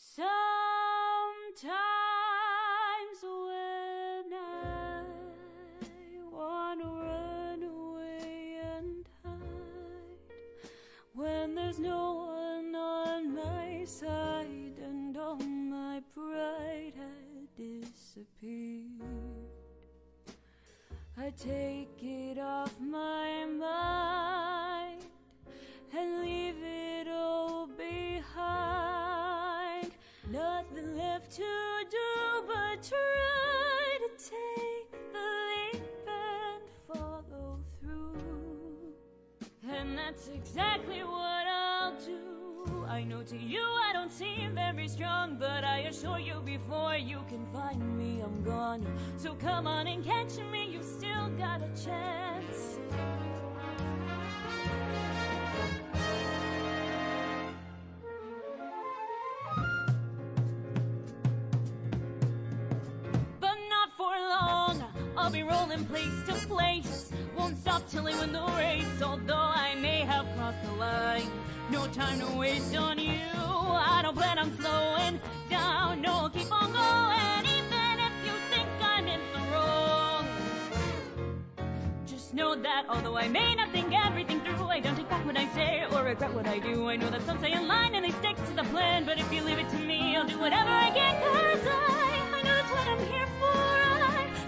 Sometimes when I wanna run away and hide, when there's no one on my side and all my pride had disappeared, I take it off my mind and leave it all behind. Nothing left to do but try to take the leap and follow through. And that's exactly what I'll do. I know to you I don't seem very strong, but I assure you before you can find me, I'm gone. So come on and catch me, you still got a chance. I'll be rolling place to place, won't stop till I win the race. Although I may have crossed the line, no time to waste on you. I don't plan on slowing down, no, I'll keep on going. Even if you think I'm in the wrong, just know that although I may not think everything through, I don't take back what I say or regret what I do. I know that some stay in line and they stick to the plan, but if you leave it to me, I'll do whatever I can, cause I know that's what I'm here for.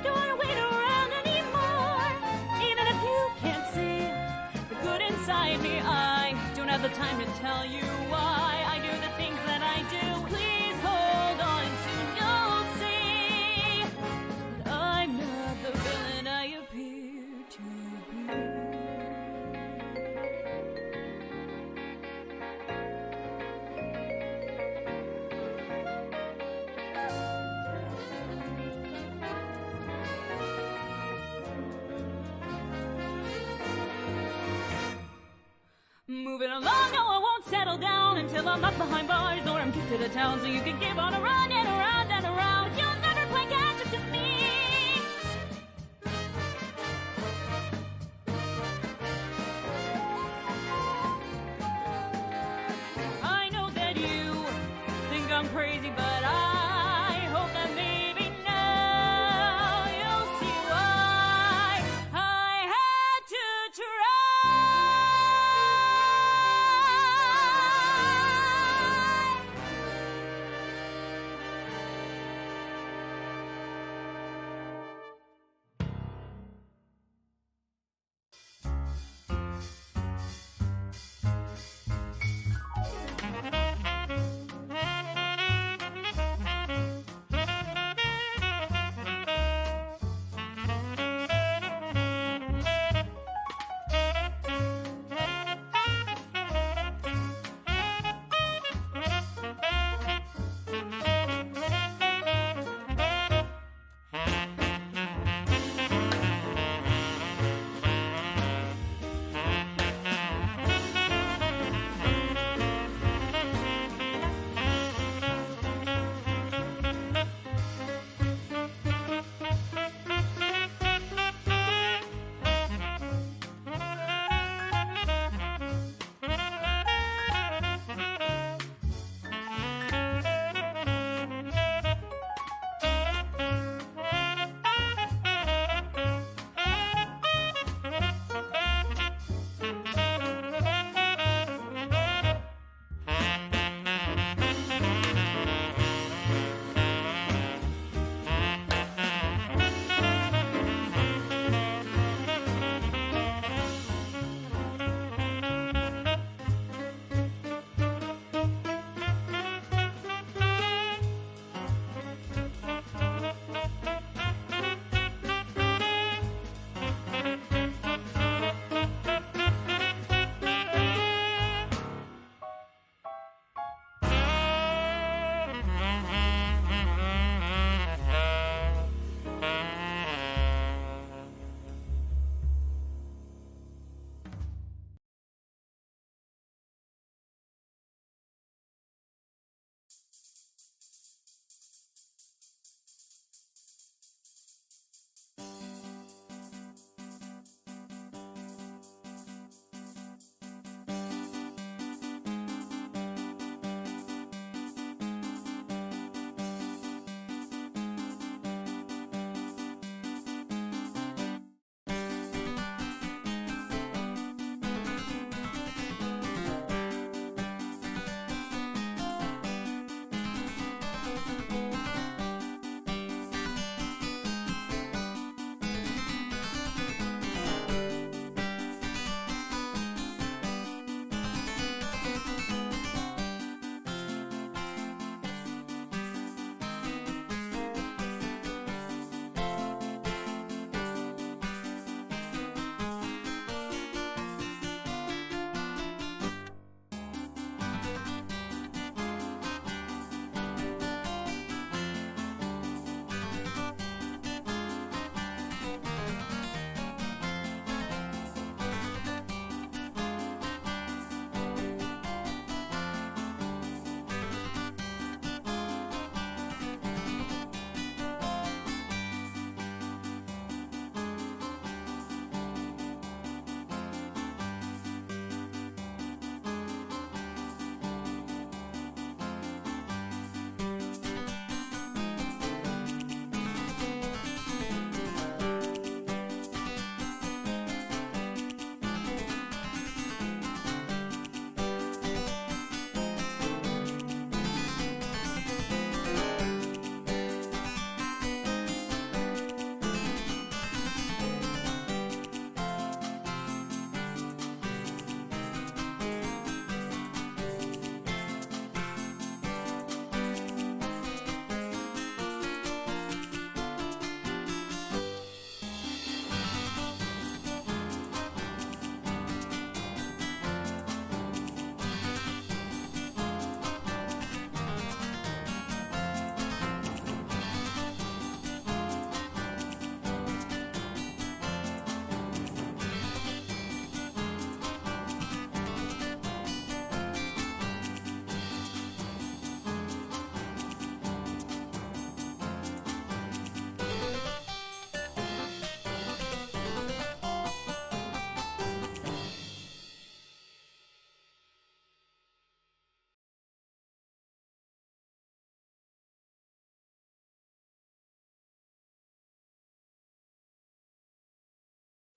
Don't wanna wait around anymore. Even if you can't see the good inside me, I don't have the time to tell you why I do the things that I do. Please hold on to you'll see that I'm not the villain I appear to be. Moving along, no, I won't settle down until I'm not behind bars or I'm kicked to the town. So you can keep on around and around and around. You'll never play catch up to me. I know that you think I'm crazy, but I hope that maybe now you'll see why I had to try.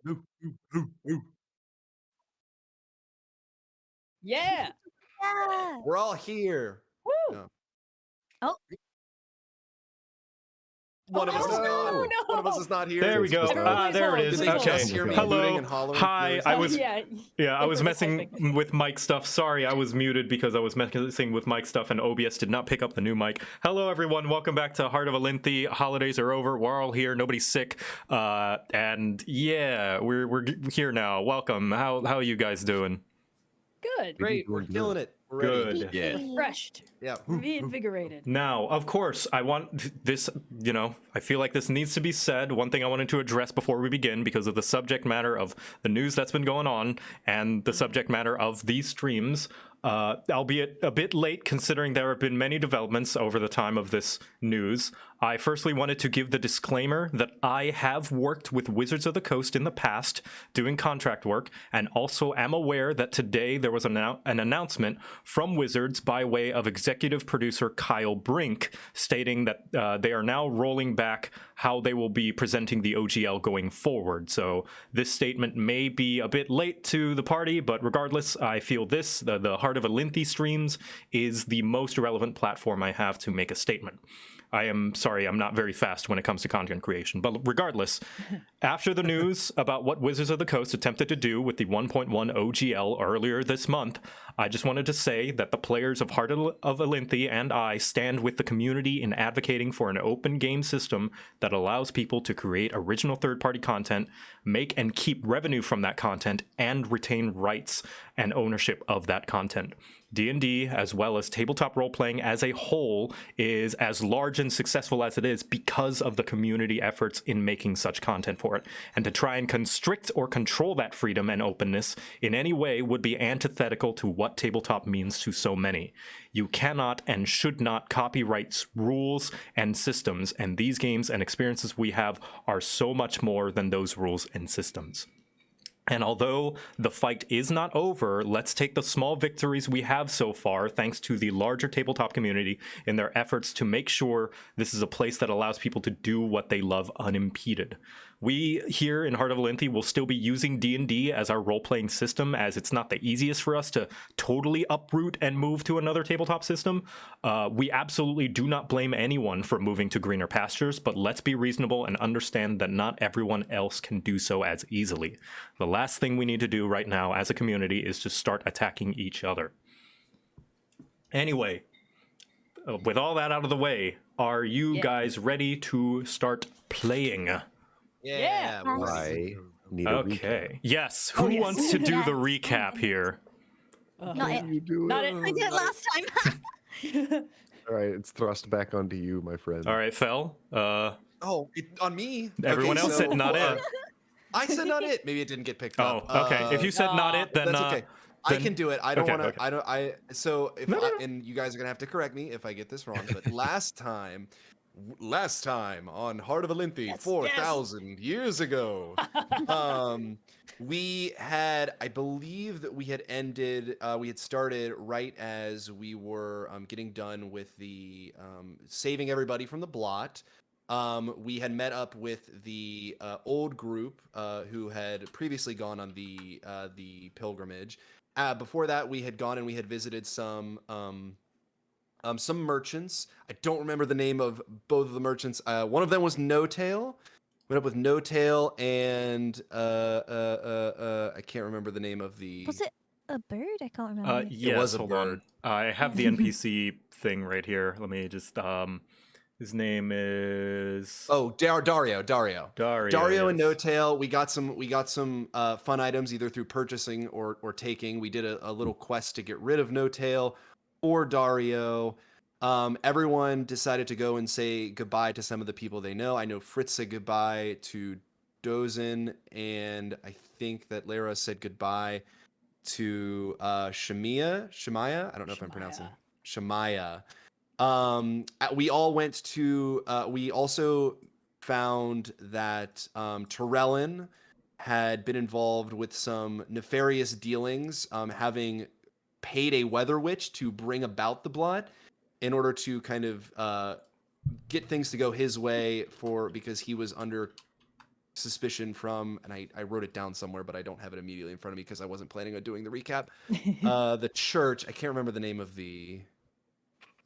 Yeah. Yeah. We're all here. Woo. No. Oh. One of us is gone. no. One of us is not here. There we go. Everyone, please There it hold. is. Did they Please Okay. just hear me Hello. hooting and hollering? Hi. I was. yeah. I was They were messing typing. with mic stuff. Sorry, I was muted because I was messing with mic stuff, and OBS did not pick up the new mic. Hello, everyone. Welcome back to Heart of Elynthi. Holidays are over. We're all here. Nobody's sick. And yeah, we're here now. Welcome. How are you guys doing? Good. Great. We're killing it. We're ready. Good. Yeah. Refreshed. Yeah. Reinvigorated. Now, of course, I want this, I feel like this needs to be said. One thing I wanted to address before we begin, because of the subject matter of the news that's been going on and the subject matter of these streams, albeit a bit late considering there have been many developments over the time of this news. I firstly wanted to give the disclaimer that I have worked with Wizards of the Coast in the past doing contract work, and also am aware that today there was an announcement from Wizards by way of executive producer Kyle Brink stating that they are now rolling back how they will be presenting the OGL going forward. So this statement may be a bit late to the party, but regardless, I feel the Heart of Elynthi streams is the most relevant platform I have to make a statement. I am sorry, I'm not very fast when it comes to content creation. But regardless, after the news about what Wizards of the Coast attempted to do with the 1.1 OGL earlier this month, I just wanted to say that the players of Heart of Elynthi and I stand with the community in advocating for an open game system that allows people to create original third-party content, make and keep revenue from that content, and retain rights and ownership of that content. D&D, as well as tabletop role-playing as a whole, is as large and successful as it is because of the community efforts in making such content for it. And to try and constrict or control that freedom and openness in any way would be antithetical to what tabletop means to so many. You cannot and should not copyright rules and systems, and these games and experiences we have are so much more than those rules and systems. And although the fight is not over, let's take the small victories we have so far, thanks to the larger tabletop community in their efforts to make sure this is a place that allows people to do what they love unimpeded. We here in Heart of Elynthi will still be using D&D as our role-playing system, as it's not the easiest for us to totally uproot and move to another tabletop system. We absolutely do not blame anyone for moving to greener pastures, but let's be reasonable and understand that not everyone else can do so as easily. The last thing we need to do right now as a community is to start attacking each other. Anyway, with all that out of the way, are you guys ready to start playing? Yeah. I need a recap. Okay. Yes. Who wants to do the recap here? Not it. You do Not it. it. I did it last time. All right, it's thrust back onto you, my friend. All right, Fel. Oh, on me. Everyone else said not it. I said not it. Maybe it didn't get picked Oh, up. okay. If you said not it, then that's okay. I then- can do it. I don't okay, want to. okay. So if No, no, I, no. and you guys are gonna have to correct me if I get this wrong. But last time on Heart of Elynthi, Yes, 4,000 years ago, we had, I believe that we had ended. We had started right as we were getting done with the saving everybody from the blot. We had met up with the old group who had previously gone on the pilgrimage. Before that, we had gone and we had visited some merchants. I don't remember the name of both of the merchants. One of them was No Tail. Went up with No Tail and I can't remember the name of the. Was it a bird? I can't remember. Yes, was a hold bird. on. I have the NPC thing right here. Let me just his name is Dario. Dario. Dario and yes. No Tail. We got some fun items either through purchasing or taking. We did a little quest to get rid of No Tail or Dario. Everyone decided to go and say goodbye to some of the people they know. I know Fritz said goodbye to Dozen, and I think that Lara said goodbye to Shemaya. I don't know if I'm pronouncing Shemaya. We all went to. We also found that Terrellin had been involved with some nefarious dealings, having paid a weather witch to bring about the blood in order to kind of get things to go his way because he was under suspicion from, and I wrote it down somewhere, but I don't have it immediately in front of me because I wasn't planning on doing the recap. The church, I can't remember the name of the.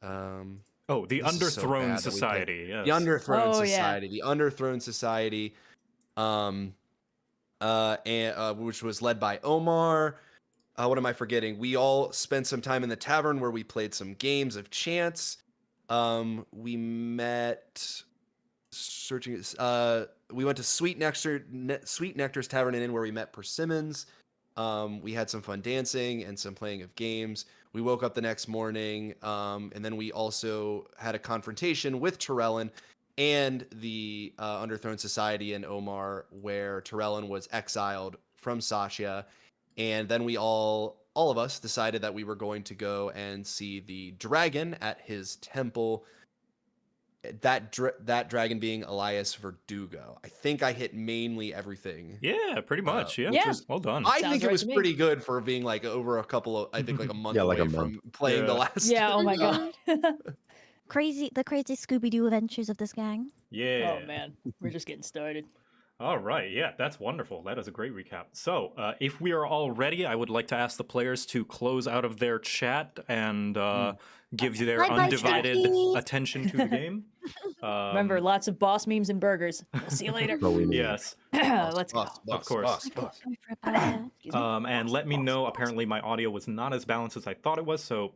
Oh, the This is so Underthrown bad that we Society. Yes. The Underthrown Oh, yeah. Society. The Underthrown Society, which was led by Omar. What am I forgetting? We all spent some time in the tavern where we played some games of chance. We met searching. We went to Sweet Nectar's Tavern and Inn where we met Persimmons. We had some fun dancing and some playing of games. We woke up the next morning, and then we also had a confrontation with Terrellin and the Underthrown Society and Omar, where Terrellin was exiled from Satya. And then we all of us decided that we were going to go and see the dragon at his temple. That dragon being Elias Verdugo. I think I hit mainly everything. Yeah, pretty much. Yeah. Yeah. Well done. I Sounds think it right was to me. pretty good for being like over a couple of, I think like a month Yeah, away like a from month. playing the Yeah. last. Yeah, oh my god. the crazy Scooby-Doo adventures of this gang. Yeah. Oh man, we're just getting started. All right, yeah, that's wonderful. That is a great recap. So, if we are all ready, I would like to ask the players to close out of their chat and give you their Bye-bye, undivided Stinky. attention to the game. Remember, lots of boss memes and burgers. We'll see you later. But we need Yes. Let's go. Of course. Sorry for about that. And let me know. Apparently, my audio was not as balanced as I thought it was. So,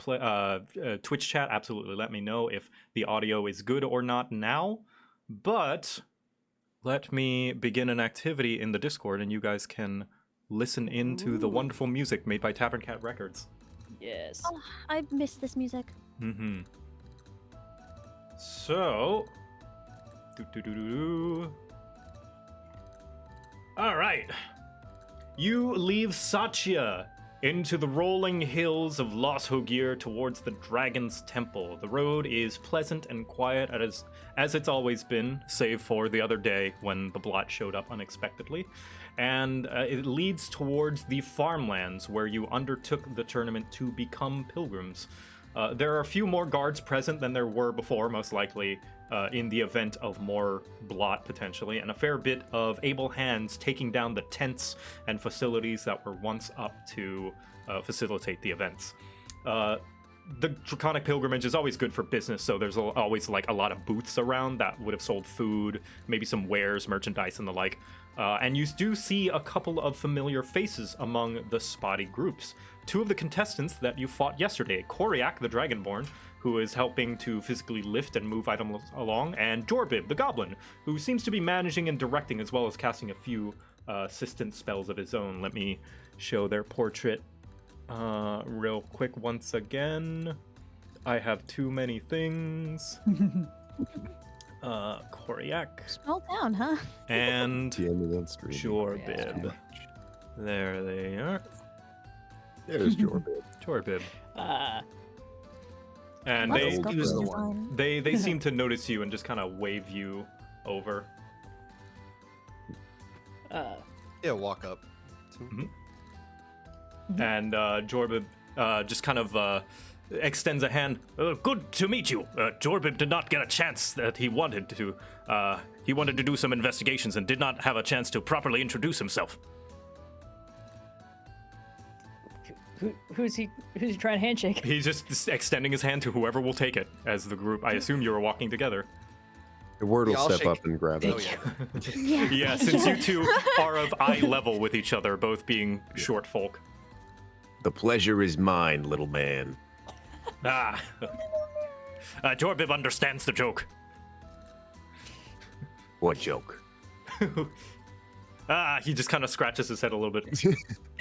Twitch chat, absolutely let me know if the audio is good or not now. But let me begin an activity in the Discord, and you guys can listen into the wonderful music made by Tavern Cat Records. Yes. Oh, I miss this music. Mm-hmm. So, all right. You leave Satya into the rolling hills of Los Hogir towards the Dragon's Temple. The road is pleasant and quiet as it's always been, save for the other day when the blot showed up unexpectedly. And it leads towards the farmlands where you undertook the tournament to become pilgrims. There are a few more guards present than there were before, most likely in the event of more blot potentially, and a fair bit of able hands taking down the tents and facilities that were once up to facilitate the events. The Draconic Pilgrimage is always good for business, so there's always like a lot of booths around that would have sold food, maybe some wares, merchandise, and the like. And you do see a couple of familiar faces among the spotty groups. Two of the contestants that you fought yesterday, Koryak the Dragonborn, who is helping to physically lift and move items along, and Jorbib the Goblin, who seems to be managing and directing as well as casting a few assistant spells of his own. Let me show their portrait real quick once again. I have too many things. Koryak Small town, huh? and the end of that stream. Jorbib. There they are. There's Jorbib. Jorbib. Uh, And Love they this he was the cover one. design. they seem to notice you and just kind of wave you over. Yeah, walk up. And Jorbib just kind of extends a hand. Good to meet you. Jorbib did not get a chance that he wanted to. He wanted to do some investigations and did not have a chance to properly introduce himself. who's he trying to handshake? He's just extending his hand to whoever will take it as the group. I assume you were walking together. The word will Yeah, I'll step shake- up and grab it. Oh yeah. Yeah. Yeah, since you two are of eye level with each other, both being short folk. The pleasure is mine, little man. Ah. Jorbib understands the joke. What joke? He just kind of scratches his head a little bit.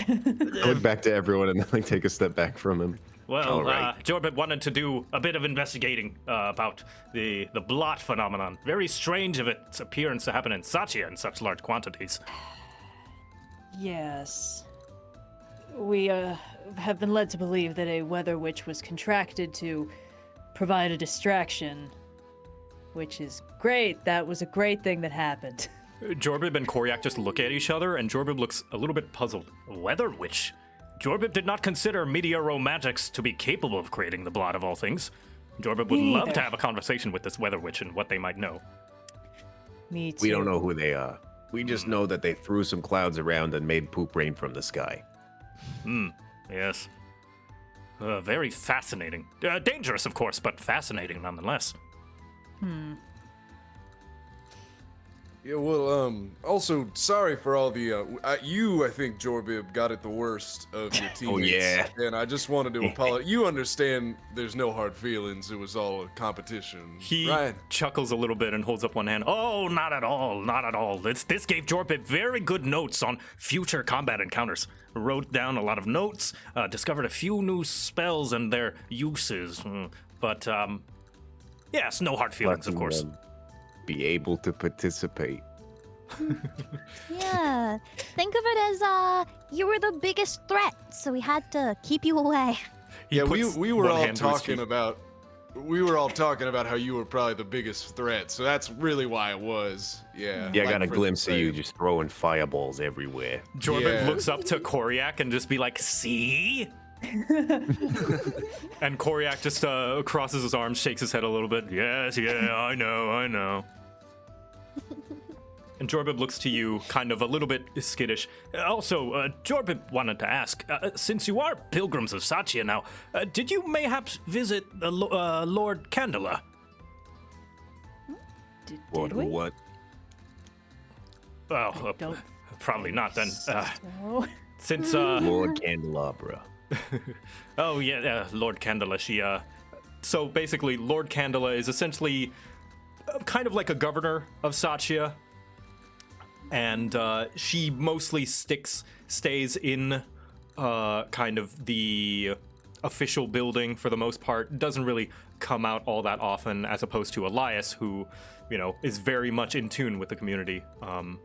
I look back to everyone and like take a step back from him. Well, All right. Jorbib wanted to do a bit of investigating about the blot phenomenon. Very strange of its appearance to happen in Satya in such large quantities. Yes. We have been led to believe that a weather witch was contracted to provide a distraction, which is great. That was a great thing that happened. Jorbib and Koryak just look at each other, and Jorbib looks a little bit puzzled. Weather witch? Jorbib did not consider meteoromagics to be capable of creating the blot of all things. Jorbib would Me love neither. to have a conversation with this weather witch and what they might know. Me too. We don't know who they are. We just know that they threw some clouds around and made poop rain from the sky. Yes. Very fascinating. Dangerous, of course, but fascinating nonetheless. Yeah, well, also, sorry for all the, I think, Jorbib, got it the worst of your teammates. Oh, yeah. And I just wanted to apologize. You understand there's no hard feelings. It was all a competition, He right? chuckles a little bit and holds up one hand. Oh, not at all, not at all. This gave Jorbib very good notes on future combat encounters. Wrote down a lot of notes, discovered a few new spells and their uses. But, yes, no hard feelings, of course. Be able to participate. Yeah. Think of it as you were the biggest threat, so we had to keep you away. Yeah, puts we were one all hand to his talking cheek. about how you were probably the biggest threat. So that's really why it was. Yeah. Yeah, I like got a for the glimpse of you sake. just throwing fireballs everywhere. Jorbib Yeah. looks up to Koryak and just be like, see? And Koryak just crosses his arms, shakes his head a little bit. Yes, yeah, I know. And Jorbib looks to you, kind of a little bit skittish. Also, Jorbib wanted to ask, since you are pilgrims of Satya now, did you mayhaps visit Lord Candela? Did What? we? What? Oh, Don't probably not then. so. Since, Lord Candelabra. oh yeah, Lord Candela, she, so basically, Lord Candela is essentially kind of like a governor of Satya. And she mostly stays in kind of the official building for the most part. Doesn't really come out all that often, as opposed to Elias, who, you know, is very much in tune with the community. Then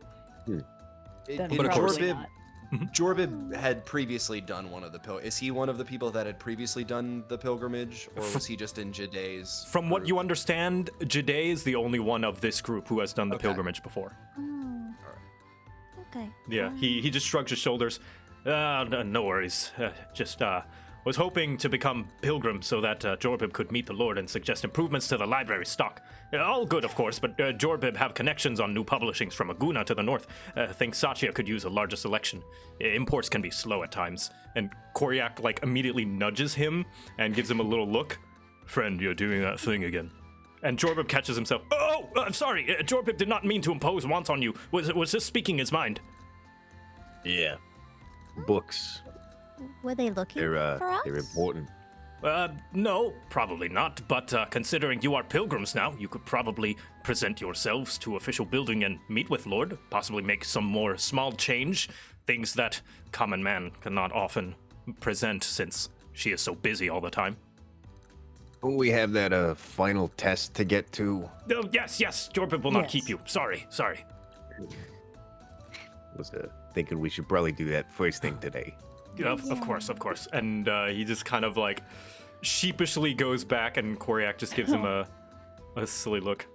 But of course, probably Jorbib, not. Jorbib had previously done one of the Is he one of the people that had previously done the pilgrimage, or was he just in Jaday's? From what group? you understand, Jade is the only one of this group who has done the Okay. pilgrimage before. Oh. Okay. Yeah, he just shrugs his shoulders. No worries. Just was hoping to become pilgrim so that Jorbib could meet the Lord and suggest improvements to the library stock. All good, of course, but Jorbib have connections on new publishings from Aguna to the north. Think Satya could use a larger selection. Imports can be slow at times. And Koryak, like, immediately nudges him and gives him a little look. Friend, you're doing that thing again. And Jorbib catches himself. Oh, I'm sorry. Jorbib did not mean to impose wants on you. Was just speaking his mind. Yeah. Books. Were they looking for us? They're important. No, probably not. But considering you are pilgrims now, you could probably present yourselves to official building and meet with Lord. Possibly make some more small change. Things that common man cannot often present since she is so busy all the time. Don't we have that final test to get to? Oh, yes. Jorbib will not Yes. keep you. Sorry. Was thinking we should probably do that first thing today. Of course. And he just kind of like sheepishly goes back, and Koryak just gives him a silly look.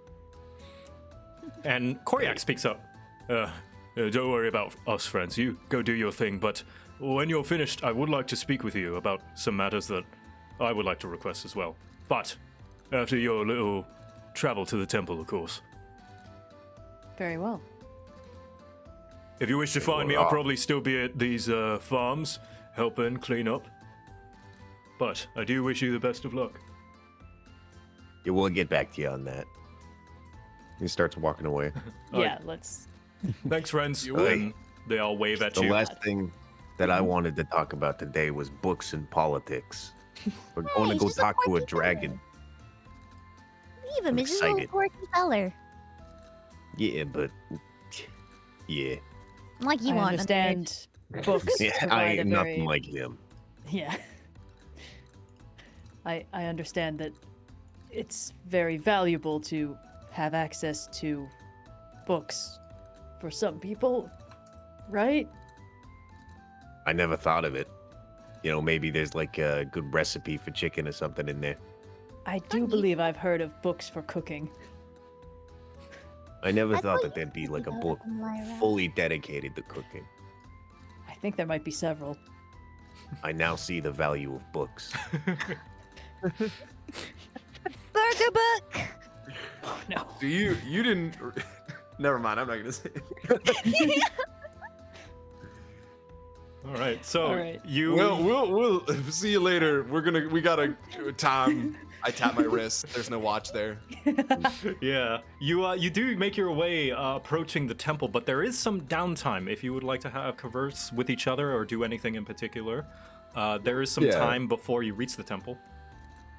And Koryak speaks up. Don't worry about us, friends. You go do your thing, but when you're finished, I would like to speak with you about some matters that I would like to request as well. But after your little travel to the temple, of course. Very well. If you wish to find me, I'll probably still be at these farms, helping clean up. But I do wish you the best of luck. Yeah, we'll get back to you on that. He starts walking away. Yeah, let's. Thanks, friends. You will. And they all wave at The you. last thing that I wanted to talk about today was books and politics. We're going to he's go just a talk to a quirky dragon. Leave him. I'm He's just a little excited. quirky feller. Yeah, but yeah, Like you I want. understand books. yeah, I provide a ain't very- nothing like him. Yeah. I understand that it's very valuable to have access to books for some people, right? I never thought of it. You know, maybe there's like a good recipe for chicken or something in there. I do believe I've heard of books for cooking. I never I thought thought that you there'd be said like a that, book Myra. fully dedicated to cooking. I think there might be several. I now see the value of books. Burger book. Oh no. So you didn't Never mind. I'm not gonna say. It. All right. So All right. you. We'll see you later. We got a time. I tap my wrist. There's no watch there. Yeah, you do make your way approaching the temple, but there is some downtime. If you would like to have converse with each other or do anything in particular, there is some time before you reach the temple.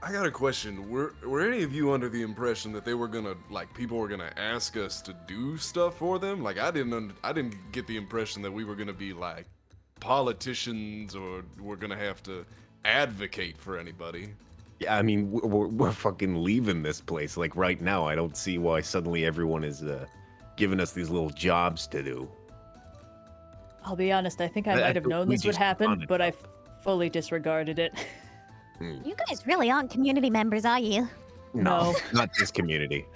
I got a question. Were any of you under the impression that they were gonna people were gonna ask us to do stuff for them? Like I didn't get the impression that we were gonna be like politicians or we're gonna have to advocate for anybody. Yeah, I mean, we're fucking leaving this place. Like, right now, I don't see why suddenly everyone is giving us these little jobs to do. I'll be honest, I think I I might have thought known we this would just happen, wanted but I to. fully disregarded it. You guys really aren't community members, are you? No. Not this community.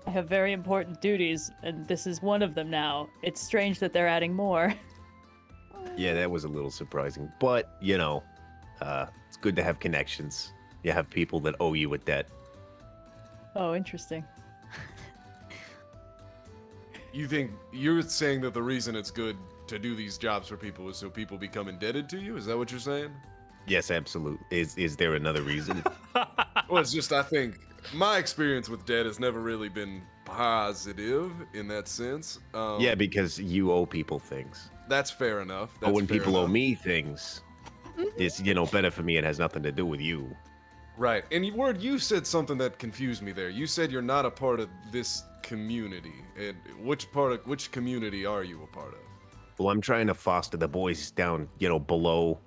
I have very important duties, and this is one of them now. It's strange that they're adding more. Yeah, that was a little surprising. But, you know, it's good to have connections. You have people that owe you a debt. Oh, interesting. You think you're saying that the reason it's good to do these jobs for people is so people become indebted to you? Is that what you're saying? Yes, absolute. Is there another reason? Well, it's just I think my experience with debt has never really been positive in that sense. Yeah, because you owe people things. That's fair enough. But That's when fair people owe enough. me things, it's, better for me. It has nothing to do with you. Right. And you said something that confused me there. You said you're not a part of this community. And which community are you a part of? Well, I'm trying to foster the boys down, below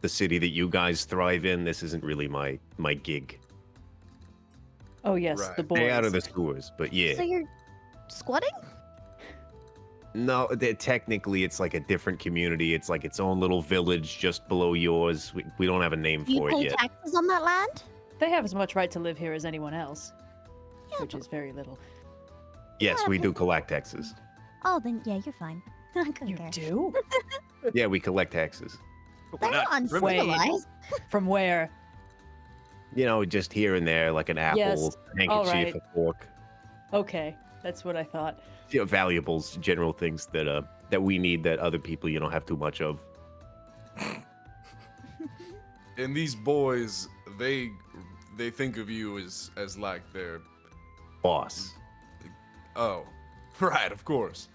the city that you guys thrive in. This isn't really my gig. Oh, yes, Right. the boys. Stay out of the sewers, but yeah. So you're squatting? No, technically it's like a different community. It's like its own little village just below yours. We don't have a name Do you for it pay yet. taxes on that land? They have as much right to live here as anyone else, Yeah, which is very little. Yes, Yeah, we but- do collect taxes. Oh, then yeah, you're fine. I couldn't You care. do? Yeah, we collect taxes. They're not uncivilized. From where? Just here and there, like an apple, Yes, handkerchief, alright. a fork. Okay, that's what I thought. Valuables, general things that we need that other people, have too much of. And these boys, they think of you as like their Boss. oh, right, of course.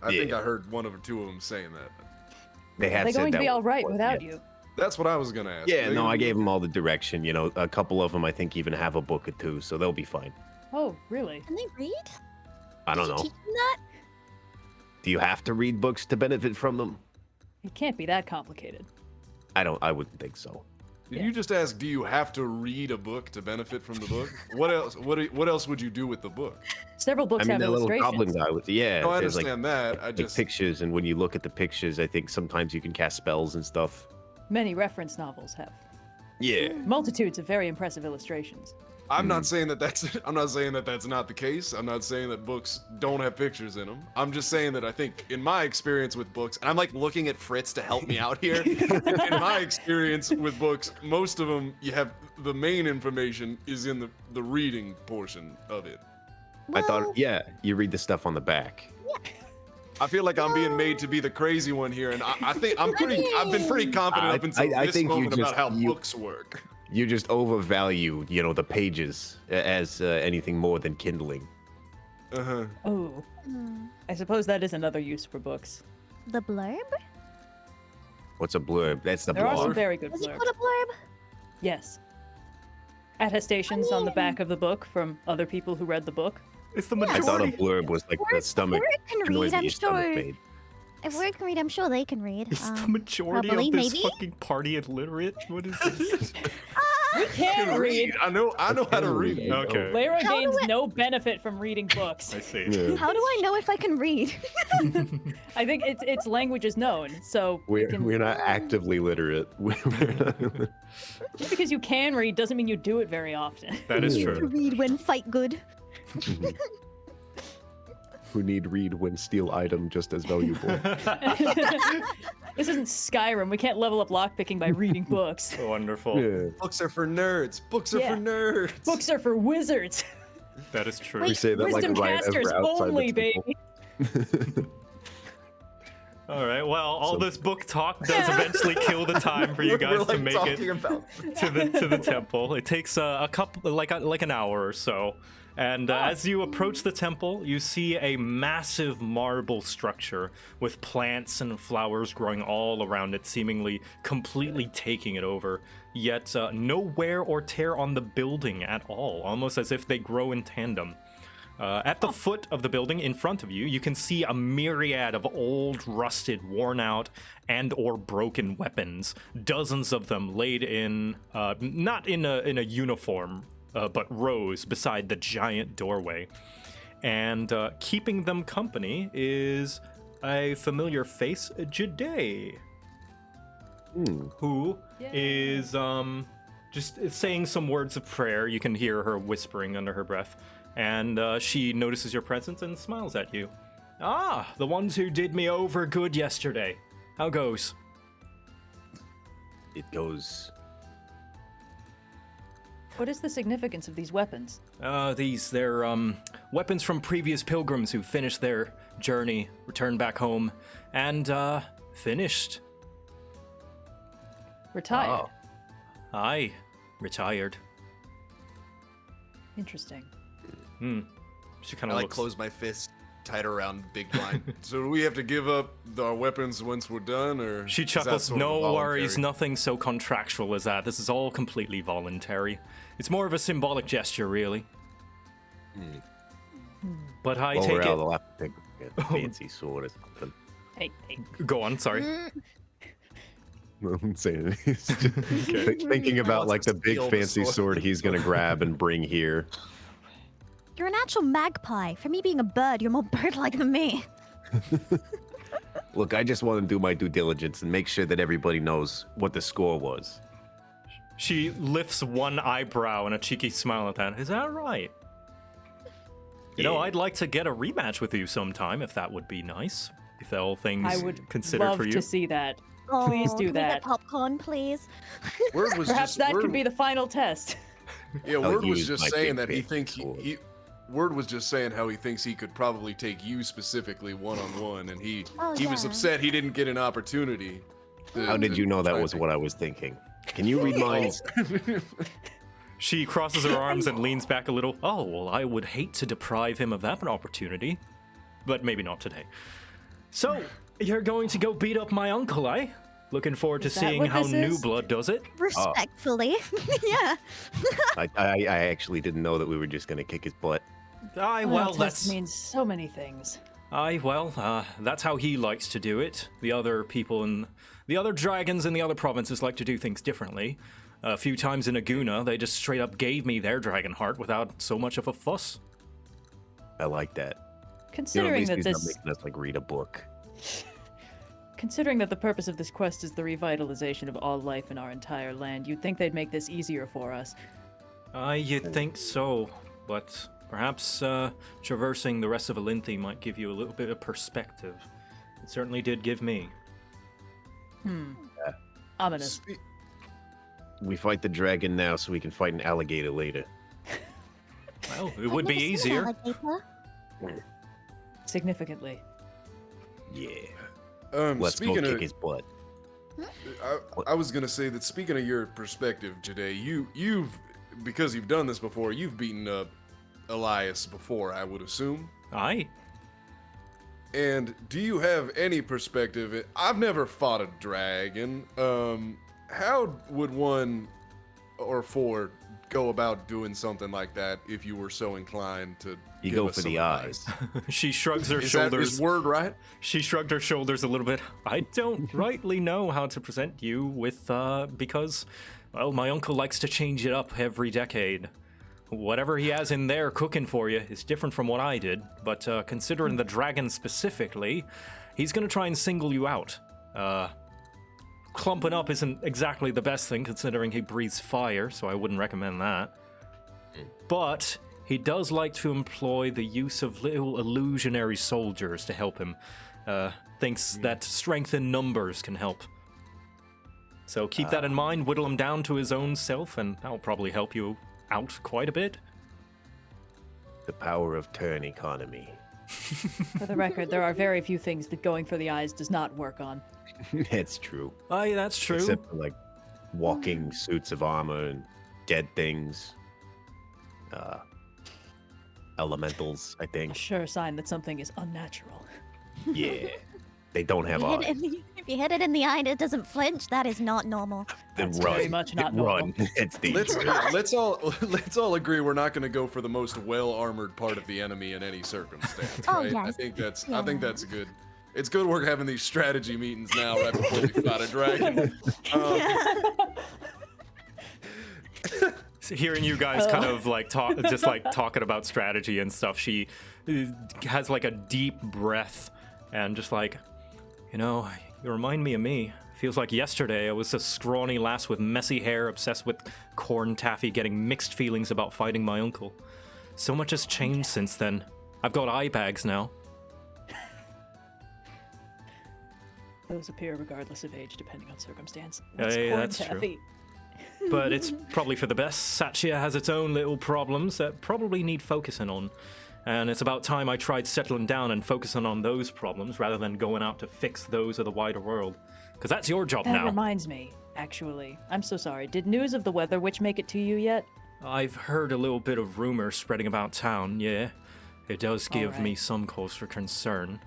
I think Yeah. I heard one or two of them saying that. They have Are they said going to that be all right before, without yes. you? That's what I was gonna ask. Yeah, They no, gonna I be gave okay? them all the direction. A couple of them, I think, even have a book or two, so they'll be fine. Oh, really? Can they read? I Did don't you know. teach them that? Do you have to read books to benefit from them? It can't be that complicated. I wouldn't think so. Did Yeah. you just ask? Do you have to read a book to benefit from the book? What else? What else would you do with the book? Several books I mean, have that little illustrations. goblin guy with yeah. No, I there's understand that. I like just pictures, and when you look at the pictures, I think sometimes you can cast spells and stuff. Many reference novels have Yeah. multitudes of very impressive illustrations. I'm not saying that that's I'm not saying that that's not the case. I'm not saying that books don't have pictures in them. I'm just saying that I think in my experience with books, And I'm like looking at Fritz to help me out here. in my experience with books, most of them you have the main information is in the reading portion of it. I Well, thought, yeah, you read the stuff on the back. I feel like I'm being made to be the crazy one here, and I think I've been pretty confident up until I this think you moment about just- how you- books work. You just overvalue, the pages as anything more than kindling. Uh-huh. Oh, I suppose that is another use for books. the blurb? What's a blurb? That's the There are some blog. very good Does he blurbs. put a blurb? Yes. Attestations on the back of the book from other people who read the book. It's the I majority. thought a blurb was like the stomach, Word can the noise read, that I'm your stomach sure. made. If Word can read, I'm sure they can read. Is the majority probably, of this maybe? fucking party illiterate? What is this? We can read. I know how to read. Okay. Lyra How do gains I- no benefit from reading books. I see. Yeah. How do I know if I can read? I think its language is known, so We're, can, we're not actively literate. just because you can read doesn't mean you do it very often. That is To true. read when fight good. Who need read when steal item just as valuable. This isn't Skyrim. We can't level up lockpicking by reading books. Wonderful. Yeah. Books are for nerds. Books are Yeah. for nerds. Books are for wizards. That is true. We say that Wisdom like right as casters we're outside only, the temple. baby. All right. Well, all So- this book talk does eventually kill the time for you guys to make it to the temple. It takes a couple, like an hour or so. And as you approach the temple, you see a massive marble structure with plants and flowers growing all around it, seemingly completely taking it over. Yet no wear or tear on the building at all, almost as if they grow in tandem. At the foot of the building in front of you, you can see a myriad of old, rusted, worn out, and or broken weapons. Dozens of them laid in, not in a uniform, but rows beside the giant doorway. And keeping them company is a familiar face, Jade, who is just saying some words of prayer. You can hear her whispering under her breath. And she notices your presence and smiles at you. Ah, the ones who did me over good yesterday. How goes? It goes. What is the significance of these weapons? They're weapons from previous pilgrims who finished their journey, returned back home, and finished. Retired. Aye, retired. Interesting. She kind I of like looks. close my fist tight around Big Blind. So do we have to give up our weapons once we're done, or She is that chuckles. sort of No worries, voluntary? nothing so contractual as that. This is all completely voluntary. It's more of a symbolic gesture, really. But I While take we're out, it. I'll have to pick a fancy sword or something. Hey, Go on, sorry. I'm saying he's just thinking about like the big Steal the fancy sword. sword he's gonna grab and bring here. You're an actual magpie. For me being a bird, you're more bird-like than me. Look, I just want to do my due diligence and make sure that everybody knows what the score was. She lifts one eyebrow and a cheeky smile at that. Is that right? You know, I'd like to get a rematch with you sometime, if that would be nice. If all things I would considered love for you. to see that. Oh, Please do can we get that. popcorn, please. Word was Perhaps just, that word, could be the final test. Yeah, I'll Word was use just my saying big that he fancy thinks sword. Word was just saying how he thinks he could probably take you specifically one-on-one, and he Oh, was yeah. upset he didn't get an opportunity. How did you know that was what I was thinking? Can you read minds? She crosses her arms and leans back a little. Oh, well, I would hate to deprive him of that opportunity. But maybe not today. So, you're going to go beat up my uncle, eh? Looking forward to Is that seeing what how this New is? Blood does it. Respectfully. Yeah. I actually didn't know that we were just gonna kick his butt. Aye, Final well, test that's... means so many things. Aye, well, that's how he likes to do it. The other people and the other dragons in the other provinces like to do things differently. A few times in Aguna, they just straight up gave me their dragon heart without so much of a fuss. I like that. At Considering least that he's not this, making us like read a book. considering that the purpose of this quest is the revitalization of all life in our entire land, you'd think they'd make this easier for us. You'd think so, but perhaps traversing the rest of Elynthi might give you a little bit of perspective. It certainly did give me. Ominous. Spe- We fight the dragon now so we can fight an alligator later. Well, it would be I've never seen an easier. alligator. Significantly. Yeah. speaking Let's go kick of, his butt. I was gonna say that speaking of your perspective, Jade, you've because you've done this before, you've beaten up Elias before, I would assume. Aye. And do you have any perspective? I've never fought a dragon. How would one or four go about doing something like that if you were so inclined to? You give go us for some the advice? eyes. She shrugs her Is shoulders. Word right? She shrugged her shoulders a little bit. I don't rightly know how to present you with, because, well, my uncle likes to change it up every decade. Whatever he has in there cooking for you is different from what I did, but considering the dragon specifically, he's gonna try and single you out. Clumping up isn't exactly the best thing considering he breathes fire, so I wouldn't recommend that. But he does like to employ the use of little illusionary soldiers to help him. Thinks that strength in numbers can help. So keep that in mind, whittle him down to his own self, and that'll probably help you out quite a bit. The power of turn economy. For the record, there are very few things that going for the eyes does not work on. It's true. Aye, that's true. Except for like walking suits of armor and dead things. Elementals, I A think. sure sign that something is unnatural. Yeah. They don't have eyes. If you hit it in the eye and it doesn't flinch, that is not normal. Then That's run. very much not Run. normal. It's dangerous. Let's all agree we're not going to go for the most well armored part of the enemy in any circumstance. Oh, right? I yes. think that's Yeah. good. It's good we're having these strategy meetings now right before we fight a dragon. Hearing you guys kind of like talk, just like talking about strategy and stuff, she has like a deep breath and just like, you know, you remind me of me. Feels like yesterday I was a scrawny lass with messy hair, obsessed with corn taffy, getting mixed feelings about fighting my uncle. So much has changed since then. I've got eye bags now. Those appear regardless of age, depending on circumstance. Hey, corn that's true. taffy? But it's probably for the best. Satchia has its own little problems that probably need focusing on. And it's about time I tried settling down and focusing on those problems rather than going out to fix those of the wider world. Because that's your job That now. reminds me, actually. I'm so sorry. Did news of the weather witch make it to you yet? I've heard a little bit of rumor spreading about town, yeah. It does give me Alright. some cause for concern.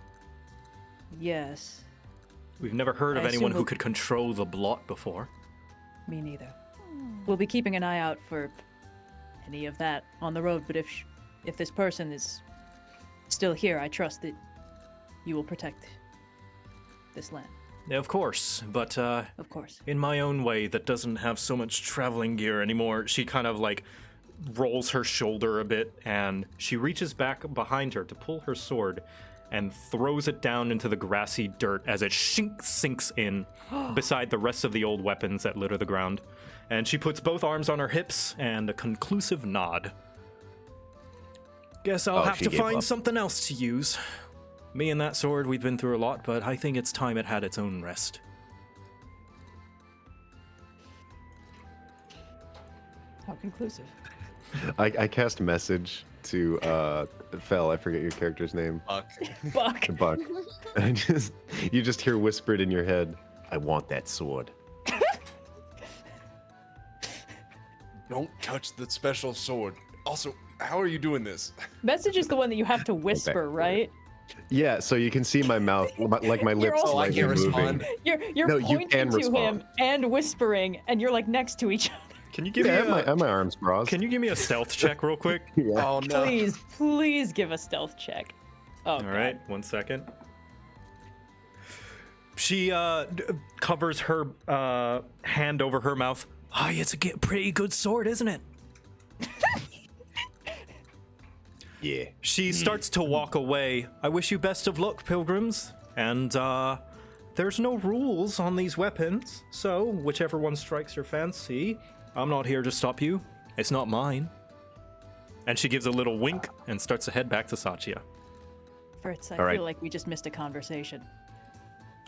Yes. We've never heard of I assume anyone who we'll- could control the blot before. Me neither. We'll be keeping an eye out for any of that on the road, but if this person is still here, I trust that you will protect this land, Yeah, of course, but of course. in my own way that doesn't have so much traveling gear anymore, she kind of like rolls her shoulder a bit and she reaches back behind her to pull her sword and throws it down into the grassy dirt as it sinks in beside the rest of the old weapons that litter the ground. And she puts both arms on her hips and a conclusive nod. Guess I'll Oh, have she to gave find up. something else to use. Me and that sword, we've been through a lot, but I think it's time it had its own rest. How conclusive. I cast message to Fel, I forget your character's name. Fuck. Buck. Buck. And you just hear whispered in your head, I want that sword. Don't touch the special sword. Also, how are you doing this? Message is the one that you have to whisper, Okay. right? Yeah, so you can see my mouth, like my lips also- Oh, I slightly can't moving. respond. You're No, you pointing can to respond. him and whispering, and you're like next to each other. Can you give Yeah, I me have my arms crossed. Can you give me a stealth check real quick? Yeah. Oh no. Please give a stealth check. Oh, All right, 1 second. She covers her hand over her mouth. Aye, it's a pretty good sword, isn't it? Yeah. She starts to walk away. I wish you best of luck, pilgrims. And there's no rules on these weapons, so whichever one strikes your fancy, I'm not here to stop you. It's not mine. And she gives a little wink and starts to head back to Satya. Fritz, I All right. feel like we just missed a conversation.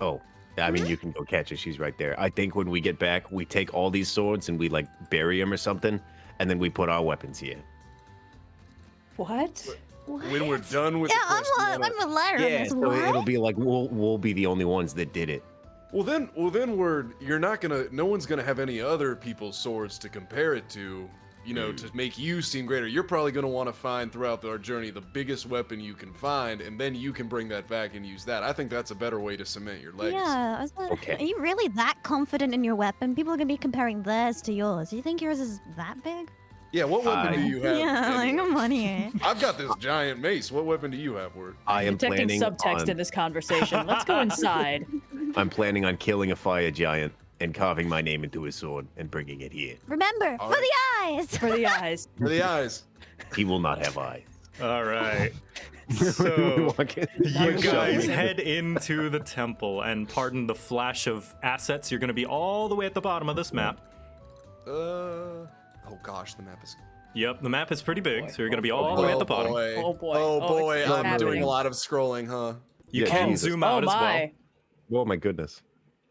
Oh, I mean, you can go catch her. She's right there. I think when we get back, we take all these swords and we like bury them or something, and then we put our weapons here. What? When we're done with Yeah, the quest, you wanna- I'm a liar on this. so What? it'll be like we'll be the only ones that did it. Well then you're not gonna, no one's gonna have any other people's swords to compare it to, you know, to make you seem greater. You're probably gonna want to find throughout our journey the biggest weapon you can find, and then you can bring that back and use that. I think that's a better way to cement your legacy. Yeah, I was like, Okay. are you really that confident in your weapon? People are gonna be comparing theirs to yours. Do you think yours is that big? Yeah, what weapon do you have? Yeah, like anyway? I'm on here. I've got this giant mace. What weapon do you have, Word? I am Detecting planning subtext on, in this conversation. Let's go inside. I'm planning on killing a fire giant and carving my name into his sword and bringing it here. Remember, All for right. the eyes. For the eyes. For the eyes. He will not have eyes. All right. We So walk in- you Show guys me. head into the temple, and pardon the flash of assets, you're going to be all the way at the bottom of this map. Oh gosh, the map is. Yep, the map is pretty big, so you're going to be all the way at the bottom. Boy. Oh, boy. Oh Oh, boy, it's I'm doing happening. a lot of scrolling, huh? You Yeah, can Jesus. zoom Oh out as well. my. Oh my goodness.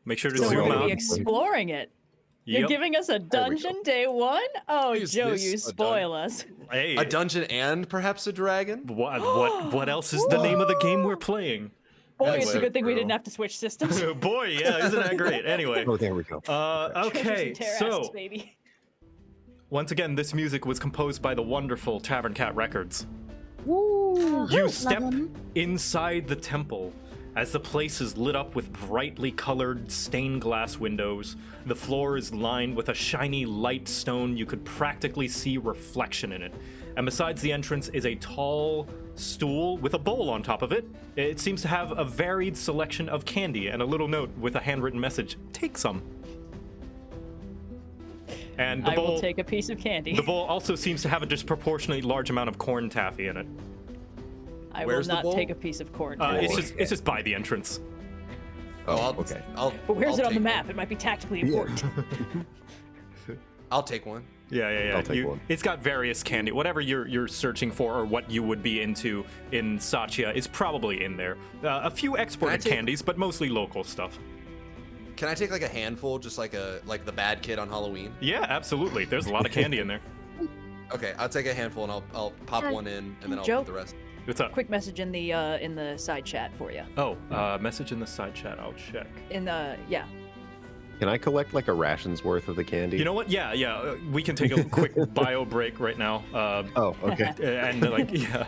Make sure to So we're zoom going to out. be exploring it. You're Yep. giving us a we go. dungeon day one? Oh, Is Joe, this you a spoil us. Hey, A dungeon and perhaps a dragon? what else is the name of the game we're playing? Boy, it's a Anyway, good thing we bro. didn't have to switch systems. Boy, yeah, isn't that great? Anyway, Oh, there we go. okay, Treasures and so terrasses, baby. once again, this music was composed by the wonderful Tavern Cat Records. Woo! You Love step 'em. inside the temple as the place is lit up with brightly colored stained glass windows. The floor is lined with a shiny light stone. You could practically see reflection in it. And besides the entrance is a tall stool with a bowl on top of it. It seems to have a varied selection of candy and a little note with a handwritten message. Take some. And the I bowl, will take a piece of candy. the bowl also seems to have a disproportionately large amount of corn taffy in it. I Where's the will not bowl? take a piece of corn. It's just by the entrance. I'll, okay. But where's I'll it on the take map? It might be tactically important. I'll take one. Yeah. I'll take one. It's got various candy. Whatever you're searching for or what you would be into in Satya is probably in there. A few exported take- candies, but mostly local stuff. Can I take like a handful, just like the bad kid on Halloween? Yeah, absolutely. There's a lot of candy in there. Okay, I'll take a handful and I'll pop Yeah. one in and then I'll Joe? put the rest. What's up? Quick message in the side chat for you. Oh, message in the side chat. I'll check. Yeah. Can I collect like a ration's worth of the candy? You know what? Yeah. We can take a quick bio break right now. Oh, okay. And yeah,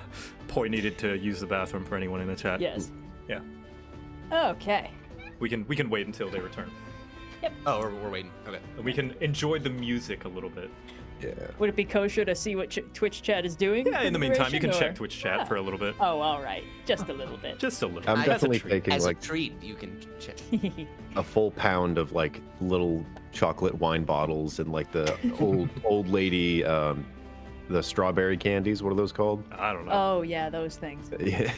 Poi needed to use the bathroom for anyone in the chat. Yes. Yeah. Okay. We can wait until they return. Oh, we're waiting. Okay. We can enjoy the music a little bit. Yeah. Would it be kosher to see what Twitch chat is doing? Yeah, in the meantime, you can duration, check or- Twitch chat for a little bit. Oh, all right. Just a little bit. Just a little. I'm I- As a definitely treat. taking As like a treat, you can check. a full pound of like little chocolate wine bottles and like the old lady the strawberry candies. What are those called? I don't know. Oh yeah, those things. Yeah.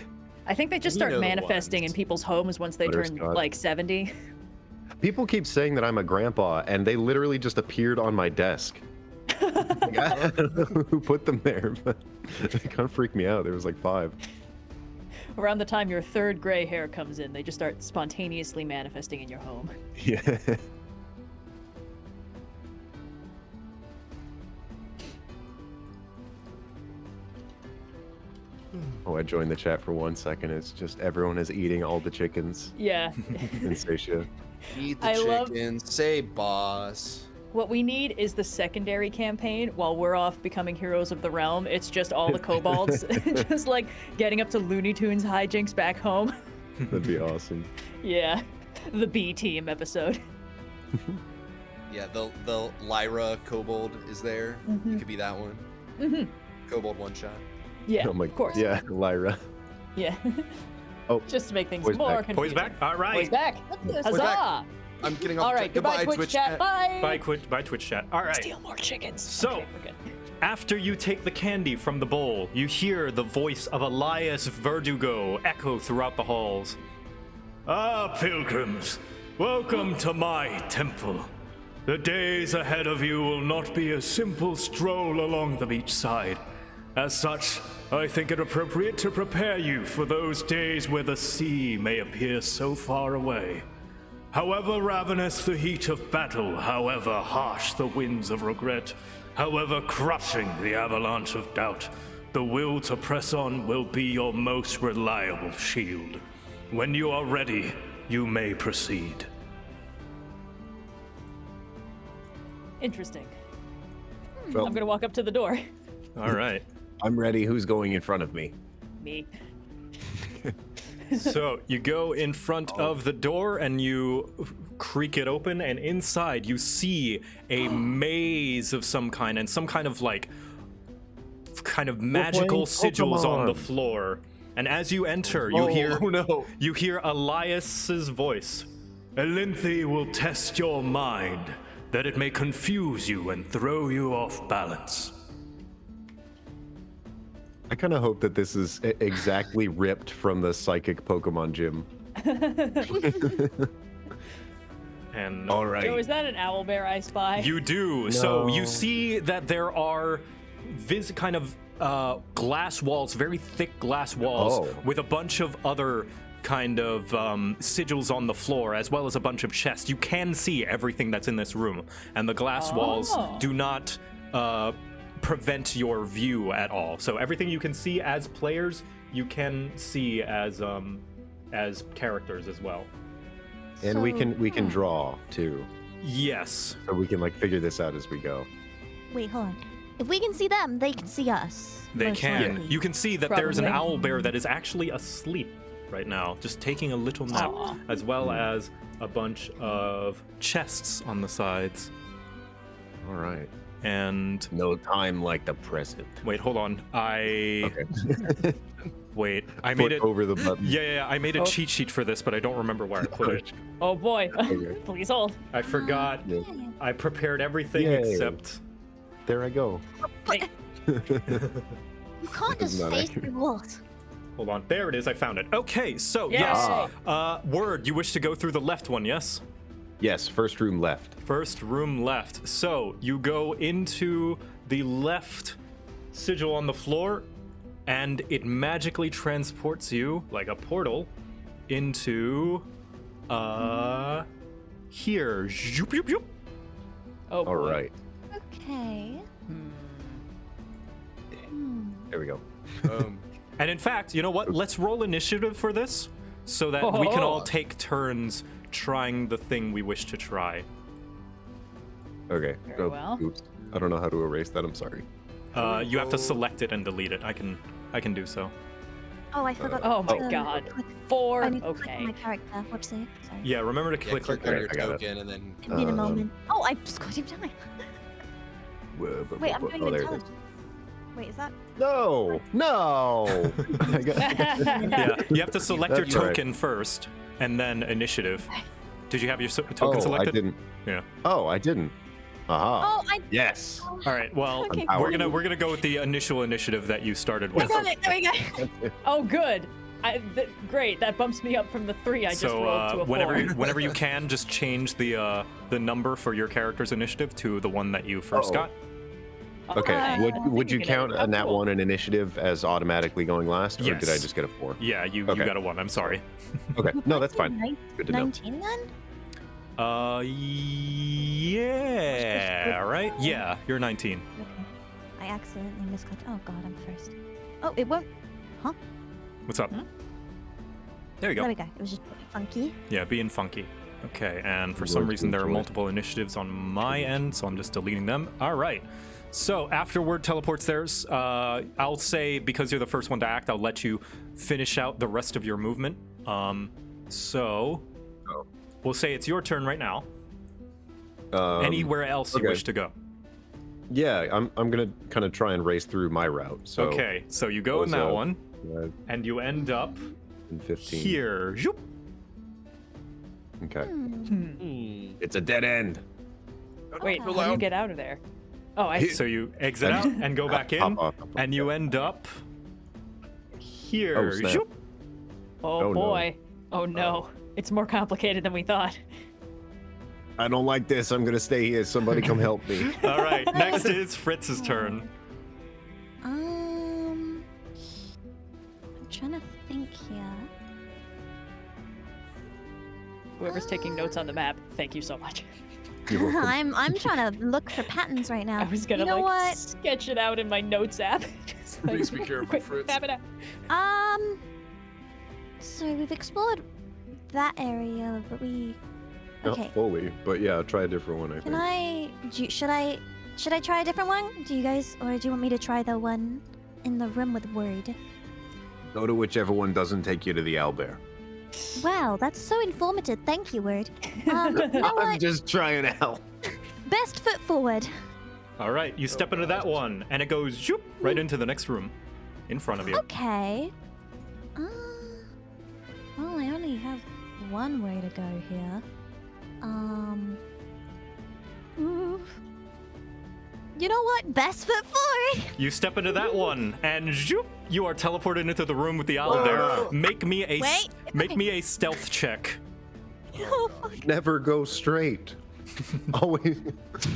I think they just You start know the manifesting in ones. people's homes once they turn Butterscotch. like 70. People keep saying that I'm a grandpa, and they literally just appeared on my desk. Like, I don't know who put them there, but it kind of freaked me out. There was like 5. Around the time your third gray hair comes in, they just start spontaneously manifesting in your home. Yeah. Oh, I joined the chat for 1 second. It's just everyone is eating all the chickens Yeah. in Satia. Eat the I love- chicken. Say boss. What we need is the secondary campaign while we're off becoming heroes of the realm. It's just all the kobolds just like getting up to Looney Tunes hijinks back home. That'd be awesome. Yeah. The B team episode. Yeah, the Lyra kobold is there. You could be that one. Mhm. Kobold one shot. Yeah, Oh my, of course. Yeah, Lyra. Yeah. Oh, Just to make things Boy's more back. confusing. Poise back. All right. Boy's back. Huzzah! back. I'm getting off. All right, goodbye, Twitch chat. Bye. Bye Twitch chat. All right. Steal more chickens. So- Okay, we're good. After you take the candy from the bowl, you hear the voice of Elias Verdugo echo throughout the halls. Ah, pilgrims, welcome to my temple. The days ahead of you will not be a simple stroll along the beach side. As such, I think it appropriate to prepare you for those days where the sea may appear so far away. However ravenous the heat of battle, however harsh the winds of regret, however crushing the avalanche of doubt, the will to press on will be your most reliable shield. When you are ready, you may proceed. Interesting. Well, I'm gonna walk up to the door. All right. I'm ready. Who's going in front of me? Me. So you go in front of the door and you creak it open, and inside you see a maze of some kind and some kind of magical playing sigils on the Pokemon. floor. And as you enter, Oh no. you hear Elias's voice. Elynthi will test your mind, that it may confuse you and throw you off balance. I kind of hope that this is exactly ripped from the psychic Pokemon gym. And All right. Joe, is that an owlbear I spy? you do. So you No. see that there are glass walls, very thick glass walls, Oh. with a bunch of other kind of sigils on the floor, as well as a bunch of chests. You can see everything that's in this room, and the glass walls do not prevent your view at all. So everything you can see as players, you can see as characters as well. And we can draw too, Yes. so we can like figure this out as we go. Wait, hold on. If we can see them, they can see us. They most can. likely. You can see that there's an Probably. owlbear that is actually asleep right now, just taking a little nap, Aw. as well as a bunch of chests on the sides. All right. And No time like the present. wait, hold on. Okay. Wait. I Foot made it. over the button. Yeah, I made a cheat sheet for this, but I don't remember where I put it. Oh boy. Okay. Please hold. I forgot. Yeah. I prepared everything Yay. except. There I go. Hey, You can't This just is not face accurate. the walls. Hold on. There it is. I found it. Okay, so Yay. yes. Word, you wish to go through the left one, yes? Yes, first room left. First room left. So you go into the left sigil on the floor, and it magically transports you like a portal into here. Zoop, zoop, zoop. oh boy. All right. Okay. There we go. And in fact, you know what? Let's roll initiative for this so that we can all Oh. take turns trying the thing we wish to try. Okay. Very well. Oops. I don't know how to erase that. I'm sorry. You have to select it and delete it. I can do so. Oh, I forgot. Oh my to god. click- 4. I need to click on Okay. my character. Whoopsie. Sorry. Yeah, remember to Yeah, click. click on your I got it. token and then. Give me a Um, moment. Oh, I just got him time. Wait, I'm doing oh, there it is. intelligence. Wait, is that? No, no. I got, Yeah, you have to select your That's all right. token first, and then initiative. Did you have your token oh, selected? I didn't. Yeah. Oh, I didn't. Aha. Oh, I. Yes. All right. Well, Okay. we're gonna go with the initial initiative that you started I with. got it. There we go. Oh good. Great. That bumps me up from the 3 I just So rolled to a 4. whenever you can, just change the number for your character's initiative to the one that you first Uh-oh. got. Okay. Ah, Would you can count edit. a nat Cool. 1 in initiative as automatically going last, or did I Yes. just get a 4? Yeah, you Okay. got a 1. I'm sorry. Okay. No, that's fine. Good to know. 19 then? Yeah. Right. Yeah, you're 19. Okay. I accidentally misclicked. Oh god, I'm first. Oh, it won't. What's up? Hmm? There you There go. we go. It was just funky. Yeah, being funky. Okay, and for Words some to reason there are enjoy. multiple initiatives on my end, so I'm just deleting them. All right. So after word teleports theirs, I'll say because you're the first one to act, I'll let you finish out the rest of your movement. So Oh. we'll say it's your turn right now. Anywhere else you okay. wish to go. Yeah, I'm gonna kind of try and race through my route. So Okay, so you go in that so, one, uh, and you end up in 15. here. Zoop. Okay. Hmm. It's a dead end. Wait, Okay. how do you get out of there? Oh, I So you exit out and go back in, Hop off. and you end up here. Oh, snap. Zoop. Oh, Oh, no. boy. Oh no. It's more complicated than we thought. I don't like this. I'm gonna stay here. Somebody come help me. All right, next is Fritz's turn. I'm trying to think here. Whoever's taking notes on the map, thank you so much. You're welcome. I'm trying to look for patterns right now. I was gonna You know like what? sketch it out in my notes app. Just, like, Please be careful, quick, Fritz. tap it out. So we've explored that area, but we. Okay. Not fully, but yeah, try a different one. I Can think. should I try a different one? Do you guys, or do you want me to try the one in the room with word? Go to whichever one doesn't take you to the owlbear. Wow, that's so informative. Thank you, word. You know I'm what? just trying out. Best foot forward. All right, you step into that one, and it goes zoop, right into the next room in front of you. Okay. Well, I only have one way to go here. Ooh. You know what? Best foot forward. You step into that one, and zoop, you are teleported into the room with the owl there. Make me a Wait, make okay. me a stealth check. Oh, fuck. Never go straight. Always.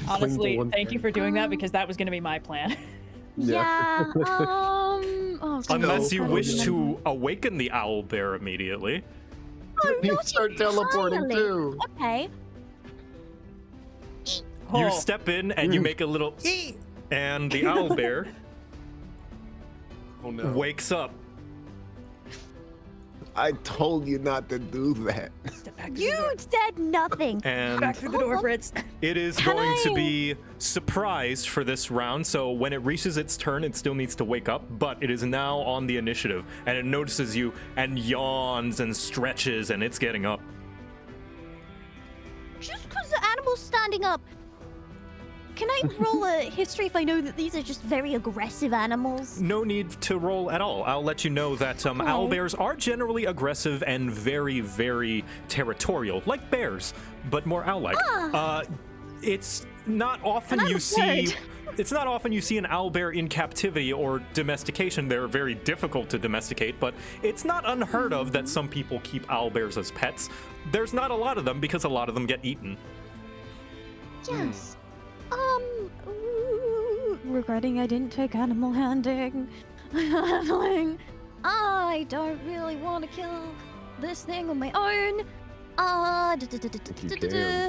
Honestly, one thank you for doing that Um, because that was gonna be my plan. Yeah. Oh, Unless you God. wish to awaken the owl bear immediately. You not start teleporting entirely. too. Okay. Oh. You step in and you make a little ee, and the owlbear Oh no. wakes up. I told you not to do that. Step back through the You door. said nothing. And Back through the door, Fritz. it is Can going to I- be surprised for this round, so when it reaches its turn, it still needs to wake up, but it is now on the initiative, and it notices you and yawns and stretches, and it's getting up. Just because the animal's standing up. Can I roll a history if I know that these are just very aggressive animals? No need to roll at all. I'll let you know that owlbears are generally aggressive and very, very territorial, like bears, but more owl-like. It's not often And you I'm a see. bird. It's not often you see an owlbear in captivity or domestication. They're very difficult to domesticate, but it's not unheard of that some people keep owlbears as pets. There's not a lot of them because a lot of them get eaten. Yes. Regretting I didn't take animal handling. I don't really want to kill this thing on my own.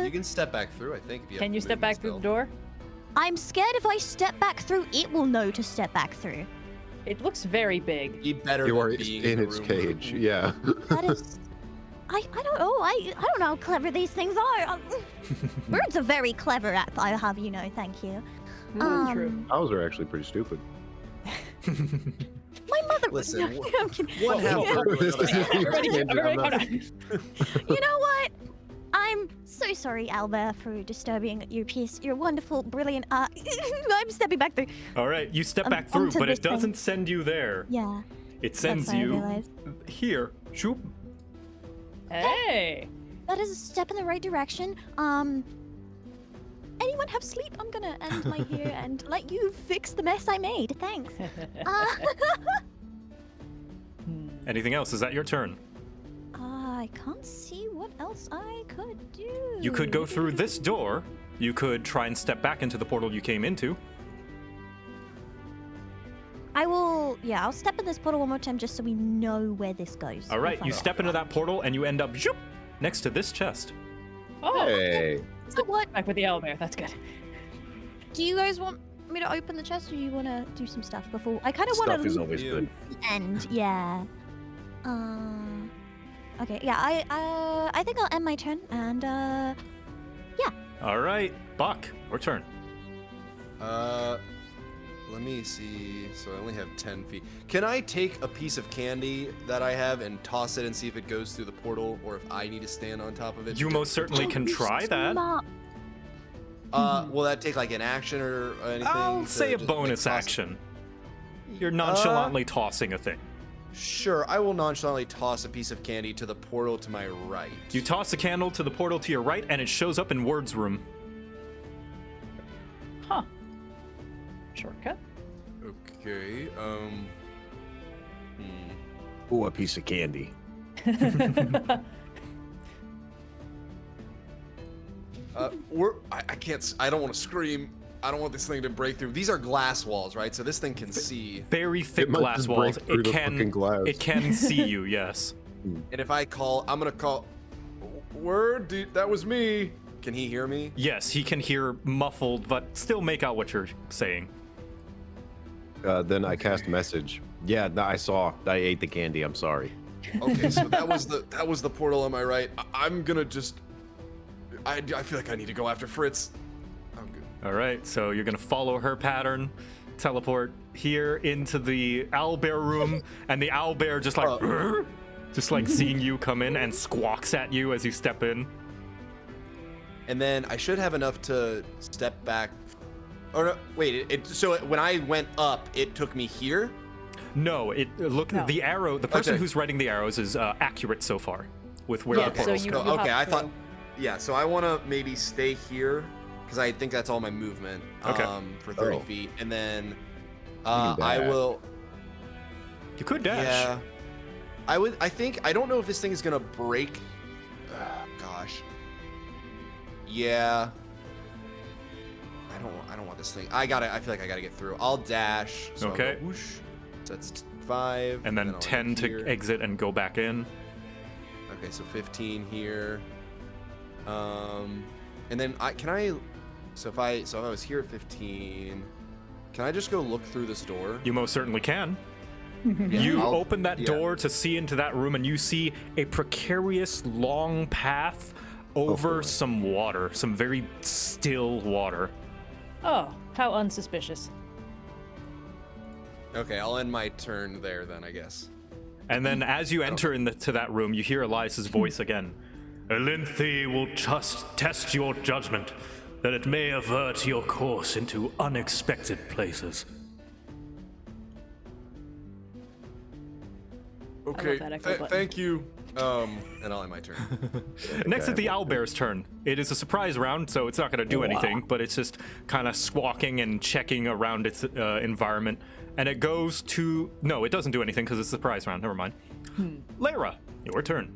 You can step back through, I think. If you Can have you step back through the door? I'm scared if I step back through, it will know to step back through. It looks very big. Be better You than are being in the its room. cage. Yeah. That is. I don't know. I don't know how clever these things are. Birds are very clever at. I have you know. Thank you. True. Owls are actually pretty stupid. My mother. Listen, I'm kidding. One half Yeah. bird, another half bird. Everybody calm down. You know what? I'm so sorry, Albert, for disturbing your peace. You're wonderful, brilliant. I'm stepping back through. All right, you step back through, onto but this it thing. doesn't send you there. Yeah. It sends That's what I you realized. here. Shoop. Hey. That is a step in the right direction. Anyone have sleep? I'm gonna end my here and let you fix the mess I made. Thanks. Anything else? Is that your turn? I can't see what else I could do. You could go through this door. You could try and step back into the portal you came into. I will. Yeah, I'll step in this portal one more time just so we know where this goes. All right, If I- you step into that portal and you end up zoop, next to this chest. Oh, Hey. So what? back with the owlbear. That's good. Do you guys want me to open the chest, or do you want to do some stuff before? I kind of want Stuff is to always You- good. end. Yeah. Okay. Yeah. I think I'll end my turn and All right, Buck, your turn. Let me see. So I only have 10 feet. Can I take a piece of candy that I have and toss it and see if it goes through the portal, or if I need to stand on top of it? You most certainly can try that. Smart. Will that take like an action or anything? I'll to say a just, bonus toss it? action. You're nonchalantly tossing a thing. Sure, I will nonchalantly toss a piece of candy to the portal to my right. You toss a candle to the portal to your right, and it shows up in Word's room. Huh. Shortcut. Okay. Ooh, a piece of candy. I can't. I don't want to scream. I don't want this thing to break through. These are glass walls, right? So this thing can see. Very thick It might glass just walls. break through It the fucking can. glass. It can see you. Yes. And if I call, I'm gonna call. Word, dude, that was me. Can he hear me? Yes, he can hear muffled, but still make out what you're saying. Then I cast message. Yeah, no, I saw. I ate the candy. I'm sorry. Okay, so that was the portal on my right. I'm gonna just. I feel like I need to go after Fritz. I'm good. All right, so you're gonna follow her pattern, teleport here into the owlbear room, and the owlbear just like, "Rrr," just like seeing you come in and squawks at you as you step in. And then I should have enough to step back. Or no, wait, so when I went up, it took me here. No, look. No. The arrow. The person Okay. who's writing the arrows is accurate so far with where Yeah, the so portal's you- going. Oh, okay, hop I thought. through. Yeah, so I want to maybe stay here because I think that's all my movement. Okay. For 30 Oh. feet, and then can I dash. will. You could dash. Yeah. I think. I don't know if this thing is gonna break. Gosh. Yeah. I don't want this thing. I feel like I gotta get through. I'll dash. So I'll Okay. go whoosh. So that's 5. And then I'll 10 end to here. exit and go back in. Okay, so 15 here. And then so if I was here at 15, can I just go look through this door? You most certainly can. Yeah, You I'll- open that yeah. door to see into that room, and you see a precarious long path over boy. some water, some very still water. Oh, how unsuspicious. Okay, I'll end my turn there then, I guess. And then as you enter into that room, you hear Elias's voice again. Elynthi will just test your judgment, that it may avert your course into unexpected places. Okay, that echo button. thank you. And I'll end my turn. Next is the owlbear's turn. It is a surprise round, so it's not going to do anything, but it's just kind of squawking and checking around its environment. And it goes to... No, it doesn't do anything because it's a surprise round. Never mind. Lyra, your turn.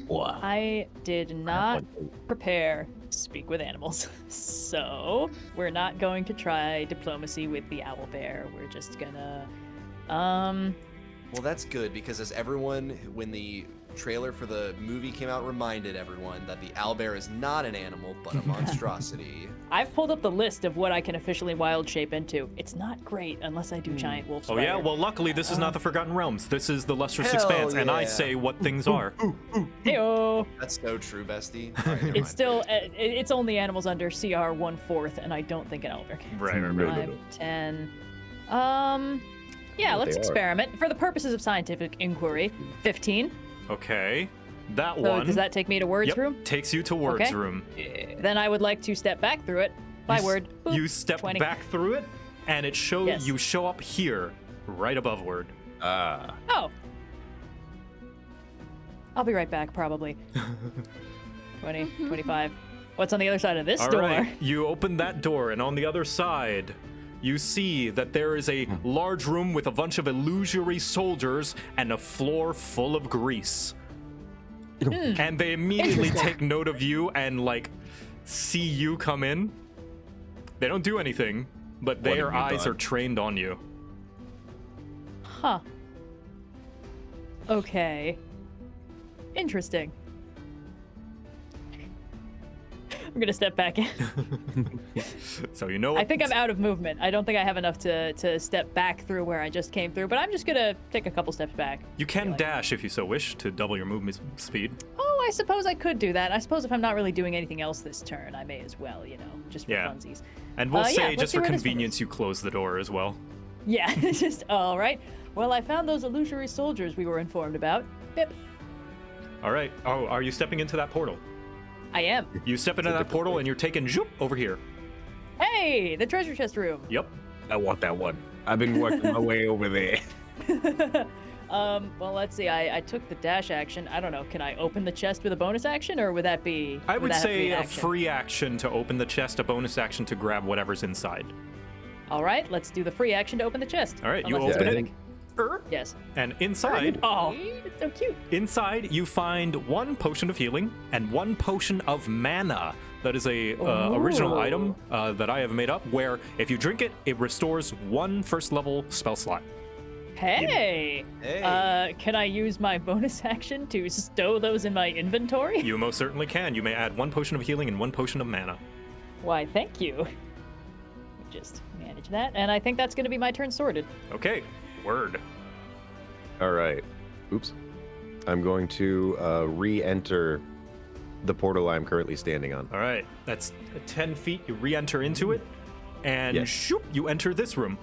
I did not prepare to speak with animals. So we're not going to try diplomacy with the owlbear. We're just gonna... Well, that's good because as everyone, when the trailer for the movie came out, reminded everyone that the owlbear is not an animal but a monstrosity. I've pulled up the list of what I can officially wild shape into. It's not great unless I do giant wolf Oh spider. yeah, well luckily this is not the Forgotten Realms. This is the Lustrous Hell Expanse, and I yeah. say what things are. Heyo. That's so true, bestie. All right, never It's mind. still, it's only animals under CR 1/4, and I don't think an owlbear can. Right. 5, 10. Yeah, let's they are. experiment. For the purposes of scientific inquiry, 15. Okay. That So one does that take me to Words yep, Room? takes you to Words Okay. Room. Then I would like to step back through it. By You s- word. Boop, You step 20. back through it, and it shows Yes. you show up here, right above Word. Oh. I'll be right back, probably. 20, 25. What's on the other side of this All door? right, you open that door, and on the other side, you see that there is a large room with a bunch of illusory soldiers and a floor full of grease. And they immediately take note of you and, like, see you come in. They don't do anything, but their have you eyes done? are trained on you. Huh. Okay. Interesting. I'm gonna step back in. So you know I think I'm out of movement. I don't think I have enough to step back through where I just came through, but I'm just gonna take a couple steps back. you can dash if you so wish to double your movement speed. Oh, I suppose I could do that. I suppose if I'm not really doing anything else this turn, I may as well, just for Yeah. funsies. And we'll Yeah, say, let's just see for where this one convenience, you close the door as well. Yeah, just all right. Well, I found those illusory soldiers we were informed about. Bip. All right. Oh, are you stepping into that portal? I am. You step into that portal and you're taken zoop over here. Hey, the treasure chest room. Yep. I want that one. I've been working my way over there. Well, let's see. I took the dash action. I don't know. Can I open the chest with a bonus action, or would that be? I would that have to be say an a action? free action to open the chest, a bonus action to grab whatever's inside. All right, let's do the free action to open the chest. All right, you Unless it's open I it. think- Yes. And inside, Oh, it's so cute. inside you find one potion of healing and one potion of mana. That is a original Ooh. item that I have made up, where if you drink it, it restores one first level spell slot. Hey. Hey. Can I use my bonus action to stow those in my inventory? You most certainly can. You may add one potion of healing and one potion of mana. Why, thank you. Just manage that, and I think that's going to be my turn sorted. Okay, word. All right. Oops. I'm going to re-enter the portal I'm currently standing on. All right, that's 10 feet. You re-enter into it, and Yes. shoop, you enter this room.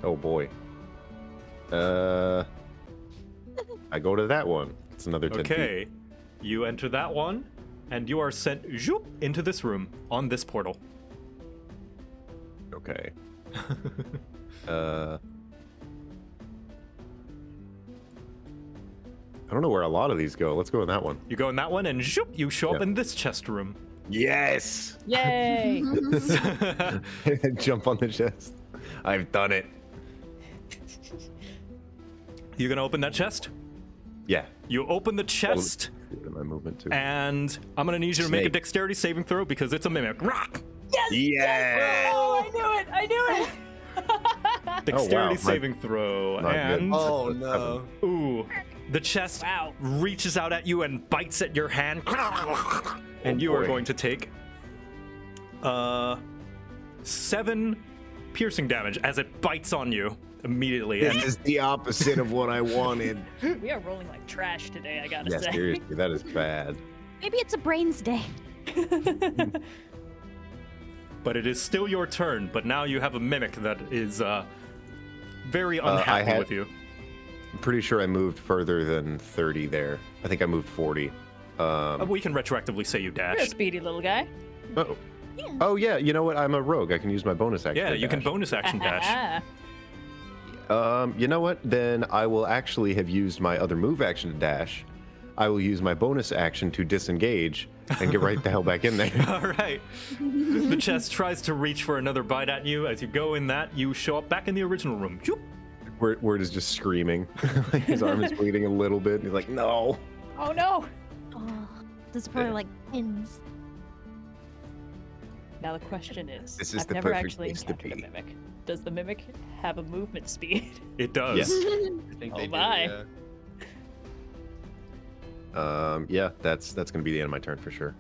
Oh boy. I go to that one. It's another 10 feet. Okay, you enter that one, and you are sent zoop, into this room on this portal. Okay. I don't know where a lot of these go. Let's go in that one. You go in that one, and zoop, you show up Yeah. in this chest room. Yes! Yay! Jump on the chest. I've done it. You gonna open that chest? Yeah. You open the chest, My movement too. and I'm gonna need you to make a Snake. dexterity saving throw because it's a mimic. Rock! Yeah. Oh, I knew it! I knew it! Dexterity wow, my- saving throw, not good. and Oh no. ooh, The chest Wow. reaches out at you and bites at your hand. And you are boy. going to take 7 piercing damage as it bites on you immediately. And This is the opposite of what I wanted. We are rolling like trash today, I gotta Yeah, say. seriously, that is bad. Maybe it's a brains day. but it is still your turn. But now you have a mimic that is very unhappy had- with you. I'm pretty sure I moved further than 30 there. I think I moved 40. We can retroactively say you You're a dashed. speedy little guy. Oh. Oh yeah, you know what? I'm a rogue. I can use my bonus action. Yeah, to you can dash. bonus action dash. You know what? Then I will actually have used my other move action to dash. I will use my bonus action to disengage and get right the hell back in there. All right. The chest tries to reach for another bite at you. As you go in that, you show up back in the original room. Shoop. Word is just screaming. His arm is bleeding a little bit. And he's like, no. Oh no! Oh, this is probably like pins. Now the question is, This is I've the never perfect actually place to encountered a be. mimic. Does the mimic have a movement speed? It does. Yes. I think Oh they my. do. Yeah, that's gonna be the end of my turn for sure.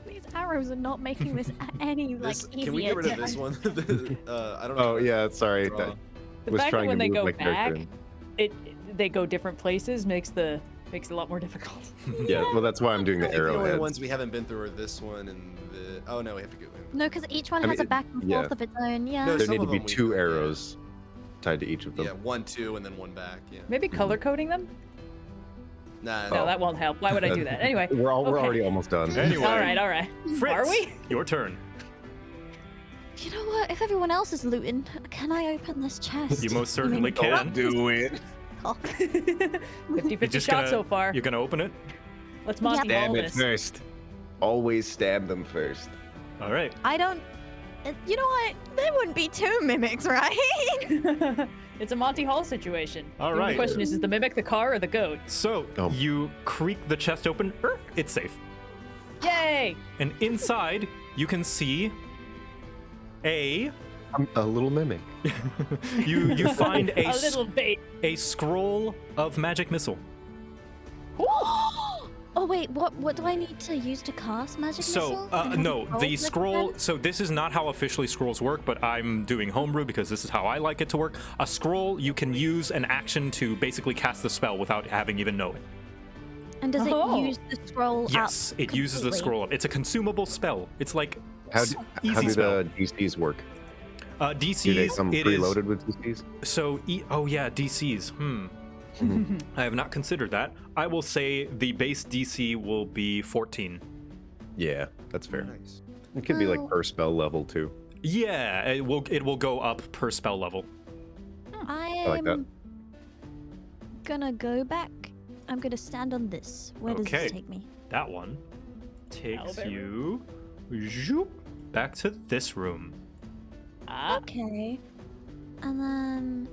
These arrows are not making this any like This, easier. can we get rid of to- this one? I don't know. Oh yeah, sorry. Draw. That The was fact that trying when to they move go my back, character. they go different places makes it a lot more difficult. Yeah, well that's why I'm doing I the think the only arrowhead. ones we haven't been through are this one and the. Oh no, we have to go. No, because each one I has mean, a back and yeah. forth of its own. Yeah. No, There some need to of be them we 2 do, yeah. arrows tied to each of them. Yeah, 1, 2, and then 1 back. Yeah. Maybe color coding them? Nah. No, that won't help. Why would I do that? Anyway. We're Okay. already almost done. Anyway. All right. Fritz, Are we? your turn. You know what? If everyone else is looting, can I open this chest? You most certainly I mean, can. Do it. oh, 50-50 shot so far. You're gonna open it. Let's Monty Ball Stab it this. first. Always stab them first. All right. I don't. You know what? There wouldn't be 2 mimics, right? It's a Monty Hall situation. All The only right. question is the mimic the car or the goat? So Oh. you creak the chest open. It's safe. Yay! And inside, you can see a. I'm a little mimic. You find A little bait. a scroll of magic missile. Oh wait, what do I need to use to cast magic So, missile? And how no, do you the roll scroll. again? So this is not how officially scrolls work, but I'm doing homebrew because this is how I like it to work. A scroll, you can use an action to basically cast the spell without having even know it. And does Oh. it use the scroll Yes, up it uses the completely? scroll up. It's a consumable spell. It's like How easy do spell. the DCs work? Do they DCs, come it is preloaded with DCs? so. Oh yeah, DCs. I have not considered that. I will say the base DC will be 14. Yeah, that's fair. Nice. It could be like Well- per spell level too. Yeah, it will go up per spell level. I like that. am gonna go back. I'm gonna stand on this. Where does Okay. this take me? That one takes Owlbear you zoop, back to this room. Ah, Okay. And then,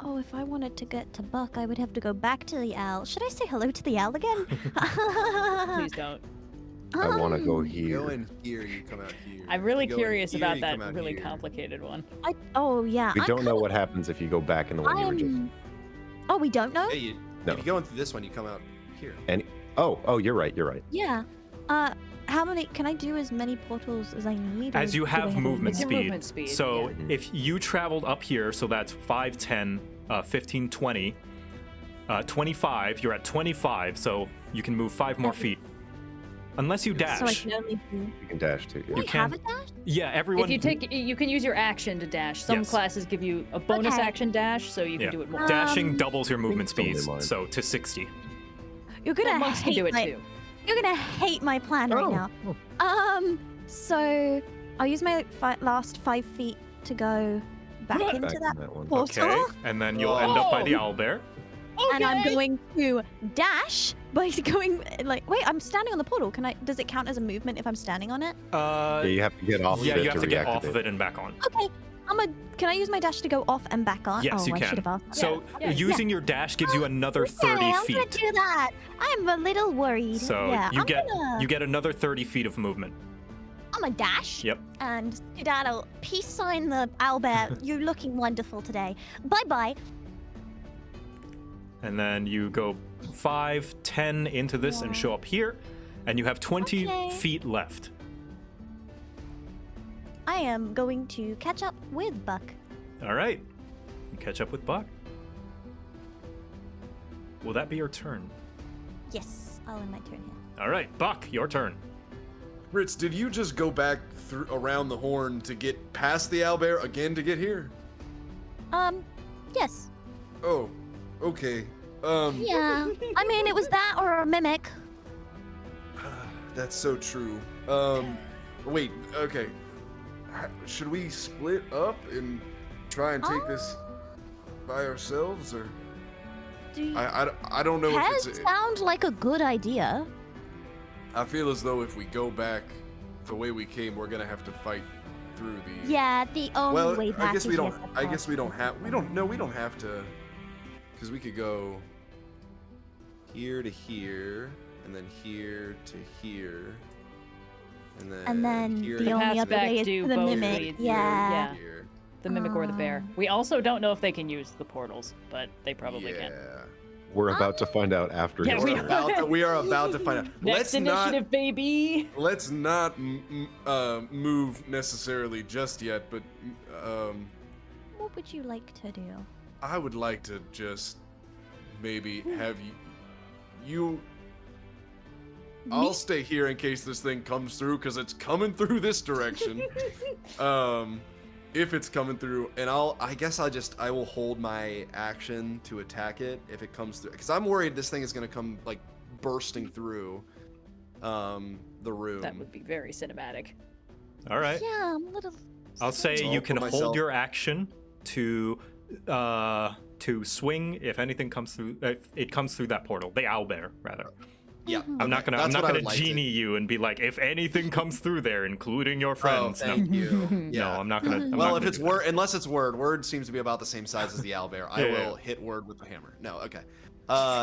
oh, if I wanted to get to Buck, I would have to go back to the owl. Should I say hello to the owl again? please don't. I want to go You here. go in here, you come out here. I'm really You go in curious here, about you that come out really here. complicated one. Oh yeah. We I'm don't know kinda- what happens if you go back in the one you were just. Oh, we don't know. Hey, No. if you go in through this one, you come out here. Oh, you're right. You're right. Yeah. How many? Can I do as many portals as I need? or As you do they have a movement It's your speed. movement speed, So yeah. if you traveled up here, so that's 5, 10, 15, 20, 25, you're at 25, so you can move 5 more feet. Unless you dash. So I can only do. You can dash too. Do Yeah. I have a dash? Yeah, everyone. If you can use your action to dash. Some Yes. classes give you a bonus Okay. action dash, so you can Yeah. do it more. Dashing doubles your movement Totally speeds, mine. so to 60. You're gonna Well, monks can hate do it my. too. You're gonna hate my plan right now. So I'll use my last 5 feet to go back Back into in that that one. portal. Okay, and then you'll end up by the owlbear. And I'm Okay. going to dash by going like. Wait, I'm standing on the portal. Can I? Does it count as a movement if I'm standing on it? Yeah, you have to get off Yeah, of it you have to get off reactivate. of it and back on. Okay. Can I use my dash to go off and back on? Yes, oh, you I can. should have asked. So Yeah, yeah. using your dash gives you another 30 Okay, I'm feet. gonna do that. I'm a little worried. So yeah, you I'm get another 30 feet of movement. I'm a dash. Yep. And skedaddle. Peace sign the owlbear. You're looking wonderful today. Bye bye. and then you go 5, 10 into this and show up here, and you have 20 Okay. feet left. I am going to catch up with Buck. All right, you catch up with Buck. Will that be your turn? Yes, I'll end my turn here. All right, Buck, your turn. Fritz, did you just go back around the horn to get past the owlbear again to get here? Yes. Oh, okay. Yeah. I mean, it was that or a mimic. That's so true. Wait, okay. Should we split up and try and take this by ourselves, or Do you... I don't know Heads if it's. sound like a good idea. I feel as though if we go back the way we came, we're gonna have to fight through the. Yeah, the only Well, way back I guess is we don't. yes, of I guess course. we don't have. We don't. No, we don't have to. Because we could go here to here, and then here to here, And then here the to only paths other back way is do to the both mimic. lead. Yeah. here. The mimic or the bear. We also don't know if they can use the portals, but they probably yeah. can. We're about to find out after. Yeah, his we turn. We are about to find out. Next initiative, baby. Let's not move necessarily just yet, but What would you like to do? I would like to just maybe have you. I'll stay here in case this thing comes through, because it's coming through this direction. If it's coming through, and I guess I will hold my action to attack it if it comes through, because I'm worried this thing is gonna come like bursting through the room. That would be very cinematic. All right. Yeah, I'm a little. I'll say So you I'll can put hold myself- your action to swing if anything comes through. If it comes through that portal, the owlbear rather. Yeah. I'm not gonna. That's I'm not what I gonna would like to- genie you and be like, if anything comes through there, including your Oh, friends. No, thank you. no, Yeah. I'm not gonna. I'm Well, not if gonna it's do that. word, unless it's word seems to be about the same size as the owlbear. I Yeah, will hit word with the hammer. No, okay.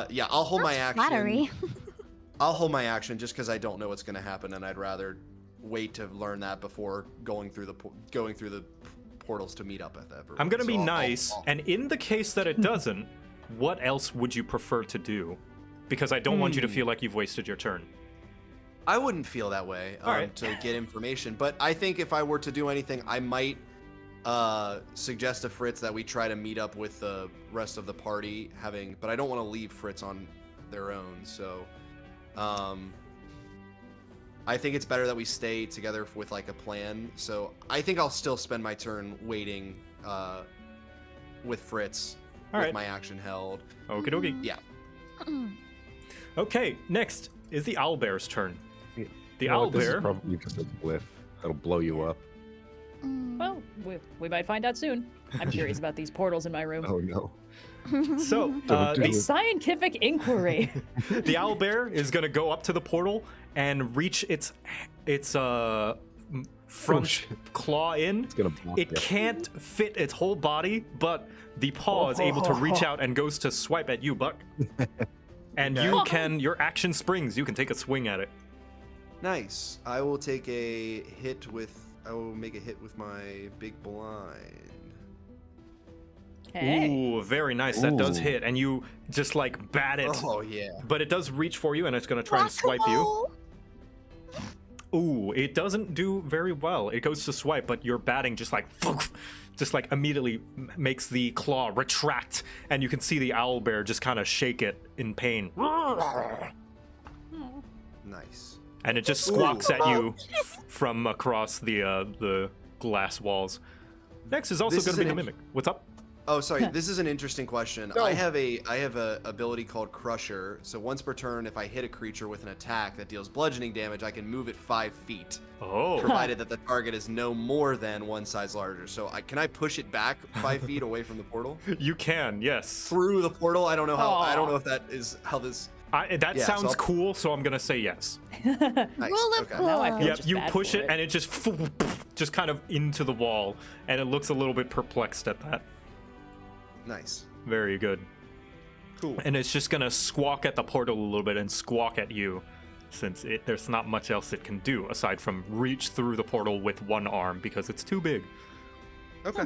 Yeah, I'll hold my That's action. flattery. I'll hold my action just because I don't know what's going to happen, and I'd rather wait to learn that before going through the portals to meet up with everyone. I'm gonna So be I'll- nice, I'll- and in the case that it doesn't, what else would you prefer to do? Because I don't want you to feel like you've wasted your turn. I wouldn't feel that way Alright. to get information, but I think if I were to do anything, I might suggest to Fritz that we try to meet up with the rest of the party, but I don't want to leave Fritz on their own, so I think it's better that we stay together with like a plan. So I think I'll still spend my turn waiting with Fritz with Alright. my action held. Okie dokie. Yeah. Okay, next is the owlbear's turn. The You know what, this is owlbear. probably just a bliff that'll blow you up. Well, we might find out soon. I'm curious about these portals in my room. Oh no. So Don't do A it. scientific inquiry. the owlbear is gonna go up to the portal and reach its front shit. claw in. It's gonna block It you. can't fit its whole body, but the paw is able to reach out and goes to swipe at you, Buck. And your action springs. You can take a swing at it. Nice. I will make a hit with my big blind. Hey. Ooh, very nice. That does Ooh. hit, and you just like bat it. Oh yeah. But it does reach for you, and it's gonna try and swipe you. Ooh, it doesn't do very well. It goes to swipe, but your batting just like immediately makes the claw retract, and you can see the owlbear just kind of shake it in pain. Nice. And it just squawks at you from across the glass walls. Next is also This going to is be the an mimic. What's up? Oh, sorry. This is an interesting question. I have a ability called Crusher. So once per turn, if I hit a creature with an attack that deals bludgeoning damage, I can move it 5 feet, Oh, provided that the target is no more than one size larger. So can I push it back 5 feet away from the portal? you can, yes. Through the portal? I don't know how. I don't Aw. know if that is how this. That Yeah, so sounds I'll- cool, so I'm going to say yes. Nice. Rule of Okay. cool. Now I feel Yeah, just you bad push for it, and it just kind of into the wall, and it looks a little bit perplexed at that. Nice. Very good. Cool. And it's just gonna squawk at the portal a little bit and squawk at you, since there's not much else it can do aside from reach through the portal with one arm because it's too big. Okay.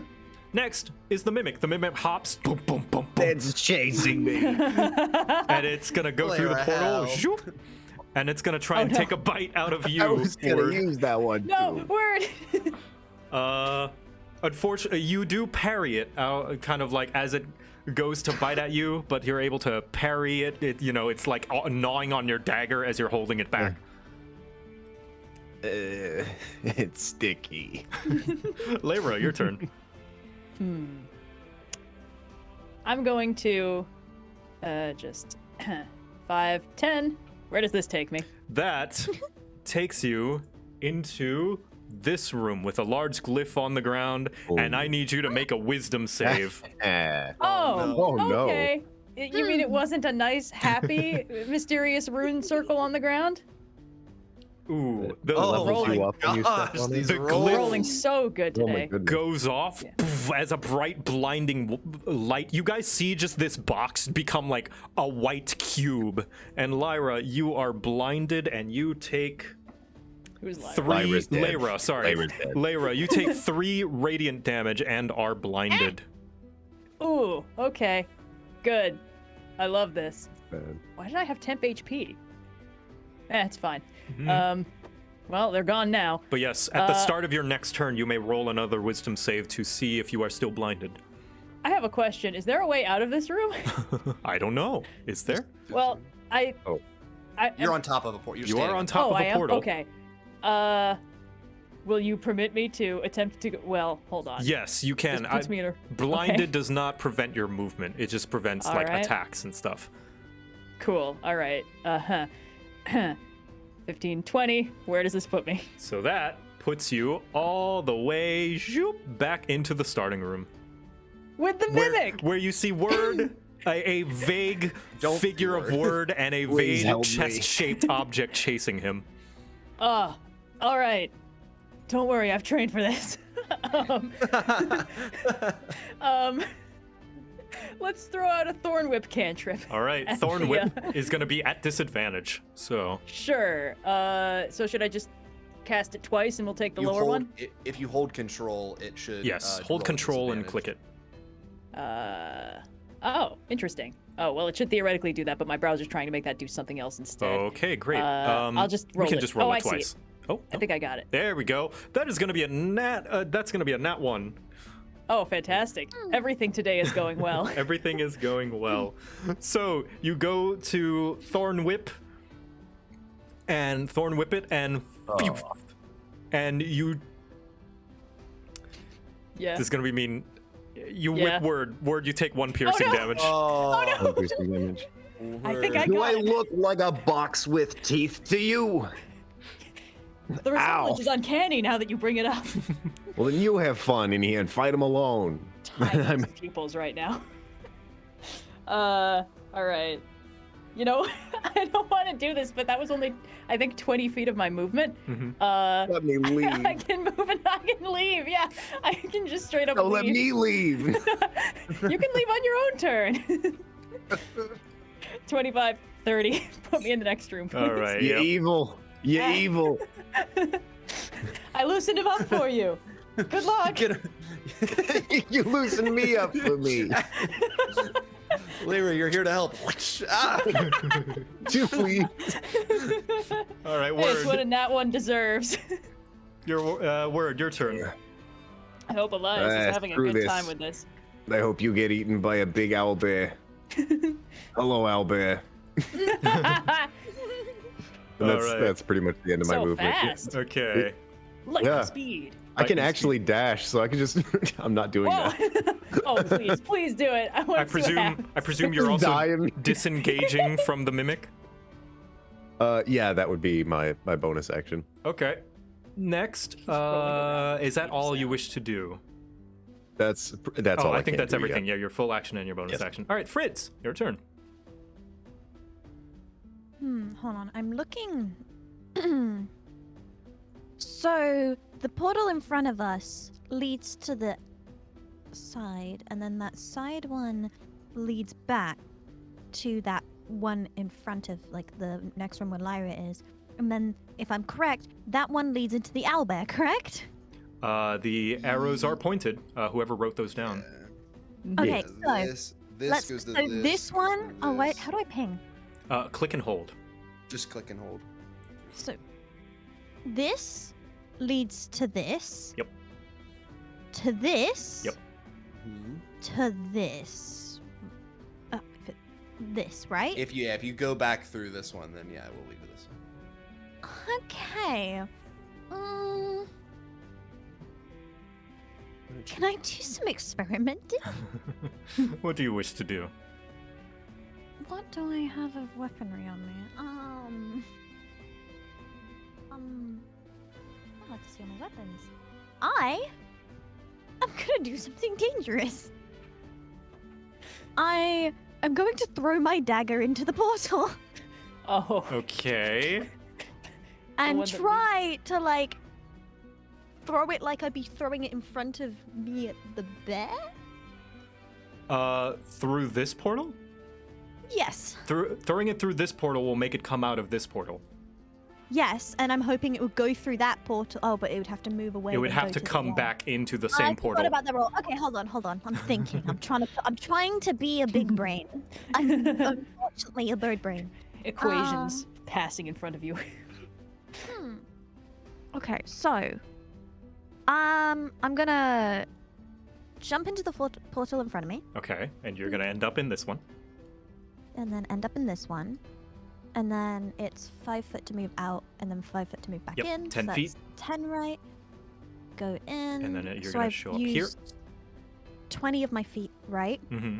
Next is the mimic. The mimic hops, boom, boom, boom, boom, It's chasing me. and it's gonna go through the Blair, portal, help. zoop, and it's gonna try and no. take a bite out of you. I was gonna Word. use that one. No, too. word. Unfortunately, you do parry it, kind of like as it goes to bite at you, but you're able to parry it. It's like gnawing on your dagger as you're holding it back. It's sticky. Layra, your turn. I'm going to just 5, 10. Where does this take me? That takes you into this room with a large glyph on the ground, and I need you to make a wisdom save. Oh, no. Okay. You mean it wasn't a nice, happy, mysterious rune circle on the ground? Ooh, Oh rolling. my You up when you step gosh, on it? these The rolls. Rolling so good Oh my today. goodness. goes off poof, as a bright, blinding light. You guys see just this box become like a white cube, and Lyra, you are blinded, and you take Who's lying? 3. Lyra's dead. Layra, sorry. Lyra's dead. Layra, you take 3 radiant damage and are blinded. Ooh, okay. Good. I love this. Man. Why did I have temp HP? It's fine. Mhm. Well, they're gone now. But yes, at the start of your next turn, you may roll another wisdom save to see if you are still blinded. I have a question. Is there a way out of this room? I don't know. Is there? Well, Oh. You're on top of a port. You are on top Oh, of I a am? portal. Okay. Will you permit me to attempt to go? Well, hold on. Yes, you can. This puts me in a... Blinded Okay. does not prevent your movement. It just prevents All like right. attacks and stuff. Cool. All right. 15, 20. Where does this put me? So that puts you all the way zoop, back into the starting room. With the mimic! Where you see Word, a vague Don't figure of Word, and a Please vague help me. chest-shaped object chasing him. All right. Don't worry, I've trained for this. Let's throw out a Thorn Whip cantrip. All right, And Thorn the, Whip is going to be at disadvantage. So Sure. So should I just cast it twice and we'll take the You lower hold- one? If you hold control, it should. yes, roll hold at control and disadvantage. click it. Oh, interesting. Oh, well, it should theoretically do that, but my browser's trying to make that do something else instead. Okay, great. I'll just roll We can it. just roll Oh, it I see twice. Oh, I think I got it. there we go. That is going to be a nat. That's going to be a nat 1. Oh, fantastic. Everything today is going well. Everything is going well. So you go to Thorn Whip and Thorn Whip it, and and you. Yeah. This is going to be mean. You Yeah. whip Word. You take 1 piercing no. damage. Oh, no. Piercing damage. I think I Do got I it. look like a box with teeth to you? The resemblance Ow. is uncanny now that you bring it up. Well, then you have fun in here and fight them alone. Tiny pupils right now. All right. You know, I don't want to do this, but that was only, I think, 20 feet of my movement. Let me I leave. can move and I can leave. Yeah, I can just straight up No, leave. let me leave. You can leave on your own turn. 25, 30. Put me in the next room, please. All right. You Yep. evil. You evil. I loosened him up for you. Good luck. You loosen me up for me. Lyra, you're here to help. Ah! Please. All right. Hey, it's what a Word. nat one deserves. Your Word. Your turn. I hope Elias is having a screw good this. time with this. I hope you get eaten by a big owl bear. Hello, owl bear. And All right. that's pretty much the end of my So movement. fast. Okay. Lightning Yeah. speed. I can Lightning actually dash, so I can just. I'm not doing Whoa. that. Oh, please do it. I want I to see what happens. presume you're also Dying. disengaging from the mimic. Yeah, that would be my bonus action. Okay. Next, around is that making all you sound. wish to do? That's Oh, all. I think can that's do, everything. Yeah. Yeah, your full action and your bonus Yes. action. All right, Fritz, your turn. Hold on. I'm looking. So the portal in front of us leads to the side, and then that side one leads back to that one in front of, like, the next one where Lyra is. And then, if I'm correct, that one leads into the owlbear, correct? The arrows are pointed. Whoever wrote those down. Okay, so This let's. goes to So this. this one. to Oh wait, this. how do I ping? Click and hold. Just click and hold. So this leads to this. Yep. To this. Yep. To this. This, right? If you go back through this one, then yeah, we'll lead to this one. Okay. Can I do some experimenting? What do you wish to do? What do I have of weaponry on me? I'd like to see all my weapons. I'm gonna do something dangerous. I am going to throw my dagger into the portal Oh. Okay. and one that try to like throw it like I'd be throwing it in front of me at the bear. Through this portal? Yes. Throwing it through this portal will make it come out of this portal. Yes, and I'm hoping it would go through that portal. Oh, but it would have to move away. It would and have go to the come wall. back into the I same forgot portal. about the roll. Okay, hold on. I'm thinking. I'm trying to be a big brain. I'm unfortunately a bird brain. Equations passing in front of you. Okay, so I'm gonna jump into the portal in front of me, Okay, and you're gonna end up in this one. and then end up in this one, and then it's 5 foot to move out, and then 5 foot to move back Yep, in. 10 so feet. that's 10 right. Go in. And then you're so gonna I've show up here. used 20 of my feet, right? Mm-hmm.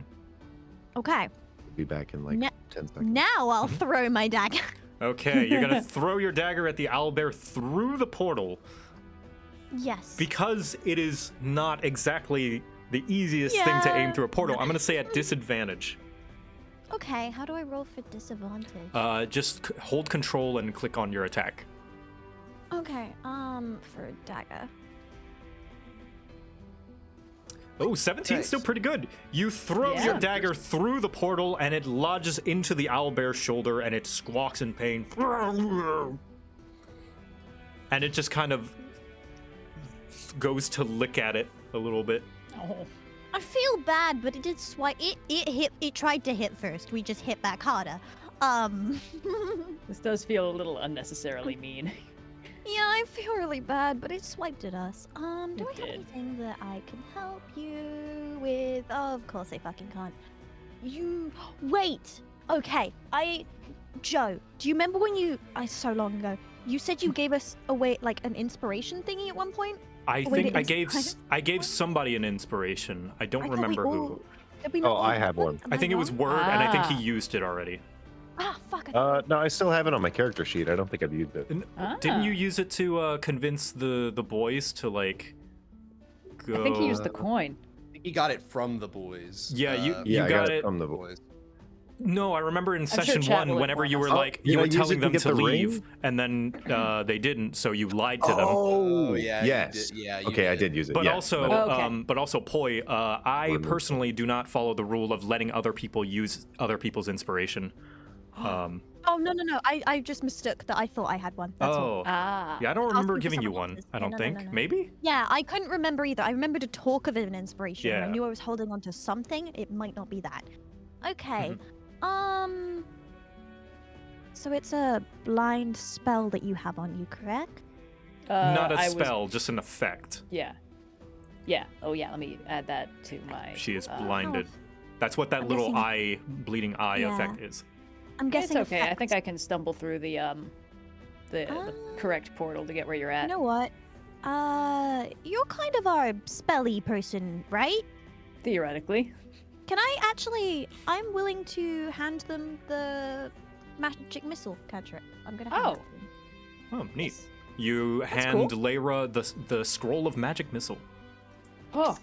Okay. Be back in like Ne- 10 seconds. Now I'll throw my dagger. Okay, you're gonna throw your dagger at the owlbear through the portal. Yes. Because it is not exactly the easiest thing to aim Yeah. through a portal, I'm gonna say at disadvantage. Okay, how do I roll for disadvantage? Just hold control and click on your attack. Okay, for a dagger. Oh, 17 's still Nice. pretty good. You throw Yeah. your dagger through the portal and it lodges into the owlbear's shoulder and it squawks in pain. And it just kind of goes to lick at it a little bit. Oh. I feel bad, but it did swipe. It tried to hit first. We just hit back harder. This does feel a little unnecessarily mean. Yeah, I feel really bad, but it swiped at us. Do I have did. anything that I can help you with? Oh, of course I fucking can't. You wait. Okay, Joe, do you remember when so long ago, you said you gave us away like an inspiration thingy at one point? I Oh, wait, think it I is gave private? I gave somebody an inspiration. I don't I thought we remember who. all- Did we not Oh, all I get have one. Am I think it was wrong? Word, and I think he Ah. used it already. Ah, fuck. No, I still have it on my character sheet. I don't think I've used it. Didn't you Ah. use it to convince the boys to like go? I think he used the coin. I think he got it from the boys. Yeah, you Yeah, I got got it. it from the boys. No, I remember in sure session chat one, will whenever you were inform us. like, Did you I were use telling it to them get to the leave, ring? and then they didn't, so you lied to them. Oh, yeah, you yes. did- yeah, you okay, I did. did use it. But yeah, also, my bad. Poi, I Remove personally do not follow the rule of letting other people use other people's inspiration. Oh no. I just mistook that. I thought I had one. That's all. Oh, Ah. yeah, I don't I was remember thinking giving you someone one. else's. I Yeah, don't no, think. no. Maybe. Yeah, I couldn't remember either. I remember to talk of an inspiration. and I Yeah. knew I was holding on to something. It might not be that. Okay. Mm-hmm. So it's a blind spell that you have on you, correct? Not a I was- spell, just an effect. Yeah. Yeah. Oh yeah. Let me add that to my. She is Oh. blinded. That's what that I'm little guessing- eye, bleeding eye Yeah. effect is. I'm It's guessing. okay. I think effects- I can stumble through the correct portal to get where you're at. You know what? You're kind of our spelly person, right? Theoretically. Can I actually? I'm willing to hand them the magic missile cantrip. I'm gonna. Hand Oh. it to them. Oh, neat. Yes. You That's hand cool. Lyra the scroll of magic missile. Oh.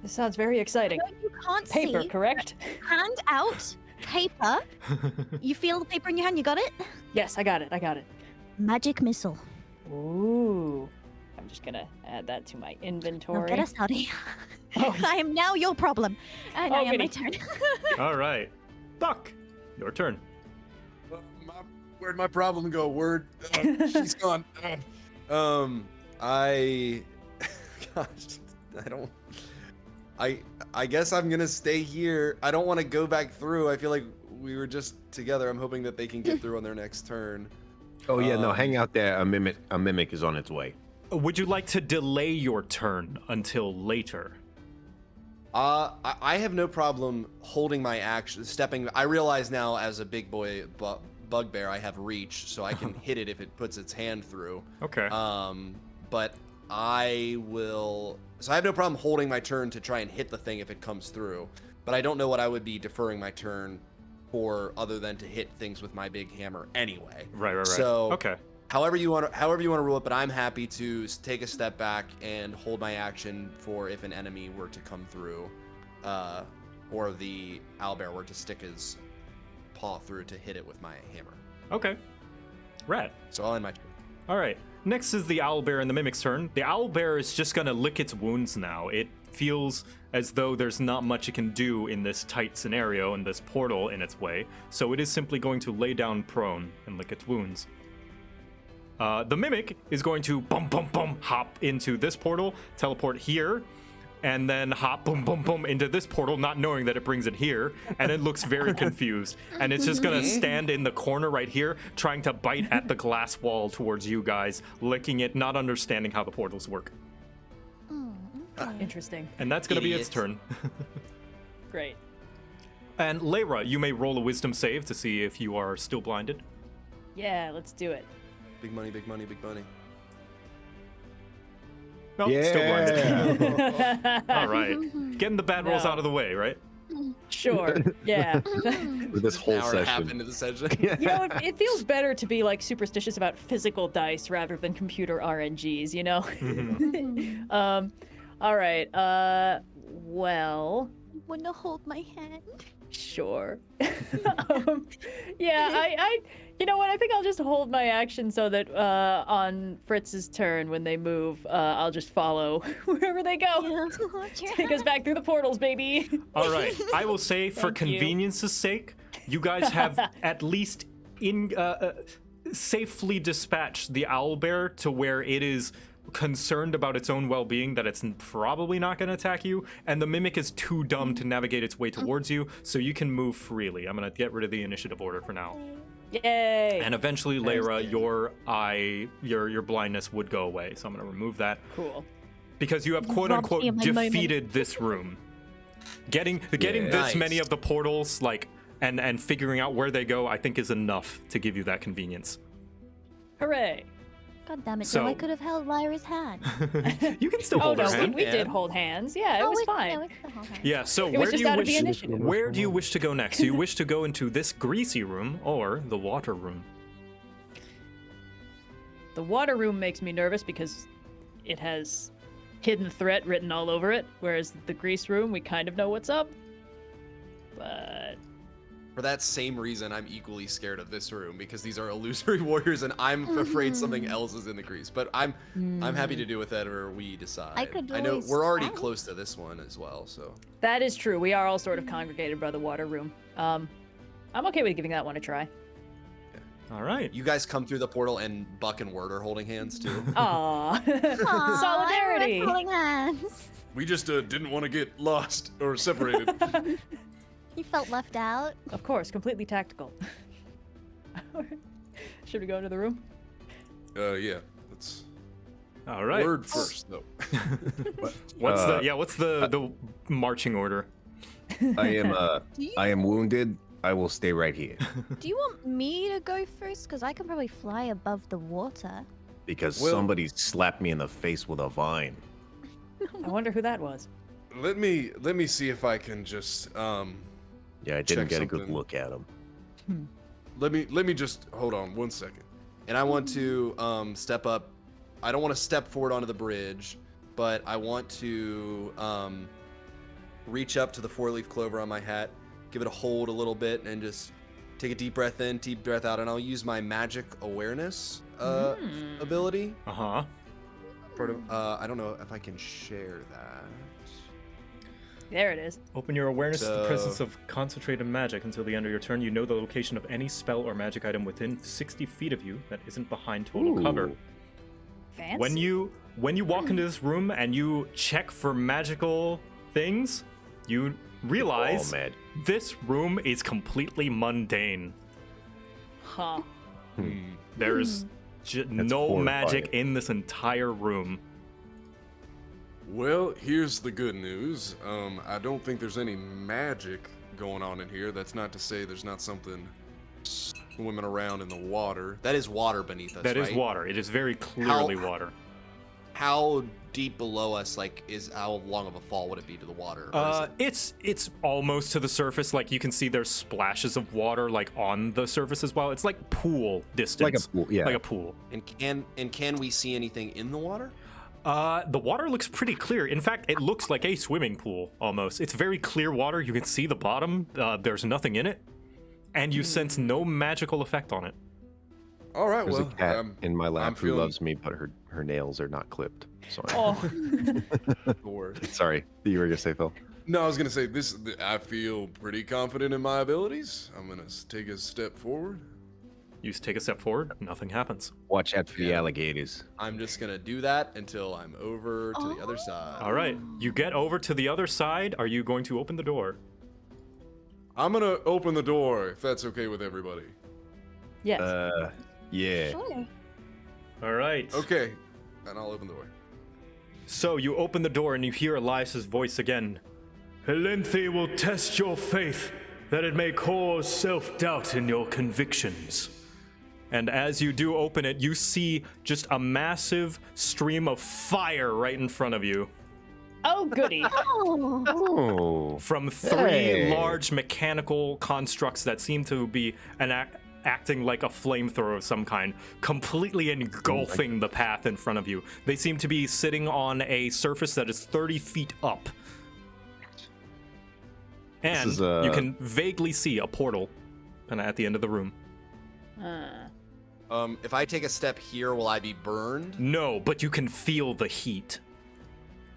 This sounds very exciting. I know you can't Paper, see. correct? Hand out paper. You feel the paper in your hand. You got it. Yes, I got it. Magic missile. Ooh. I'm just gonna add that to my Now inventory. get us out of here. Oh. I am now your problem. And Oh, I am my goody. turn. All right, Buck, your turn. Where'd my problem go? Word, she's gone. I I don't. I guess I'm gonna stay here. I don't want to go back through. I feel like we were just together. I'm hoping that they can get through on their next turn. Oh yeah, no, hang out there. A mimic is on its way. Would you like to delay your turn until later? I have no problem holding my action, stepping. I realize now, as a big boy bugbear, I have reach, so I can hit it if it puts its hand through. Okay. But I will. So I have no problem holding my turn to try and hit the thing if it comes through. But I don't know what I would be deferring my turn for, other than to hit things with my big hammer anyway. Right. So okay. However you want to rule it, but I'm happy to take a step back and hold my action for if an enemy were to come through, or the owlbear were to stick his paw through to hit it with my hammer. Okay. Rad. So I'll end my turn. All right. Next is the owlbear and the mimic's turn. The owlbear is just gonna lick its wounds now. It feels as though there's not much it can do in this tight scenario and this portal in its way, so it is simply going to lay down prone and lick its wounds. The mimic is going to hop into this portal, teleport here, and then hop into this portal, not knowing that it brings it here, and it looks very confused. And it's just gonna stand in the corner right here, trying to bite at the glass wall towards you guys, licking it, not understanding how the portals work. Interesting. And that's gonna be its turn. Great. And Layra, you may roll a wisdom save to see if you are still blinded. Yeah, let's do it. Big money, big money, big money. Nope, still blinded. All right. Getting the bad rolls No. out of the way, right? Sure. Yeah. With this whole An hour and a half session. into the session. You know, it feels better to be like superstitious about physical dice rather than computer RNGs, you know? All right. Well, Wanna hold my hand? sure. Yeah, I you know what? I think I'll just hold my action so that on Fritz's turn when they move, I'll just follow wherever they go. Take us back through the portals, baby. All right. I will say, for Thank you. convenience's sake, you guys have at least safely dispatched the owlbear to where it is concerned about its own well-being, that it's probably not going to attack you, and the mimic is too dumb to navigate its way towards you, so you can move freely. I'm going to get rid of the initiative order for now. Yay. And eventually, Layra, your blindness would go away, so I'm going to remove that. Cool. Because you have You quote robbed unquote me of my moment. defeated this room. Getting this Nice. many of the portals, like, and figuring out where they go, I think is enough to give you that convenience. Hooray. God damn it, So- so I could have held Lyra's hand. You can still Oh hold no, her hand. we did hold hands. Yeah, it was fine. Yeah, we could hold hands. Yeah, so It was where do just you out of the wish initiative. where do you wish to go next? Do you wish to go into this greasy room or the water room? The water room makes me nervous because it has hidden threat written all over it, whereas the grease room, we kind of know what's up. But For that same reason, I'm equally scared of this room, because these are illusory warriors, and I'm afraid something else is in the grease. But I'm happy to do whatever we decide. I could know always we're already ask. close to this one as well, so. that is true. We are all sort of congregated by the water room. I'm okay with giving that one a try. All right. You guys come through the portal, and Buck and Word are holding hands too. Aw. Aw, Solidarity. everyone's holding hands. We just didn't want to get lost or separated. You felt left out. Of course, completely tactical. Should we go into the room? Yeah. Let's All right. Word first, though. What's the marching order? I am wounded. I will stay right here Do you want me to go first? Because I can probably fly above the water. because Well- somebody slapped me in the face with a vine. I wonder who that was. Let me see if I can just Yeah, I didn't Check get a good something. look at him. let me just hold on 1 second. And I want to step up. I don't want to step forward onto the bridge, but I want to reach up to the 4-leaf clover on my hat, give it a hold a little bit, and just take a deep breath in, deep breath out, and I'll use my magic awareness ability. Uh-huh. I don't know if I can share that. There it is. Open your awareness to the So- presence of concentrated magic until the end of your turn. You know the location of any spell or magic item within 60 feet of you that isn't behind total cover. Ooh. Fancy. When you when you walk into this room and you check for magical things, you realize mad. this room is completely mundane. Huh. There's no horrifying. magic in this entire room. Well, here's the good news. I don't think there's any magic going on in here. That's not to say there's not something swimming around in the water. That is water beneath us, That is right? water. It is very clearly How- water. How deep below us, like, how long of a fall would it be to the water? Or is It's almost to the surface. Like you can see there's splashes of water like on the surface as well. It's like pool distance. Like a pool, yeah. Like a pool. And can we see anything in the water? The water looks pretty clear. In fact, it looks like a swimming pool almost. It's very clear water. You can see the bottom. There's nothing in it, and you sense no magical effect on it. All right, There's well, a cat in my I'm lap who feeling- loves me, but her nails are not clipped. Sorry. Oh. Or Sorry. You were gonna say, Phil? No, I was gonna say this. I feel pretty confident in my abilities. I'm gonna take a step forward. You take a step forward, nothing happens. Watch out for the Yeah. alligators. I'm just gonna do that until I'm over to the other side. All right, you get over to the other side. Are you going to open the door? I'm gonna open the door if that's okay with everybody. Yes. Yeah. Sure. All right. Okay, and I'll open the door. So you open the door and you hear Elias's voice again. Elynthi will test your faith, that it may cause self-doubt in your convictions. And as you do open it, you see just a massive stream of fire right in front of you. Oh, goody. Oh. Oh. From three Hey. large mechanical constructs that seem to be acting like a flamethrower of some kind, completely engulfing the path in front of you. They seem to be sitting on a surface that is 30 feet up. And is, you can vaguely see a portal kind of at the end of the room. If I take a step here, will I be burned? No, but you can feel the heat.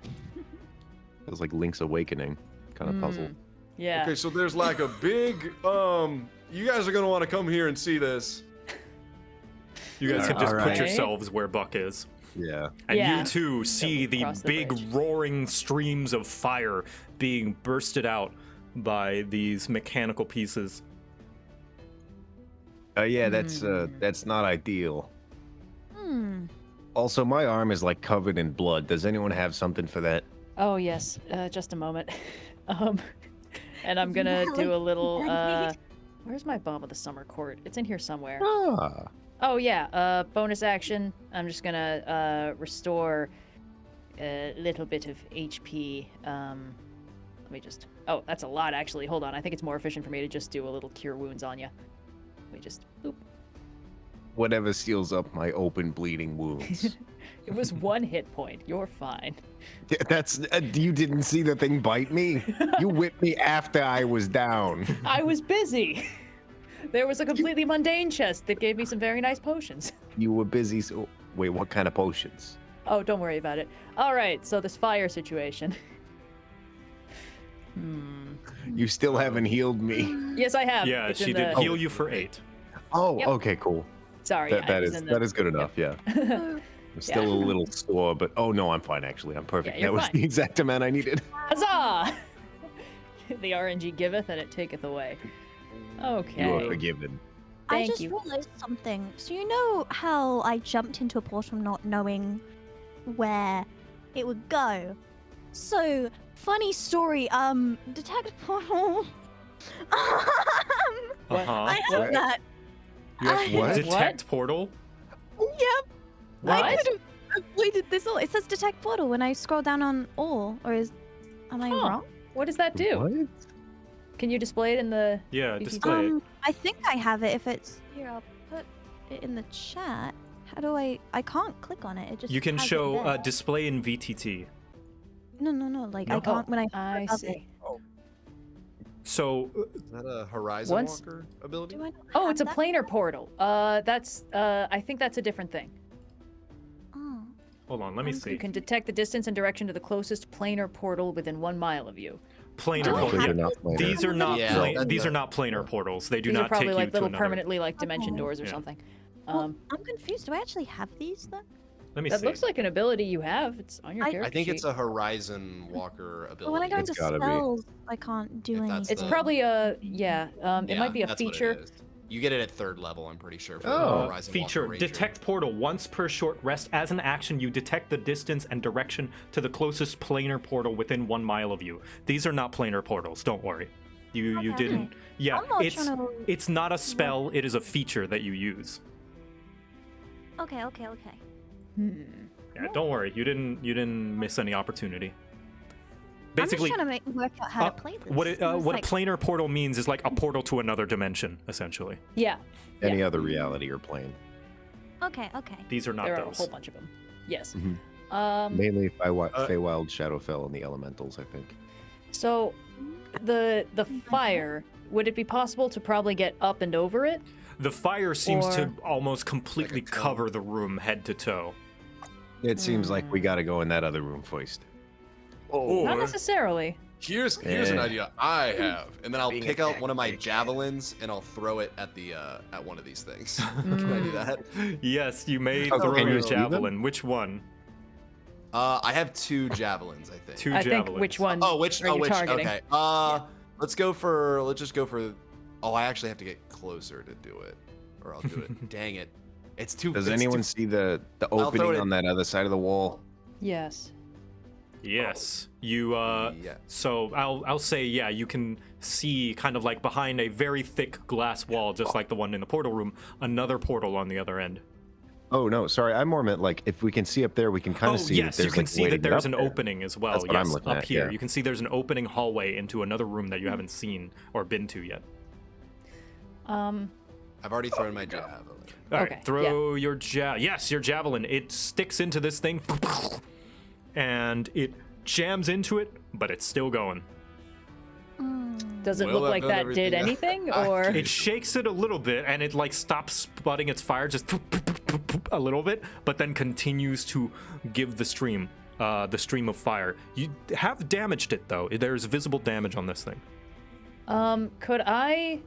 It was like Link's Awakening kind of puzzle. Yeah. Okay, so there's like a big. You guys are gonna want to come here and see this. You guys can just put Alright. yourselves where Buck is. Yeah. And Yeah. you too see we'll the cross the big bridge. roaring streams of fire being bursted out by these mechanical pieces. Yeah, that's not ideal. Hmm. Also, my arm is like covered in blood. Does anyone have something for that? Oh, yes. Just a moment. And I'm gonna do a little, where's my Bomb of the Summer Court? It's in here somewhere. Ah. Oh, yeah. Bonus action. I'm just gonna, restore a little bit of HP. Let me just... Oh, that's a lot, actually. Hold on. I think it's more efficient for me to just do a little Cure Wounds on you. Let me just... Boop. Whatever seals up my open bleeding wounds. It was 1 hit point. You're fine. Yeah, that's you didn't see the thing bite me. You whipped me after I was down. I was busy. There was a completely mundane chest that gave me some very nice potions. You were busy. So wait, what kind of potions? Oh, don't worry about it. All right, so this fire situation. You still haven't healed me. Yes, I have. Yeah, It's she in did the- heal you for 8. Oh, Yep. okay, cool. Sorry, That, I that was is in the- that is good enough. Yeah. I'm still a little sore, but oh no, I'm fine actually. I'm perfect. Yeah, you're that was fine. the exact amount I needed. Huzzah! The RNG giveth and it taketh away. You are Okay. forgiven. I Thank just you. realized something. So you know how I jumped into a portal not knowing where it would go? So, funny story, detect portal. Uh-huh. I have that. You have What? detect portal? Yep. What? I could have avoided this all. It says detect portal when I scroll down on all, or am I Huh. wrong? What does that do? What? Can you display it in the... Yeah, You display it. I think I have it. If it's here, I'll put it in the chat. How do I can't click on it. It just You can has it show there. display in VTT. No. Like No? I can't when I I above see. it. So Is that a Horizon Once- Walker ability? Do I not Oh, have it's a that? planar portal. That's, I think that's a different thing. Oh. hold on, let me see. You can detect the distance and direction to the closest planar portal within 1 mile of you. Planar Do I portal. These are have not this? planar. These are not Yeah, pla- that's these a- are not planar portals. They do These not are probably take like you to little another. permanently like dimension Okay. doors or Yeah. something. Well, I'm confused. Do I actually have these then? Let me That see. looks like an ability you have. It's on your I character I think sheet. it's a Horizon Walker ability. But when I go It's into gotta be. spells, I can't do If that's anything. It's the- probably a it Yeah, might be a that's what it feature. is. You get it at 3rd level, I'm pretty sure. For Oh. Horizon Feature Walker Ranger. detect portal once per short rest. As an action, you detect the distance and direction to the closest planar portal within 1 mile of you. These are not planar portals. Don't worry. You Okay. didn't. Yeah, I'm not it's trying to- it's not a spell. It is a feature that you use. Okay. Yeah, don't worry. You didn't miss any opportunity. I'm just Basically, trying to work out how to play this. what It's a like- planar portal means is like a portal to another dimension, essentially. Yeah. Any other reality or plane. Okay. These are not There are a those. whole bunch of them. Yes. Mhm. Mainly Feywild, Shadowfell, and the Elementals, I think. So the fire, would it be possible to probably get up and over it? The fire seems to Or- almost completely Like a toe. cover the room head to toe. It seems like we gotta go in that other room first. Not Or necessily. here's an Yeah. idea I have. And then I'll Being pick out attacked one of my by javelins and I'll throw it at the at one of these things. Can I do that? Yes, you may Oh, throw can you your see them? javelin. Which one? I have 2 javelins, I think. 2 I javelins. think which one Oh, which? are Oh, you which? targeting? Okay. Let's just go for. Oh, I actually have to get closer to do it, or I'll do it. Dang it! It's too. Does it's anyone too- see the I'll throw opening it- on that other side of the wall? Yes. Yes, you. Yeah. So I'll say yeah. You can see kind of like behind a very thick glass wall, just like the one in the portal room, another portal on the other end. Oh no, sorry. I more meant like if we can see up there, we can kind Oh of see yes, that you there's can like a see way to that get there's up an there. opening as well. That's what yes, I'm looking up at, here yeah. you can see there's an opening hallway into another room that you haven't seen or been to yet. I've already thrown my javelin. All right, Okay, throw your Yes, your javelin. It sticks into this thing, and it jams into it, but it's still going. Does it Well, look I've like done that did everything anything, I or It shakes it a little bit, and it like stops sputting its fire just a little bit, but then continues to give the stream of fire. You have damaged it though. There's visible damage on this thing. could I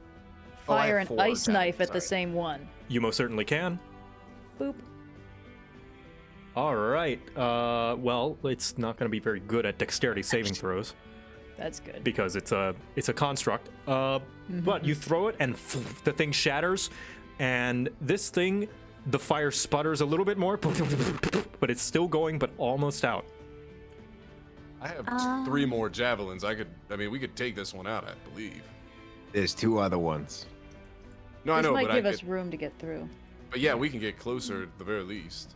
Oh, I fire have an 4 ice knife at the sorry. same one? You most certainly can. Boop. All right. Well, it's not going to be very good at dexterity saving throws That's good. because it's a construct. But you throw it and the thing shatters, and this thing, the fire sputters a little bit more, but it's still going, but almost out. I have 3 more javelins. We could take this one out, I believe. There's 2 other ones. No, I This know, might but give I us could, room to get through. but yeah, we can get closer at the very least.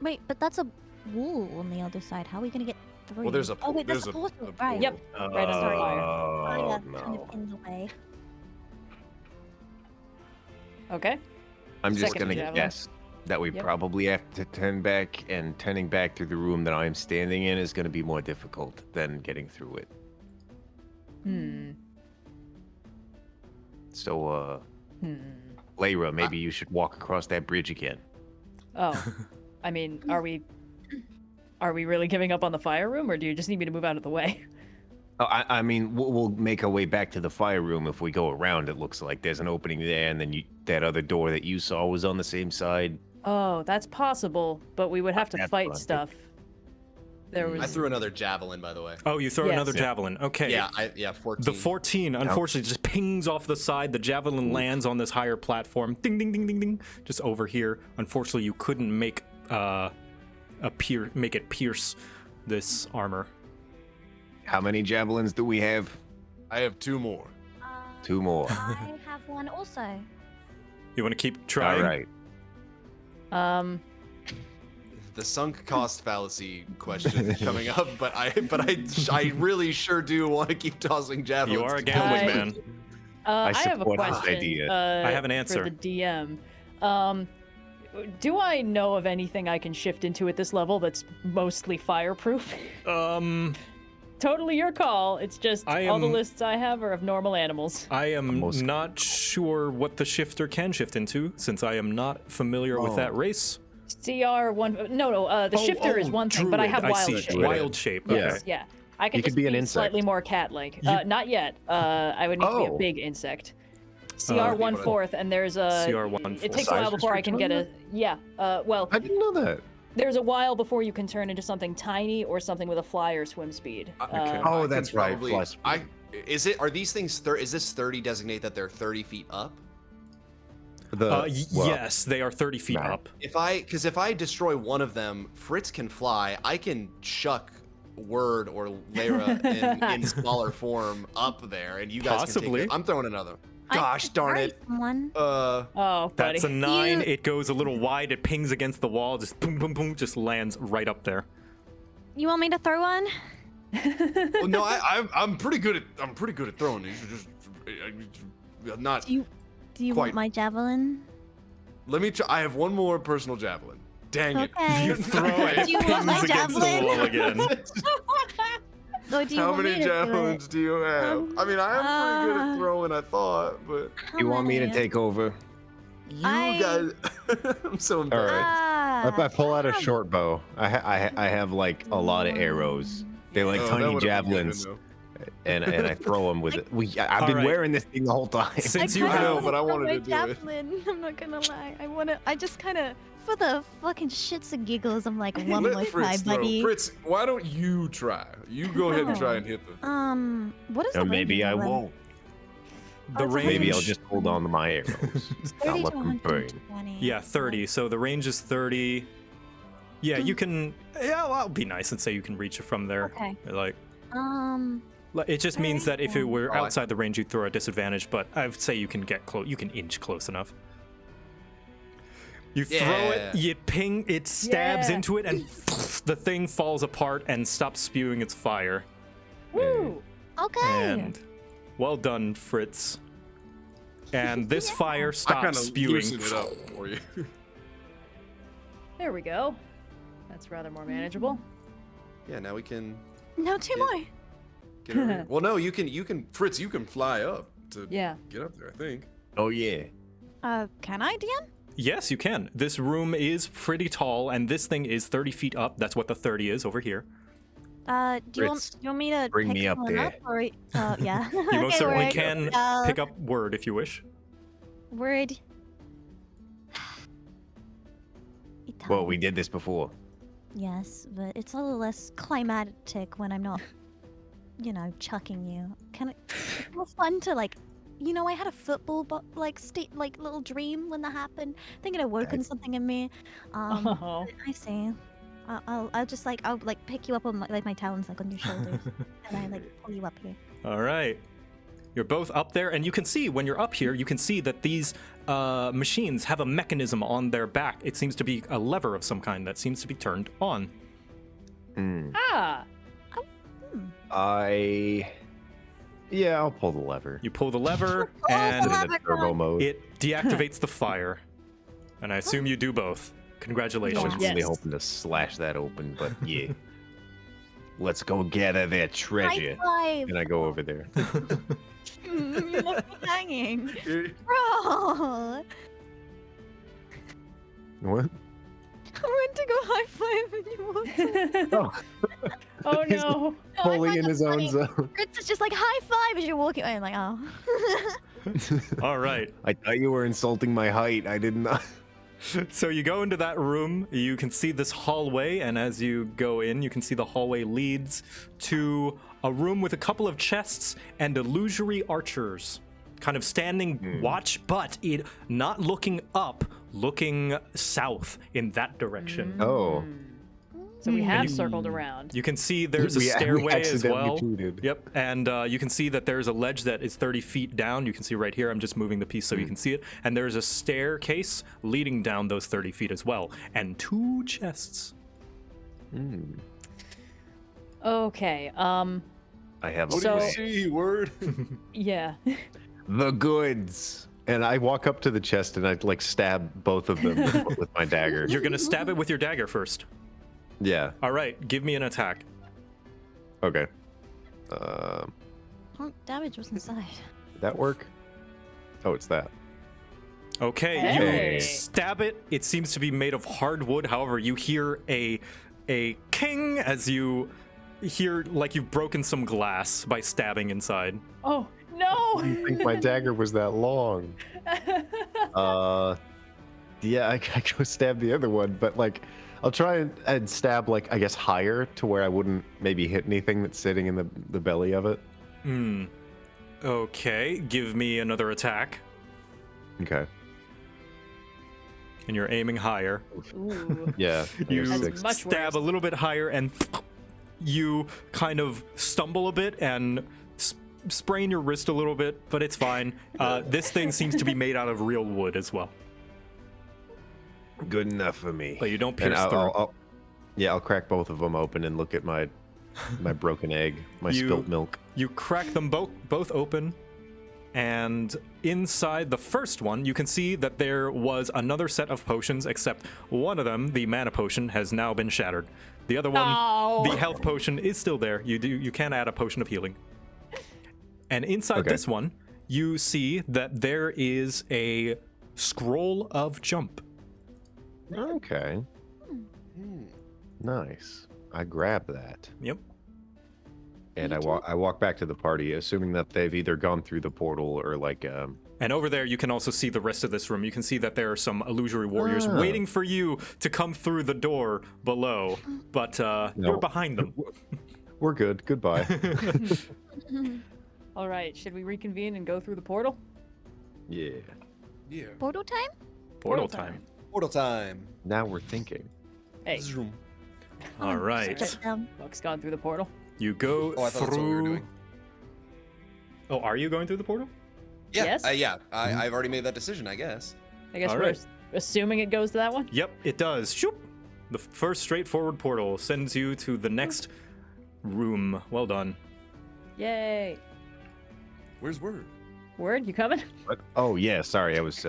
Wait, but that's a wall on the other side. How are we gonna get through? Well, there's a Oh wait, there's there's a portal. a Right. Yep. Right on the fire. Oh Kind no. of in the way. Okay. I'm just Second gonna javelin. guess that we Yep. probably have to turn back, and turning back through the room that I'm standing in is gonna be more difficult than getting through it. So, Layra, maybe you should walk across that bridge again. Oh, I mean, are we really giving up on the fire room, or do you just need me to move out of the way? Oh, I mean, we'll make our way back to the fire room if we go around. It looks like there's an opening there, and then that other door that you saw was on the same side. Oh, that's possible, but we would have to That's fight what I'm stuff. There was. I threw another javelin, by the way. Oh, you throw Yes. another javelin. Okay. Yeah, 14. The 14, unfortunately, just pings off the side. The javelin lands on this higher platform. Ding, ding, ding, ding, ding. Just over here. Unfortunately, you couldn't make make it pierce this armor. How many javelins do we have? I have 2 more. 2 more. I have one also. You want to keep trying? All right. The sunk cost fallacy question is coming up, but I really sure do want to keep tossing javelins. You are a gambling I- man. I have a support this question. idea. I have an answer. For the DM. Do I know of anything I can shift into at this level that's mostly fireproof? Totally your call. It's just all the lists I have are of normal animals. I am Most- not sure what the shifter can shift into, since I am not familiar with that race. CR1. No. The shifter is one thing, but I have Druid, wild see. shape. Wild shape. Yeah. Okay. Yeah. I can You could just be an slightly insect. more cat-like. Not yet. I would need to be a Oh. big insect. CR 1/4, and there's a. CR 1/4. It takes a while Size before I can get a. restriction Yeah. Well, I didn't know that. There's a while before you can turn into something tiny or something with a fly or swim speed. Okay. Oh, I can that's right. probably- Flash. Are these things? Is this 30 designate that they're 30 feet up? Well, Yes, they are 30 feet nah. up. If I destroy one of them, Fritz can fly. I can chuck Word or Lara in smaller form up there, and you guys Possibly. can take it. I'm throwing another. I Gosh could darn carry it. Someone. Oh, buddy. That's a 9. You- It goes a little wide. It pings against the wall. Just boom, boom, boom. Just lands right up there. You want me to throw one? Well, no, I'm pretty good at throwing these. Not. Do you Quite. want my javelin? Let me try. I have one more personal javelin. Dang it. Okay. You throw it. Do you It want my pings against the javelin? wall again. Or do you How want me many to do javelins it? do you have? I mean, I am pretty good at throwing, I thought, but How You want me to many? take over? you I- guys. I'm so All right. embarrassed. I pull out a short bow. I have like a lot of arrows. They're like Oh, that tiny would've been good to javelins, know. and I throw them with it. I've been Alright. wearing this thing the whole time. Since I you kinda know, have but I wanna wanted throw to my do it. javelin. I'm not gonna lie. I just kind of, for the fucking shits and giggles, I'm like, one Let more Fritz try, throw. buddy. Fritz, why don't you try? You go ahead and try and hit the. What is Or the maybe I range of them? won't. the it's a range. Maybe I'll just hold on to my arrows. 30 Not to let them burn. 120. Yeah, 30. So the range is 30. Yeah, you can. Yeah, well, I'll be nice and say you can reach it from there. Okay. Like, Um, it just means that if it were Oh, I- outside the range, you'd throw a disadvantage. But I would say you can get close. You can inch close enough. You throw Yeah. it, you ping, it stabs Yeah. into it, and the thing falls apart and stops spewing its fire. Woo! okay. And well done, Fritz. And this fire I kind stops of spewing. loosened it up for you. There we go. That's rather more manageable. Yeah, now we can No, two Yeah. more. get over here. Well, no, you can, Fritz, you can fly up to Yeah. get up there, I think. Oh yeah. Can I, DM? Yes, you can. This room is pretty tall, and this thing is 30 feet up. That's what the 30 is over here. Do you Fritz, want me to bring pick me up someone there. Up, or, yeah. You most Okay, certainly word. can pick up Word if you wish. Word. Well, we did this before. Yes, but it's a little less climatic when I'm not, chucking you. It's more fun to I had a football little dream when that happened. I think it awoken something in me. Oh. I see. I'll just pick you up on my talons on your shoulders, and I pull you up here. All right. You're both up there, and you can see when you're up here, you can see that these machines have a mechanism on their back. It seems to be a lever of some kind that seems to be turned on. Ah. Yeah, I'll pull the lever. You pull the lever, Pull the and lever. In the turbo mode. it deactivates the fire. And I assume you do both. I Congratulations. was really Yes. hoping to slash that open, but yeah. Let's go gather their treasure. High five! And I go over there. You left me hanging, bro. What? I went to go high five and you walked away. Oh, Oh He's no. No, I fully find in that his own funny. zone. Fritz is just like high five as you're walking away. I'm like, oh. All right. I thought you were insulting my height. I did not. So you go into that room, you can see this hallway, and as you go in, you can see the hallway leads to a room with a couple of chests and illusory archers kind of standing watch, but not looking up, looking south in that direction. Oh. So we have circled around. You can see there's a We stairway as accidentally well. cheated. Yep, and you can see that there's a ledge that is 30 feet down. You can see right here. I'm just moving the piece so you can see it. And there's a staircase leading down those 30 feet as well, and 2 chests. Okay. I have What a do you plan. see, Word? Yeah. The goods. And I walk up to the chest and I stab both of them with my dagger. You're gonna stab it with your dagger first. Yeah. All right, give me an attack. Okay. Damage was inside. Did that work? Oh, it's that. Okay, Hey. you stab it. It seems to be made of hardwood. However, you hear a king as you hear like you've broken some glass by stabbing inside. Oh I no. didn't think my dagger was that long. Yeah, I go stab the other one, but I'll try and stab, like, I guess, higher to where I wouldn't maybe hit anything that's sitting in the belly of it. Okay, give me another attack. Okay. And you're aiming higher. Ooh. Yeah. I You guess That's 6. much stab worse. a little bit higher, and you kind of stumble a bit and sprain your wrist a little bit, but it's fine. This thing seems to be made out of real wood as well. Good enough for me. But you don't And pierce through. I'll crack both of them open and look at my broken egg, my spilt milk. You crack them both open, and inside the first one, you can see that there was another set of potions, except one of them, the mana potion, has now been shattered. The other one, No. the health potion, is still there. You can add a potion of healing. And inside Okay. this one, you see that there is a scroll of jump. Okay. Nice. I grab that. Yep. And I walk back to the party, assuming that they've either gone through the portal or like And over there, you can also see the rest of this room. You can see that there are some illusory warriors waiting for you to come through the door below, but you're behind them. we're good. Goodbye. All right, should we reconvene and go through the portal? Yeah. Yeah. Portal time? Portal time. Portal time. Now we're thinking. Hey, Zoom. All right. Shut down. Buck's gone through the portal. You go Oh, I thought that's what we were through. doing. Oh, are you going through the portal? Yeah, Yes? I've already made that decision, I guess. I guess All we're right. assuming it goes to that one. Yep, it does. Shoop. The first straightforward portal sends you to the next room. Well done. Yay! Where's Word? Word, you coming? What? Oh yeah, sorry. I was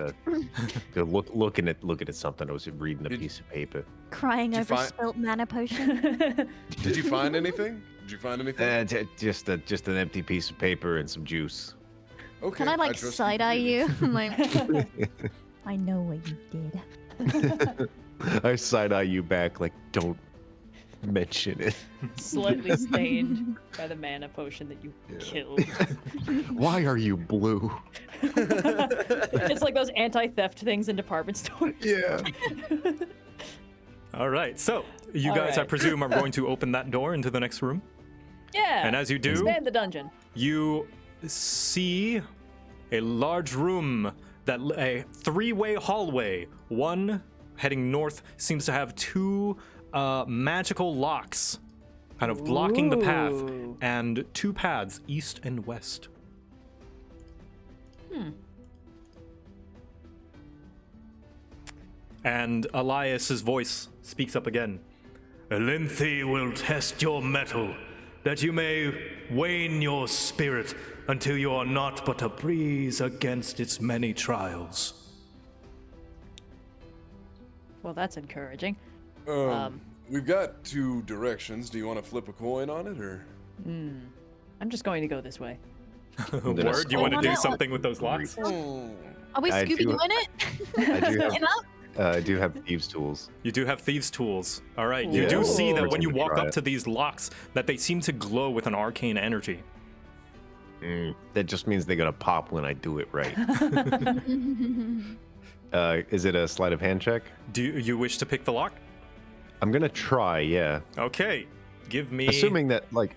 looking at something. I was reading a piece of paper. Crying Did you over find- spilt mana potion. Did you find anything? Did you find anything? Just an empty piece of paper and some juice. Okay. Can I like trust side eye you? completely. Like, I know what you did. I side eye you back like, don't mention it. Slightly stained by the mana potion that you killed. Why are you blue? It's like those anti-theft things in department stores. Yeah. All right. So you All guys, I right. presume, are going to open that door into the next room. Yeah. And as you do, expand the dungeon. you see a large room a three-way hallway. One heading north seems to have two magical locks kind of blocking the path, Ooh. and two paths east and west. And Elias's voice speaks up again. Elynthi will test your mettle, that you may wane your spirit until you are naught but a breeze against its many trials. Well, that's encouraging. We've got two directions. Do you want to flip a coin on it, or? I'm just going to go this way. Word, you want to on do it? something with those locks? Are we I Scooby do- Dooing it? I do have, Enough? I do have thieves' tools. You do have thieves' tools. All right. You Yeah. do see that We're when you gonna walk try up it. to these locks, that they seem to glow with an arcane energy. That just means they're gonna pop when I do it right. Is it a sleight of hand check? Do you wish to pick the lock? I'm gonna try, yeah. Okay. Give me. Assuming that like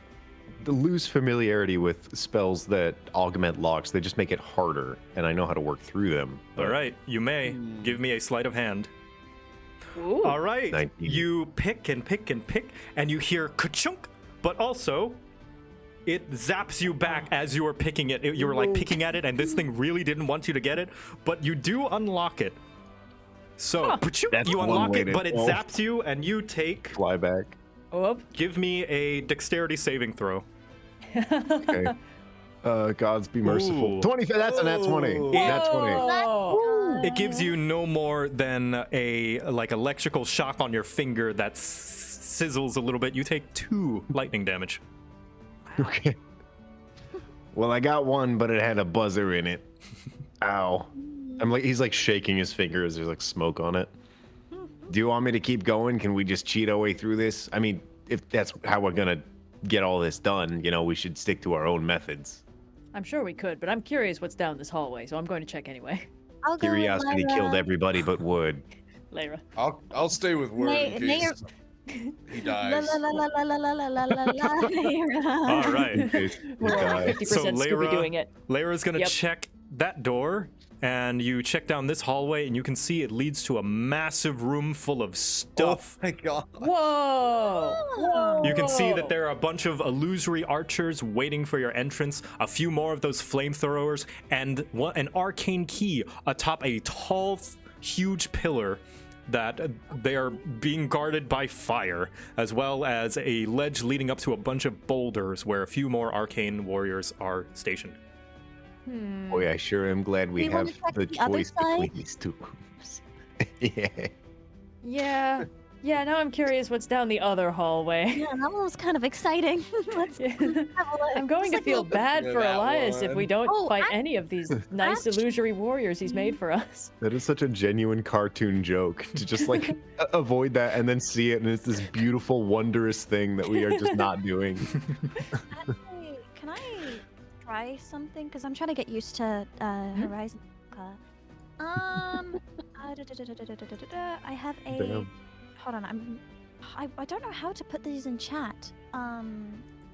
the lose familiarity with spells that augment locks, they just make it harder, and I know how to work through them. All right. You may give me a sleight of hand. Ooh. All right. 19. You pick and pick and pick, and you hear ka-chunk, but also it zaps you back as you were picking it. You were like picking at it, and this thing really didn't want you to get it, but you do unlock it. So pa-choop, That's you one unlock way it, to but it go. zaps you, and you take. Fly back. Oh, Give me a dexterity saving throw. Okay. Gods be merciful. Ooh. 20. That's a nat 20. Ooh. Nat 20. Oh. It gives you no more than a like electrical shock on your finger that sizzles a little bit. You take 2 lightning damage. Okay. Well, I got one, but it had a buzzer in it. Ow. He's like shaking his fingers. There's like smoke on it. Do you want me to keep going? Can we just cheat our way through this? I mean, if that's how we're gonna get all this done, we should stick to our own methods. I'm sure we could, but I'm curious what's down this hallway, so I'm going to check anyway. I'll go with Curiosity my, killed everybody but Wood. Lyra. I'll stay with word in case he dies. La la la la la la la la la la. All right. In case we We're die. only 50% So Scooby doing it. Lyra's gonna Yep. check that door, and you check down this hallway, and you can see it leads to a massive room full of stuff. Oh my god. Whoa! Whoa! You can see that there are a bunch of illusory archers waiting for your entrance, a few more of those flamethrowers, and an arcane key atop a tall, huge pillar that they are being guarded by fire, as well as a ledge leading up to a bunch of boulders where a few more arcane warriors are stationed. Boy, I sure am glad we We wanna have check the the other choice side? between these two rooms. Yeah. Yeah. Yeah, now I'm curious what's down the other hallway. Yeah, that one was kind of exciting. Let's have a look. I'm going to It's like feel a- bad Yeah, for that Elias if one. we don't Oh, fight any of these nice illusory warriors he's made for us. That is such a genuine cartoon joke to just like avoid that and then see it, and it's this beautiful, wondrous thing that we are just not doing. Actually, can I try something? Because I'm trying to get used to Horizon. I have a. Damn. Hold on, I don't know how to put these in chat.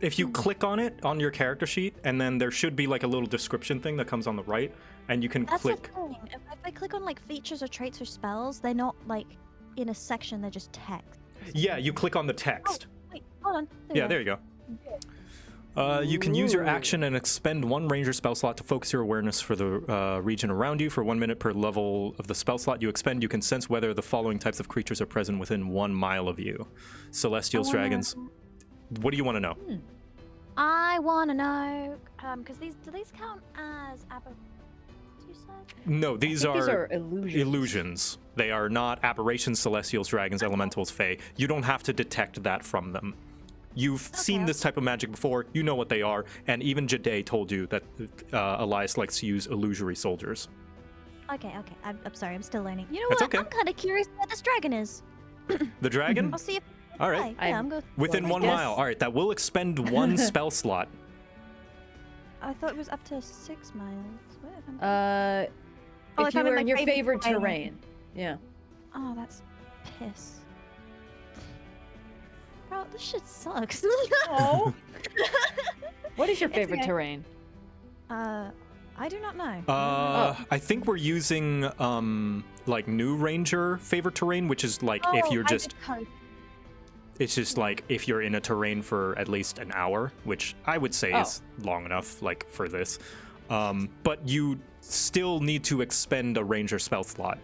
If you click on it on your character sheet, and then there should be like a little description thing that comes on the right, and you can That's click. the thing. If I click on like features or traits or spells, they're not like in a section. They're just text. Yeah, you click on the text. Wait, hold on. Yeah, there you go. You can use your action and expend one ranger spell slot to focus your awareness for the region around you for 1 minute per level of the spell slot you expend. You can sense whether the following types of creatures are present within 1 mile of you: celestials, dragons. What do you want to know? I want to know because do these count as you said? No, these These are are illusions. illusions. They are not aberrations, celestials, dragons, elementals, fae. You don't have to detect that from them. You've seen this type of magic before. You know what they are, and even Jade told you that Elias likes to use illusory soldiers. Okay. I'm sorry. I'm still learning. You know That's what? okay. I'm kind of curious what this dragon is. The dragon? I'll see if. All right. Yeah, I'm good. Within Well, 1 yes. mile. All right, that will expend 1 spell slot. I thought it was up to 6 miles. What if I'm... If if you I'm in were my in your favorite favorite terrain. terrain. Yeah. Oh, that's piss. Bro, this shit sucks. Oh. What is your It's favorite okay. terrain? I do not know. I think we're using like new ranger favorite terrain, which is like if Oh, you're I just did coast. it's just like if you're in a terrain for at least an hour, which I would say is long enough like for this. But you still need to expend a ranger spell slot.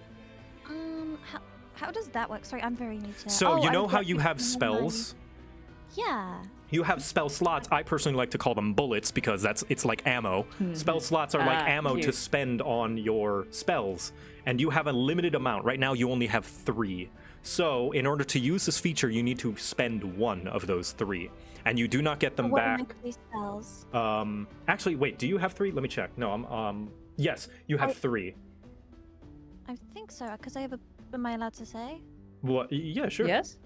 How does that work? Sorry, I'm very new to. So you I know was how like, you have never mind. spells? Yeah. You have spell slots. I personally like to call them bullets because it's like ammo. Spell slots are like ammo to cute. spend on your spells, and you have a limited amount. Right now, you only have 3. So, in order to use this feature, you need to spend 1 of those 3, and you do not get them What are my back. 3 spells? Actually, wait. Do you have 3? Let me check. No, yes, you have 3. I think so, because I have a. Am I allowed to say? What? Yeah, sure. Yes?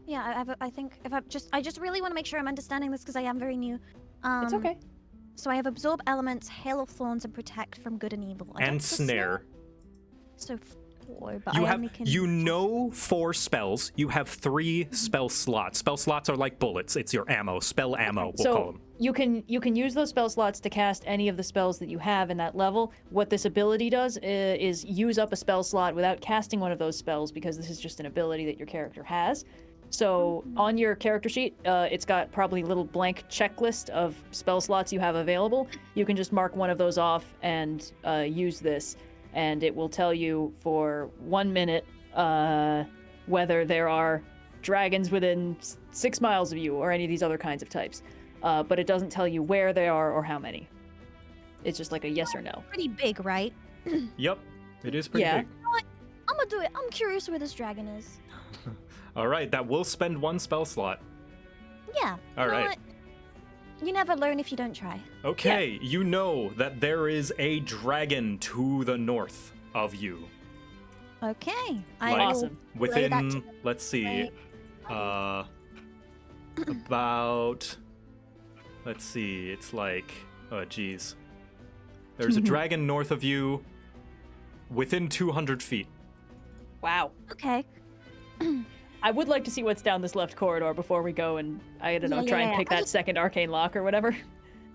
Yeah, I have. I think if I just really want to make sure I'm understanding this because I am very new. It's okay. So I have absorb elements, hail of thorns, and protect from good and evil. I And don't for snare. So 4, but You I have only can. you know 4 spells. You have 3 spell slots. Spell slots are like bullets. It's your ammo. Spell ammo. We'll call them. You can use those spell slots to cast any of the spells that you have in that level. What this ability does is use up a spell slot without casting one of those spells because this is just an ability that your character has. So on your character sheet, it's got probably a little blank checklist of spell slots you have available. You can just mark one of those off and use this, and it will tell you for 1 minute whether there are dragons within 6 miles of you or any of these other kinds of types. But it doesn't tell you where they are or how many. It's just like a yes or no. Pretty big, right? Yep. It is pretty Yeah. big. I'm gonna do it. I'm curious where this dragon is. All right, that will spend 1 spell slot. Yeah. All you know right. what? You never learn if you don't try. Okay, you know that there is a dragon to the north of you. Okay. Like, Awesome. relay that Within, to- let's see, Right. about, let's see, it's like, oh geez. There's a dragon north of you within 200 feet. Wow. Okay. I would like to see what's down this left corridor before we go and, I don't know, Yeah, try yeah, and yeah. pick I that just- second arcane lock or whatever.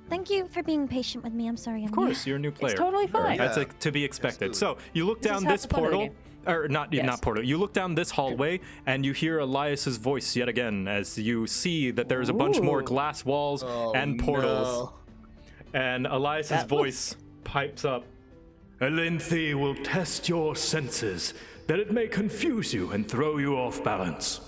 Thank you for being patient with me. I'm sorry. Of course, you're a new player. It's totally fine. Yeah. That's like, to be expected. Absolutely. So you look This is down half this the fun of the portal, game. or not Yes. portal. You look down this hallway, and you hear Elias's voice yet again as you see that there's a bunch more Ooh. glass walls Oh, and portals. no. And Elias's That voice pipes up. Elynthi will test your senses, that it may confuse you and throw you off balance.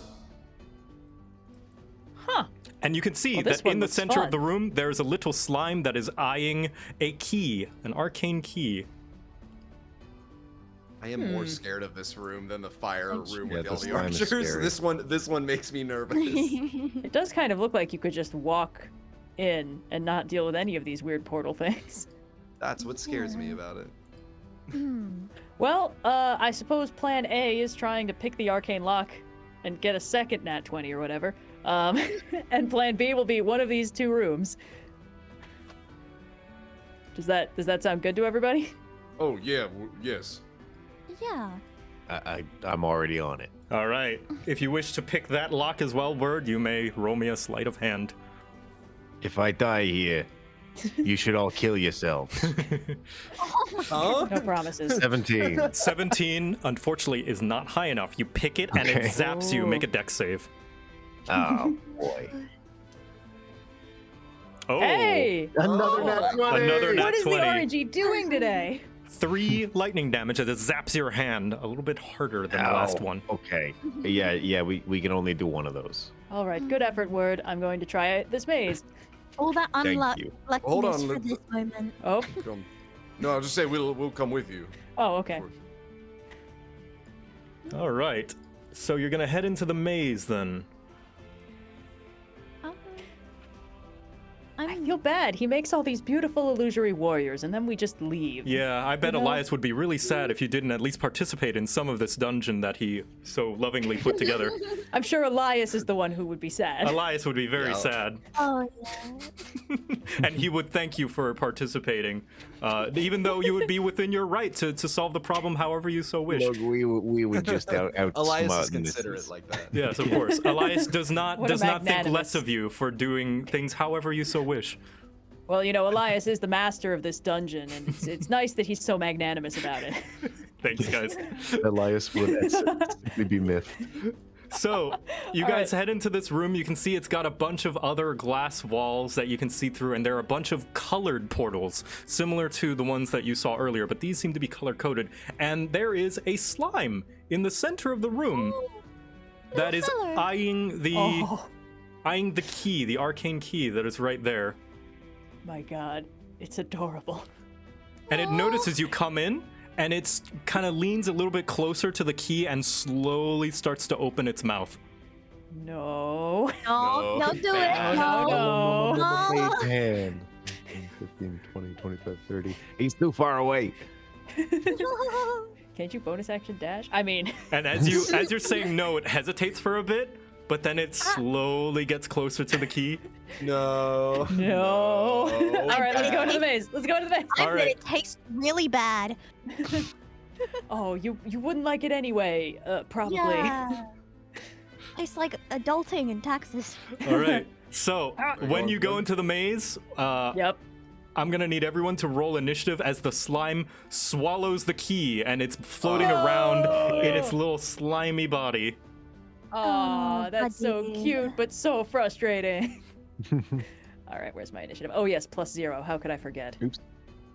Huh. And you can see Well, this that one in the looks center fun. of the room, there's a little slime that is eyeing a key, an arcane key. I am more scared of this room than the fire room Yeah, with the all the slime is archers. scary. This one makes me nervous. It does kind of look like you could just walk in and not deal with any of these weird portal things. That's what scares me about it. Well, I suppose plan A is trying to pick the arcane lock and get a second nat 20 or whatever. And plan B will be one of these two rooms. Does that sound good to everybody? Oh yeah, yes. Yeah. I'm already on it. All right. If you wish to pick that lock as well, Word, you may roll me a sleight of hand. If I die here, you should all kill yourselves. Huh? No promises. 17. 17, unfortunately, is not high enough. You pick it and it Okay. zaps you. Make a dex save. Oh boy. Oh. Hey! Another nat 20. Another nat What is 20. the RNG doing today? 3 lightning damage as it zaps your hand. A little bit harder than the last Ow. one. Okay. Yeah, we can only do one of those. All right, good effort, Word. I'm going to try this maze. All that Thank you. unluckiness Hold on, for let- this moment. Oh, Come. No, I'll just say we'll come with you. oh, okay. All right. So you're going to head into the maze then. I feel bad. He makes all these beautiful illusory warriors, and then we just leave. Yeah, I bet You know? Elias would be really sad if you didn't at least participate in some of this dungeon that he so lovingly put together. I'm sure Elias is the one who would be sad. Elias would be very Yeah. sad. Oh yeah. And he would thank you for participating, even though you would be within your right to solve the problem however you so wish. Look, we would just outsmart Elias is this. considerate like that. Yes, of course. Elias does not What a think less magnanimous. of you for doing things however you so wish. Well, you know, Elias is the master of this dungeon, and it's nice that he's so magnanimous about it. Thanks, guys. Elias would simply be miffed. So, you All guys right. head into this room. You can see it's got a bunch of other glass walls that you can see through, and there are a bunch of colored portals, similar to the ones that you saw earlier, but these seem to be color-coded. And there is a slime in the center of the room that is color. eyeing Oh, the key, the arcane key that is right there. my God. It's adorable. And it notices you come in, and it's kind of leans a little bit closer to the key and slowly starts to open its mouth. No. No, don't do it. No. No. Man. 15, 20, 25, 30. He's too far away. Can't you bonus action dash? I mean, And as you're saying no, it hesitates for a bit, but then it slowly gets closer to the key. No. no. All right, let's go into the maze. Let's go into the maze. I All bet right. it tastes really bad. Oh, you wouldn't like it anyway, probably. Yeah. Tastes like adulting in Texas. All right. So when you go into the maze, Yep. I'm gonna need everyone to roll initiative as the slime swallows the key and it's floating around in its little slimy body. Aw, Oh, that's so buddy. cute, but so frustrating. All right, where's my initiative? Oh yes, +0. How could I forget? Oops.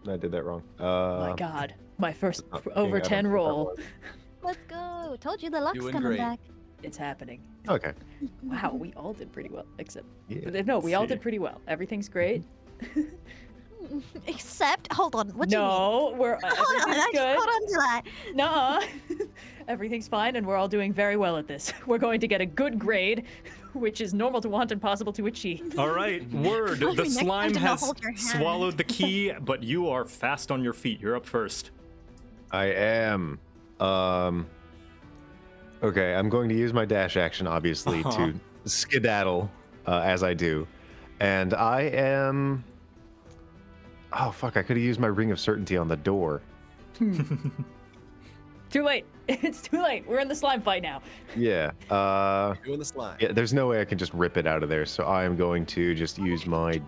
I did that wrong. My God, my first not over looking, I 10 don't know what roll. that Let's go. Told you the luck's Doing coming great. back. It's happening. was. Okay. Wow, we all did pretty well, except Yeah. no, we all see. did pretty well. Everything's great. Except, hold on. What do you mean? No, we're Hold on, everything's I just good. hold on to that. Nuh-uh. Everything's fine, and we're all doing very well at this. We're going to get a good grade, which is normal to want and possible to achieve. All right, word. Maybe The next time slime to not has hold your hand. swallowed the key, but you are fast on your feet. You're up first. I am. Okay, I'm going to use my dash action, obviously, Uh-huh. to skedaddle as I do. And I am. Oh, fuck, I could have used my Ring of Certainty on the door. Too late. It's too late. We're in the slime fight now. Yeah. Doing the slime. Yeah. There's no way I can just rip it out of there, so I am going to just use my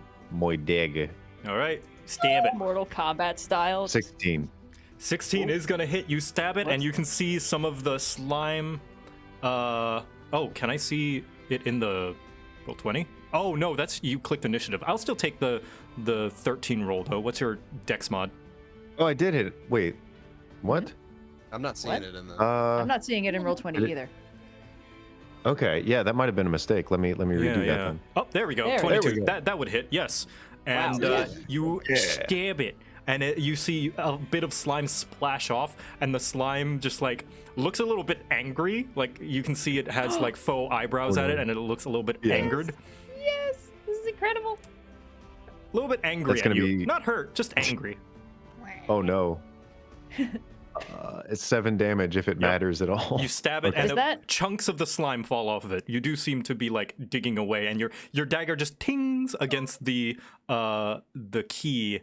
dig. All right, stab it. Mortal Kombat style. 16. 16 is gonna hit. You stab it, and you can see some of the slime. Oh, can I see it in the roll 20? Oh no, that's you clicked initiative. I'll still take the 13 roll though. What's your dex mod? Oh, I did hit it. Wait. What? I'm not seeing What? it in the. I'm not seeing it in roll 20 either. Okay. Yeah, that might have been a mistake. Let me redo that then. Oh, there we go. There. 22. There we go. That would hit. Yes. And Wow. you stab it, and you see a bit of slime splash off, and the slime just like looks a little bit angry. Like you can see it has like faux eyebrows at it, and it looks a little bit Yes. angered. Yes, this is incredible. A little bit angry That's at gonna you. be- Not hurt, just angry. Oh no. It's 7 damage if it matters at all. You stab it, Okay. and Is that- chunks of the slime fall off of it. You do seem to be like digging away, and your dagger just tings against the key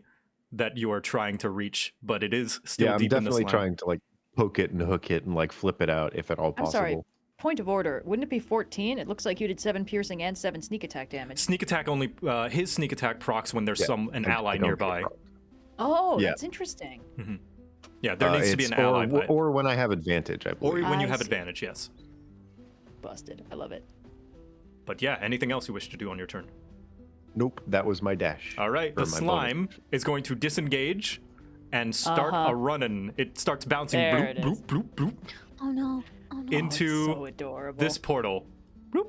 that you are trying to reach, but it is still Yeah, I'm deep in the definitely slime. trying to like poke it and hook it and like flip it out if at all I'm possible. sorry. Point of order. Wouldn't it be 14? It looks like you did 7 piercing and 7 sneak attack damage. Sneak attack only. His sneak attack procs when there's Yeah, an I ally don't nearby. care. Oh, Yeah. that's interesting. Yeah, there needs to be an It's- ally. or, but- or when I have advantage, I or believe. when you I have see. advantage. Yes. Busted. I love it. But yeah, anything else you wish to do on your turn? Nope, that was my dash. All right, Or the my slime bonus. is going to disengage and start Uh-huh. a running. It starts bouncing There bloop, it is. bloop, bloop, bloop, Oh no. Oh no. into So adorable. this portal. Bloop,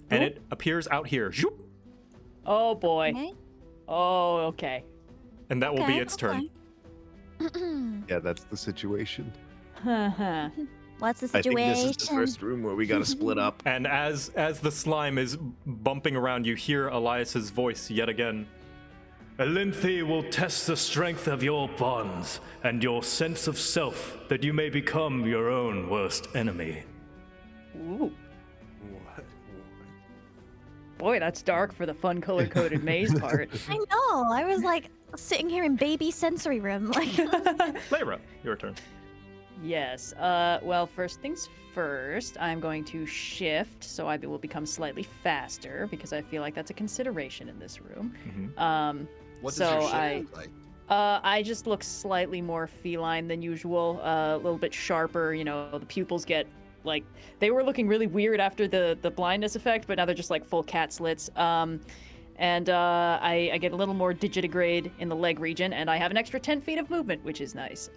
and it appears out here. Zoop, Oh boy. Okay. Oh, okay. and that will be Okay, its turn. Yeah, that's the situation. What's the I think situation? this is the first room where we gotta split up. And as the slime is bumping around, you hear Elias's voice yet again. Elynthi will test the strength of your bonds and your sense of self, that you may become your own worst enemy. Ooh. What? Boy, that's dark for the fun color-coded maze part. I know. I was like sitting here in baby sensory room, like. Lyra, your turn. Yes. Well, first things first, I'm going to shift so I will become slightly faster because I feel like that's a consideration in this room. What does So your shit I- look like? I just look slightly more feline than usual, a little bit sharper. You know, the pupils get like they were looking really weird after the blindness effect, but now they're just like full cat slits. And I get a little more digitigrade in the leg region, and I have an extra 10 feet of movement, which is nice.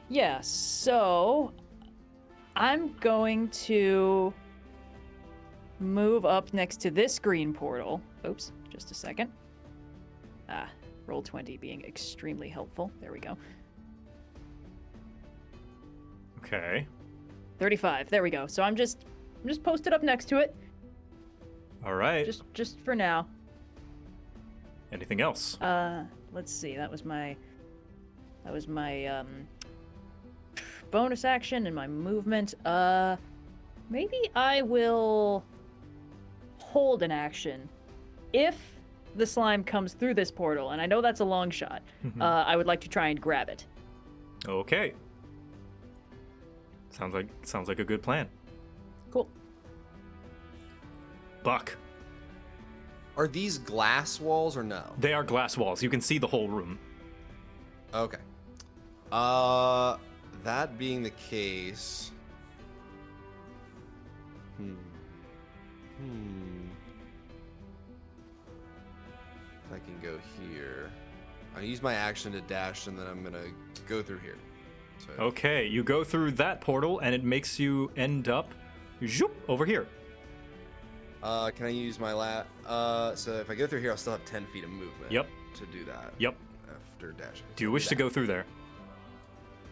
Yeah, so I'm going to move up next to this green portal. Oops, just a second. Roll 20 being extremely helpful. There we go. Okay. 35. There we go. So I'm just posted up next to it, All right. just for now. Anything else? Let's see. That was my bonus action and my movement. Maybe I will hold an action if the slime comes through this portal, and I know that's a long shot. I would like to try and grab it. Okay. Sounds like a good plan. Cool. Buck. Are these glass walls or no? They are glass walls. You can see the whole room. Okay. That being the case. If I can go here. I use my action to dash, and then I'm gonna go through here. So, Okay, you go through that portal, and it makes you end up zoop, over here. can I use my so if I go through here, I'll still have 10 feet of movement. Yep. To do that. Yep. After dashing. Do you wish to go through there?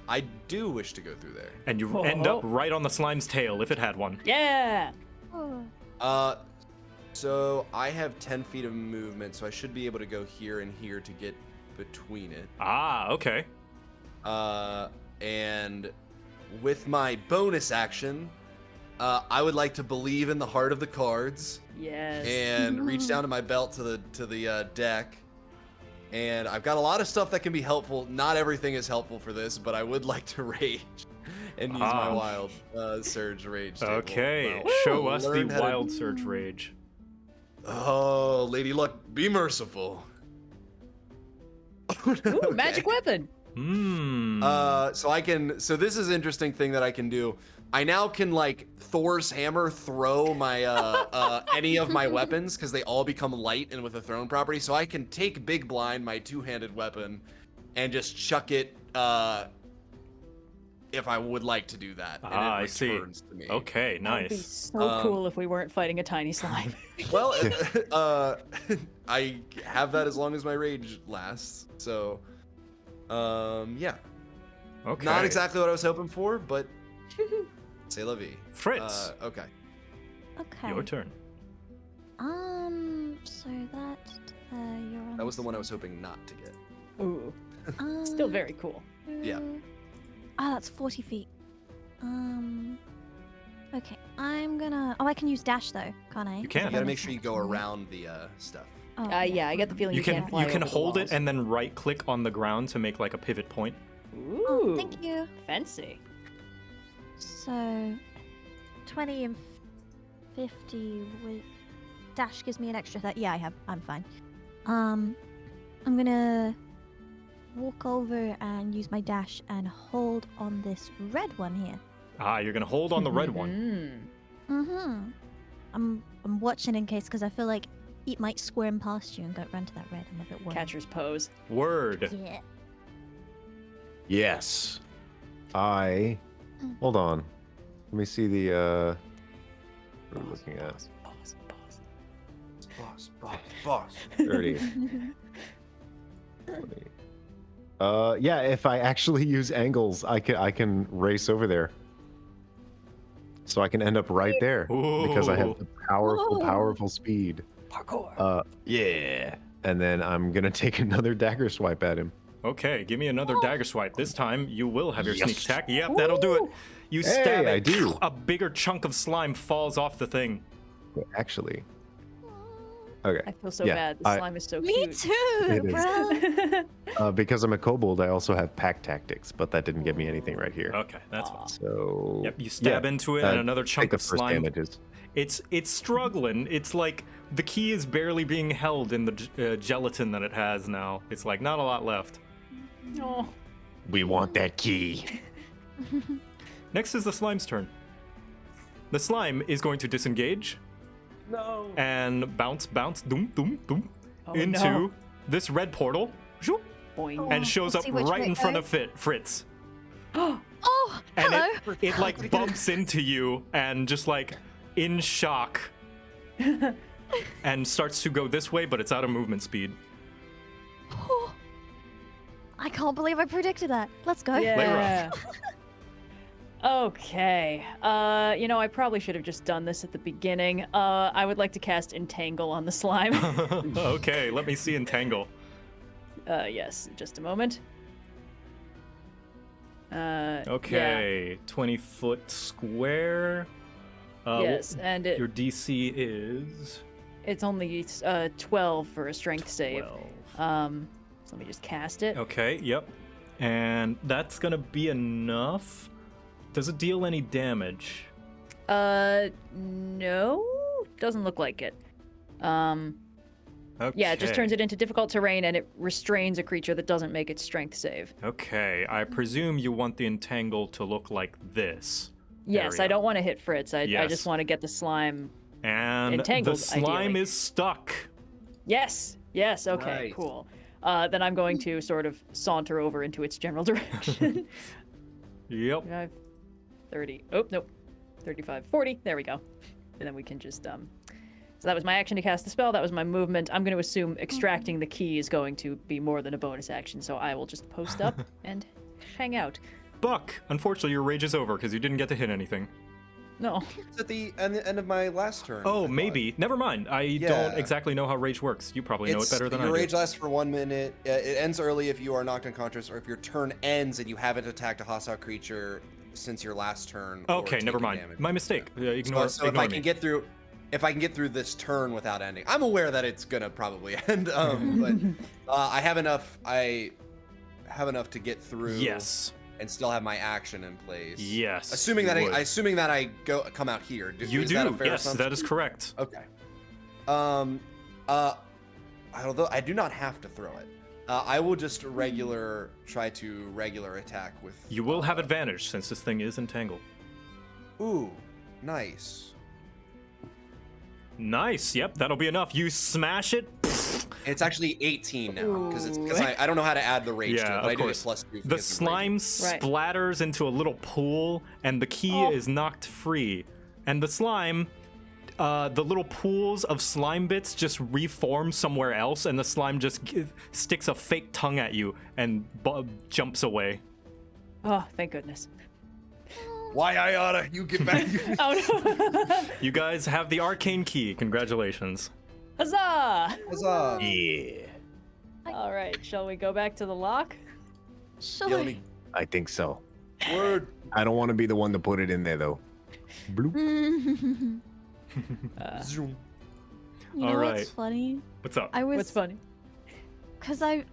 I do wish to go through there. And you end up right on the slime's tail, if it had one. Yeah. So I have 10 feet of movement, so I should be able to go here and here to get between it. Ah, okay. And with my bonus action, I would like to believe in the heart of the cards Yes. and reach down to my belt to the deck And I've got a lot of stuff that can be helpful. Not everything is helpful for this, but I would like to rage and use my wild surge rage table. Okay, Well, show us the learn how to- wild surge rage. Oh, Lady Luck, be merciful. Ooh, magic weapon. Hmm. So this is interesting thing that I can do. I now can like Thor's hammer throw my any of my weapons because they all become light and with a thrown property. So I can take Big Blind, my two-handed weapon, and just chuck it if I would like to do that. And it I see. returns to me. Okay, That would be nice. so cool if we weren't fighting a tiny slime. Well, I have that as long as my rage lasts. So, yeah. Okay. Not exactly what I was hoping for, but c'est la vie. Fritz, Okay. Okay. your turn. So that you're on. That was the one I was hoping not to get. Ooh, still very cool. Yeah. That's 40 feet. Okay, I'm gonna. Oh, I can use dash though, can't I? You can. You gotta make sure you go around the stuff. Oh, Yeah, I get the feeling You can can't fly you can over the hold it walls. and then right click on the ground to make like a pivot point. Ooh, Oh, thank you. fancy. So, 20 and 50 with dash gives me an extra 30. Yeah, I'm fine. I'm gonna walk over and use my dash and hold on this red one here. You're gonna hold on the red one. Mm-hmm. I'm watching in case because I feel like it might squirm past you and go run to that red. I'm a bit worried. Catcher's pose. Word. Yeah. Yes. Hold on. Let me see the what are we looking at? Boss. 30. 20. Yeah, if I actually use angles, I can race over there. So I can end up right there because I have the powerful speed. Parkour. Yeah. And then I'm gonna take another dagger swipe at him. Okay, give me another dagger swipe. This time you will have your Yes. sneak attack. Yep, that'll do it. You Hey, stab it. I do. A bigger chunk of slime falls off the thing. Actually. Okay. I feel so yeah, bad. The slime is so Me cute. too, It is. bro. Because I'm a kobold, I also have pack tactics, but that didn't give me anything right here. Okay, that's fine. So. Yep, you stab into it and another take chunk the of first slime. damages. It's struggling. It's like the key is barely being held in the gelatin that it has now. It's like not a lot left. Oh, We want that key. Next is the slime's turn. The slime is going to disengage. No. And bounce, doom, Oh, into no. this red portal. Zoop, boing. and shows let's up see which right way in it front of goes. Fritz. Oh, And hello. it like bumps into you and just like in shock and starts to go this way, but it's out of movement speed. I can't believe I predicted that. Let's go. Yeah. Okay. I probably should have just done this at the beginning. I would like to cast Entangle on the slime. Okay, let me see Entangle. Yes, just a moment. Okay, 20-foot square. Yes, and your DC is it's only 12 for a strength save. 12. So let me just cast it. Okay, yep. And that's gonna be enough. Does it deal any damage? No, doesn't look like it. Okay. Yeah, it just turns it into difficult terrain and it restrains a creature that doesn't make its strength save. Okay, I presume you want the entangle to look like this. Yes, area. I don't want to hit Fritz. I Yes. just want to get the slime. And Entangled, the slime ideally. is stuck. Yes, okay, Nice. cool. Then I'm going to sort of saunter over into its general direction. Yep. 5, 30. Oh, nope. 35, 40. There we go. And then we can just So that was my action to cast the spell. That was my movement. I'm going to assume extracting the key is going to be more than a bonus action, so I will just post up and hang out. Buck, unfortunately your rage is over because you didn't get to hit anything. No. It's at the end of my last turn. I Oh, thought. maybe. Never mind. I Yeah. don't exactly know how rage works. You probably know it better than I Your do. rage lasts for 1 minute. It ends early if you are knocked unconscious, or if your turn ends and you haven't attacked a hostile creature since your last turn. or Okay, never taken mind. damage. My mistake. Ignore So if ignore I me. can get through, if I can get through this turn without ending. I'm aware that it's gonna probably end, but I have enough. I have enough to get through. Yes. And still have my action in place. Yes. Assuming you that would. assuming that I come out here. You is do. That a fair Yes, assumption? that is correct. Okay. Although I do not have to throw it, I will just try to regular attack with. You will have advantage since this thing is entangled. Ooh, nice. Nice. Yep, that'll be enough. You smash it. It's actually 18 now because I don't know how to add the rage to it, Yeah, but of I did course. it plus 2. The because of slime rage. Right. splatters into a little pool, and the key is knocked free. And the slime, the little pools of slime bits just reform somewhere else, and the slime just sticks a fake tongue at you and jumps away. Oh, thank goodness. Why I oughta? You get back. Oh no! You guys have the arcane key. Congratulations. Huzzah! Huzzah. Yeah. All right, shall we go back to the lock? Sure. Yeah, let me- I think so. Word. I don't want to be the one to put it in there though. Bloop. you Zoom. know All right. what's funny? What's up? I was What's funny? because I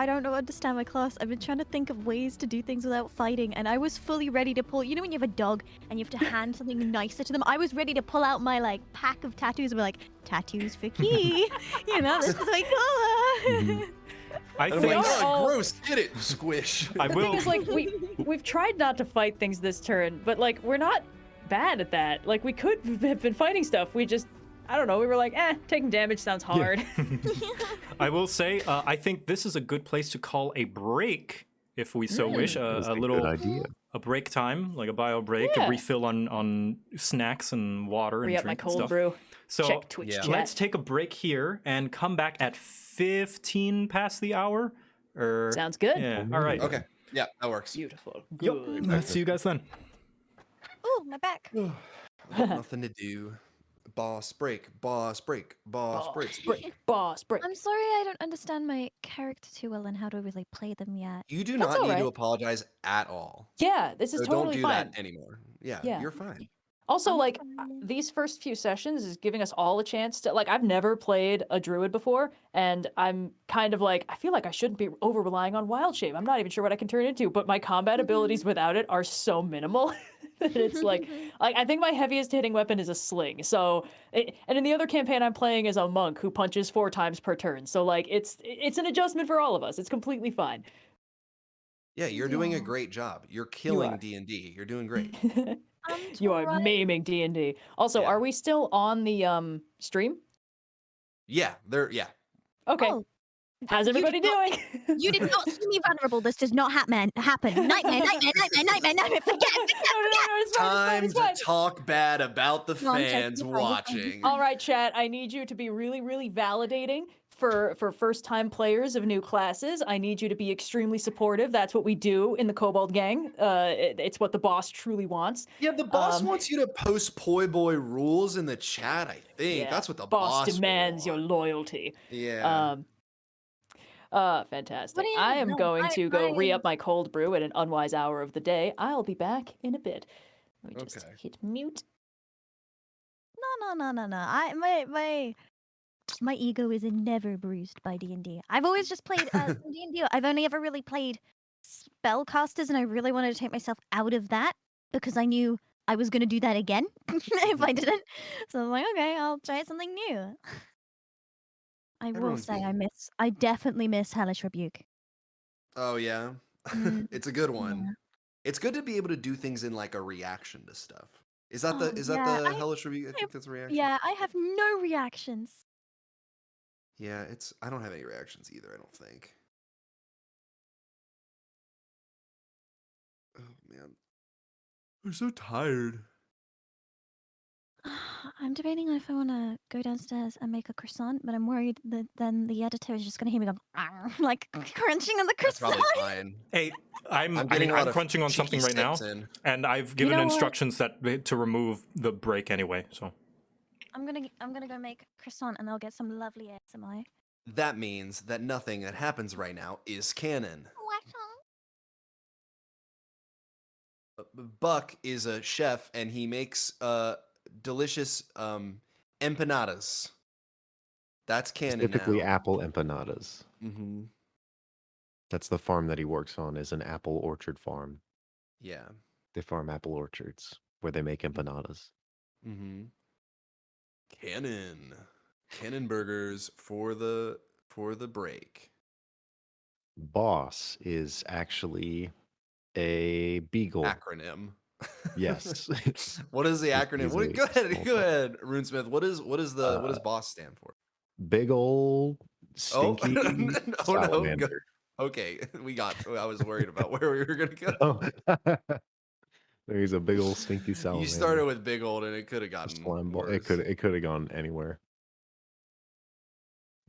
don't understand my class. I've been trying to think of ways to do things without fighting, and I was fully ready to pull. You know when you have a dog and you have to hand something nicer to them? I was ready to pull out my like pack of tattoos and be like, tattoos for key. You know, this is my color. I And I'm think like, all- gross. Get it, squish. I The will. thing is, like, we've tried not to fight things this turn, but like we're not bad at that. Like we could have been fighting stuff. We just, I don't know. We were like, taking damage sounds hard. I will say, I think this is a good place to call a break, if we so wish. That's A a little good idea. a break time, like a bio break, Yeah. a refill on snacks and water and Re up my drink and cold stuff. brew. So Check Twitch yeah. chat. let's take a break here and come back at 15 past the hour. Or Sounds good. Yeah. All right. Okay. Yeah, that works. Beautiful. Yep. Good. Let's see you guys then. Oh, my back. I got nothing to do. Boss break. Boss break. Boss break. Boss break. I'm sorry, I don't understand my character too well and how to really play them yet. You do That's not need alright. to apologize at all. Yeah, this is So totally don't do fine. that anymore. Yeah, Yeah. you're fine. Also, I'm like, fine. these first few sessions is giving us all a chance to, like, I've never played a druid before, and I'm kind of like, I feel like I shouldn't be over relying on wild shape. I'm not even sure what I can turn into, but my combat abilities without it are so minimal that it's like, I think my heaviest hitting weapon is a sling. So, and in the other campaign I'm playing as a monk who punches 4 times per turn. So, like, it's an adjustment for all of us. It's completely fine. Yeah, you're doing a Yeah. great job. You're killing are. D&D. You're doing great. You are trying. maiming D&D. Also, Yeah. are we still on the stream? Yeah, yeah. Okay. Oh, How's you everybody did not- doing? You did not see me vulnerable. This does not happen. Nightmare, nightmare, nightmare, nightmare, nightmare. Forget. No, it's fine, Time it's fine. to talk bad about the No, I'm joking. fans You're fine, you're fine. watching. All right, chat. I need you to be really, really validating for first-time players of new classes. I need you to be extremely supportive. That's what we do in the Kobold Gang. It's what the boss truly wants. Yeah, the boss Um, wants you to post poi boy rules in the chat, I think. Yeah, That's what the boss boss demands your want. loyalty. Yeah. Fantastic. What do you I mean? am No, going to go I- re-up my cold brew at an unwise hour of the day. I'll be back in a bit. Let me just Okay. hit mute. No. My ego is never bruised by D&D. I've always just played D&D. I've only ever really played spellcasters, and I really wanted to take myself out of that because I knew I was going to do that again if I didn't. So I'm like, okay, I'll try something new. I will Everyone's say being- I definitely miss Hellish Rebuke. Oh yeah. Mm, It's a good one. yeah. It's good to be able to do things in like a reaction to stuff. Is that Oh, the yeah, the hellish review? I think that's a reaction. Yeah, I have no reactions. Yeah, I don't have any reactions either, I don't think. Oh man. I'm so tired. I'm debating if I want to go downstairs and make a croissant, but I'm worried that then the editor is just going to hear me go like crunching on the That's croissant. probably fine. Hey, I'm getting a lot of crunching on cheeky something right now, steps in. and I've given know what? instructions that to remove the break anyway. So I'm gonna go make croissant and I'll get some lovely ASMR. That means that nothing that happens right now is canon. Buck is a chef and he makes delicious Empanadas. That's canon Specifically, now. apple empanadas. Mm-hmm. That's the farm that he works on, is an apple orchard farm. Yeah. They farm apple orchards where they make empanadas. Mm-hmm. Canon burgers for the break. Boss is actually a beagle. Acronym. Yes. What is the He's- acronym? he's What, a go ahead, small go dog. ahead, RuneSmith. What does boss stand for? Big ol' Oh, stinky oh no, salamander. okay, I was worried about where we were gonna go. Oh. He's a big old stinky You salamander. started with big old, and it could have A gotten slime ball. worse. It could have gone anywhere.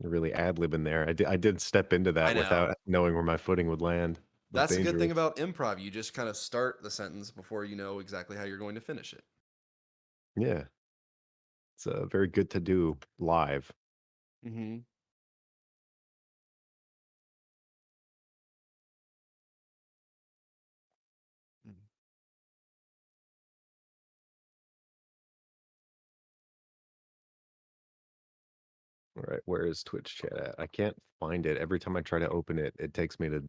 You're really ad-libbing there. I did step into I that know. without knowing where my footing would land. That's the good thing dangerous. about improv. You just kind of start the sentence before you know exactly how you're going to finish it. Yeah. It's very good to do live. Mm-hmm. All right, where is Twitch chat at? I can't find it. Every time I try to open it, it takes me to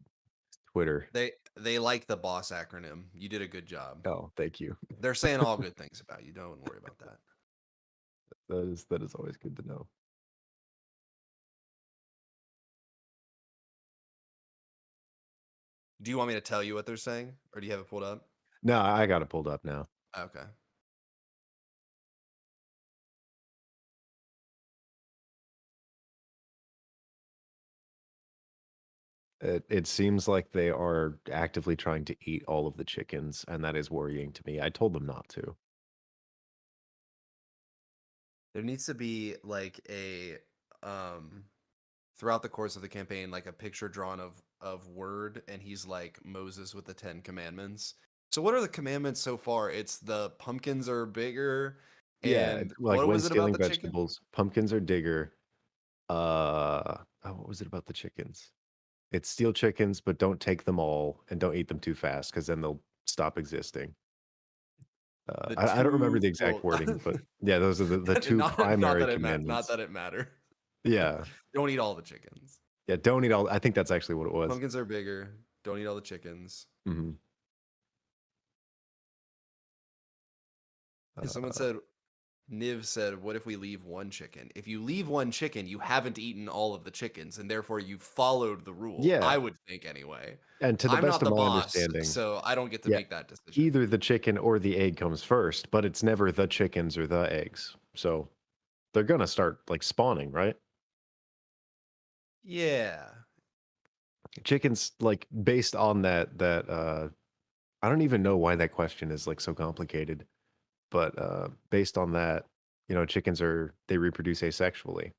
Twitter. They like the boss acronym. You did a good job. Oh, thank you. They're saying all good things about you. Don't worry about that. That is always good to know. Do you want me to tell you what they're saying, or do you have it pulled up? No, I got it pulled up now. Okay. It seems like they are actively trying to eat all of the chickens, and that is worrying to me. I told them not to. There needs to be like a throughout the course of the campaign, like a picture drawn of Word, and he's like Moses with the 10 commandments. So what are the commandments so far? It's the pumpkins are bigger. Yeah, And like what when was it about stealing the chicken? vegetables, pumpkins are digger. What was it about the chickens? It's steal chickens, but don't take them all and don't eat them too fast because then they'll stop existing. The I don't remember two- the exact well, wording, but yeah, those are the two not primary that it commandments. not that it matters. Yeah, Don't eat all the chickens. yeah, don't eat all. I think that's actually what it was. Pumpkins are bigger. Don't eat all the chickens. hmm Someone said, Niv said, what if we leave one chicken? If you leave one chicken, you haven't eaten all of the chickens, and therefore you followed the rule. Yeah. I would think anyway. And to the I'm best not of the my boss, understanding, so I don't get to Yeah, make that decision. either the chicken or the egg comes first, but it's never the chickens or the eggs. So they're gonna start like spawning, right? Yeah. Chickens, like based on that I don't even know why that question is like so complicated, but based on that, chickens they reproduce asexually.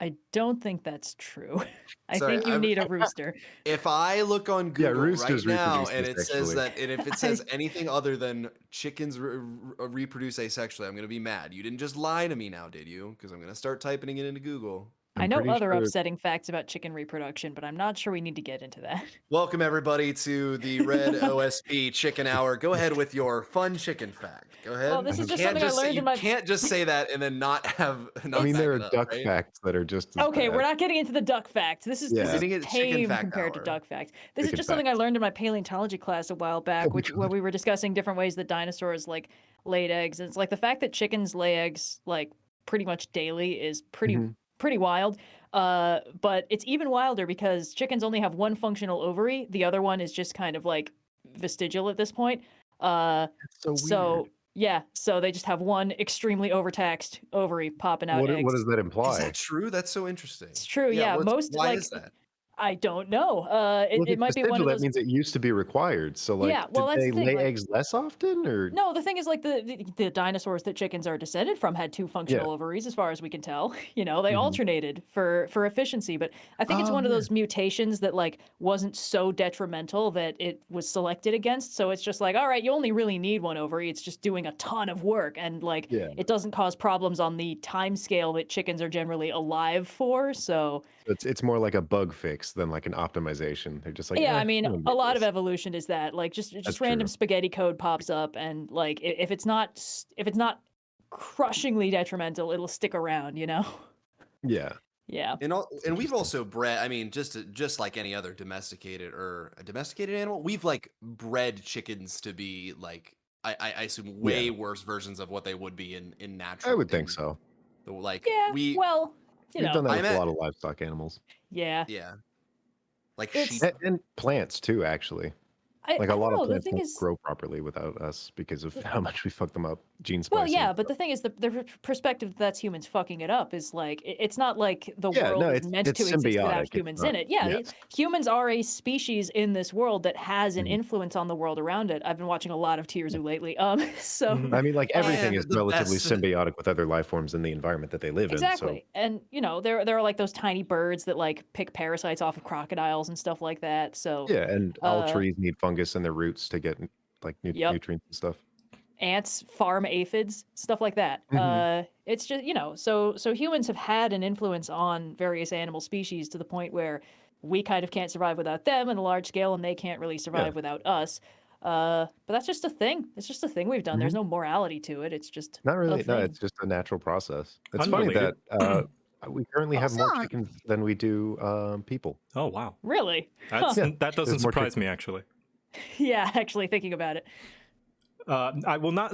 I don't think that's true. I Sorry, think you need a rooster. If I look on Google right roosters now reproduce and it says asexually. that, and if it says anything other than chickens reproduce asexually, I'm going to be mad. You didn't just lie to me now, did you? Because I'm going to start typing it into Google. I I'm know pretty other sure- upsetting facts about chicken reproduction, but I'm not sure we need to get into that. Welcome, everybody, to the Red OSP Chicken Hour. Go ahead with your fun chicken fact. Go ahead. Well, this is You just can't something I learned you in my- can't just say that and then not have. Not I mean, back there it are up, duck right? facts that are just as Okay, bad. we're not getting into the duck facts. This is Yeah. this Getting is it chicken tame fact compared hour. to duck facts. This Chicken is just something I facts. learned in my paleontology class a while back, my where we were discussing different ways that dinosaurs like laid eggs. And it's like the fact that chickens lay eggs like pretty much daily is pretty wild. But it's even wilder because chickens only have one functional ovary. The other one is just kind of like vestigial at this point. That's so weird. Yeah, so they just have one extremely overtaxed ovary popping out eggs. What does that imply? Is that true? That's so interesting. It's true, yeah. Why is that? I don't know. Well, if It it's might be one vestigial, of that those. means it used to be required. So, like, Yeah, well, did that's they the thing, lay like- eggs less often, or No, the thing is, like the dinosaurs that chickens are descended from had two functional ovaries, as far as we can tell. They alternated for efficiency. But I think it's Oh, one of yeah. those mutations that like wasn't so detrimental that it was selected against. So it's just like, all right, you only really need one ovary. It's just doing a ton of work, and like Yeah. it doesn't cause problems on the time scale that chickens are generally alive for. So it's more like a bug fix than like an optimization? They're just like, yeah, "Eh, I mean, we don't a need lot of this." evolution is that like just That's random true. spaghetti code pops up, and like if it's not crushingly detrimental, it'll stick around, you know? Yeah. Yeah. And we've also bred. I mean, just like any other domesticated or a domesticated animal, we've like bred chickens to be like I assume way worse versions of what they would be in natural. I would think so. Like Yeah, well, you We've know. done that I with meant- a lot of livestock animals. Yeah. yeah, like It's- sheep. And plants too, actually. I Like a don't lot know, of the plants thing don't is, grow properly without us because of how much we fuck them up. Gene well, splicing. yeah, but the thing is, the perspective that's humans fucking it up is like, it's not like the Yeah, world no, is it's meant to exist symbiotic, without it's humans not- in it. Yeah, yes. humans are a species in this world that has an Mhm. influence on the world around it. I've been watching a lot of Tears lately. So I mean, like everything And is the relatively best- symbiotic with other life forms in the environment that they live exactly, and you know, there are like those tiny birds that like pick parasites off of crocodiles and stuff like that. So in. So yeah, and all Uh, trees need fungus in their roots to get like Yep. nutrients and stuff. ants farm aphids, stuff like that. Mhm. It's just, you know, so humans have had an influence on various animal species to the point where we kind of can't survive without them on a large scale, and they can't really survive without us. But that's just a thing. It's just a thing we've done. There's no morality to it. It's just Not a really. No, thing. it's just a natural process. It's funny that Unrelated. we currently have more Croissant. chickens than we do people. Oh wow, Really? that's Yeah, that doesn't there's more surprise me actually. Yeah, actually thinking about it. I will not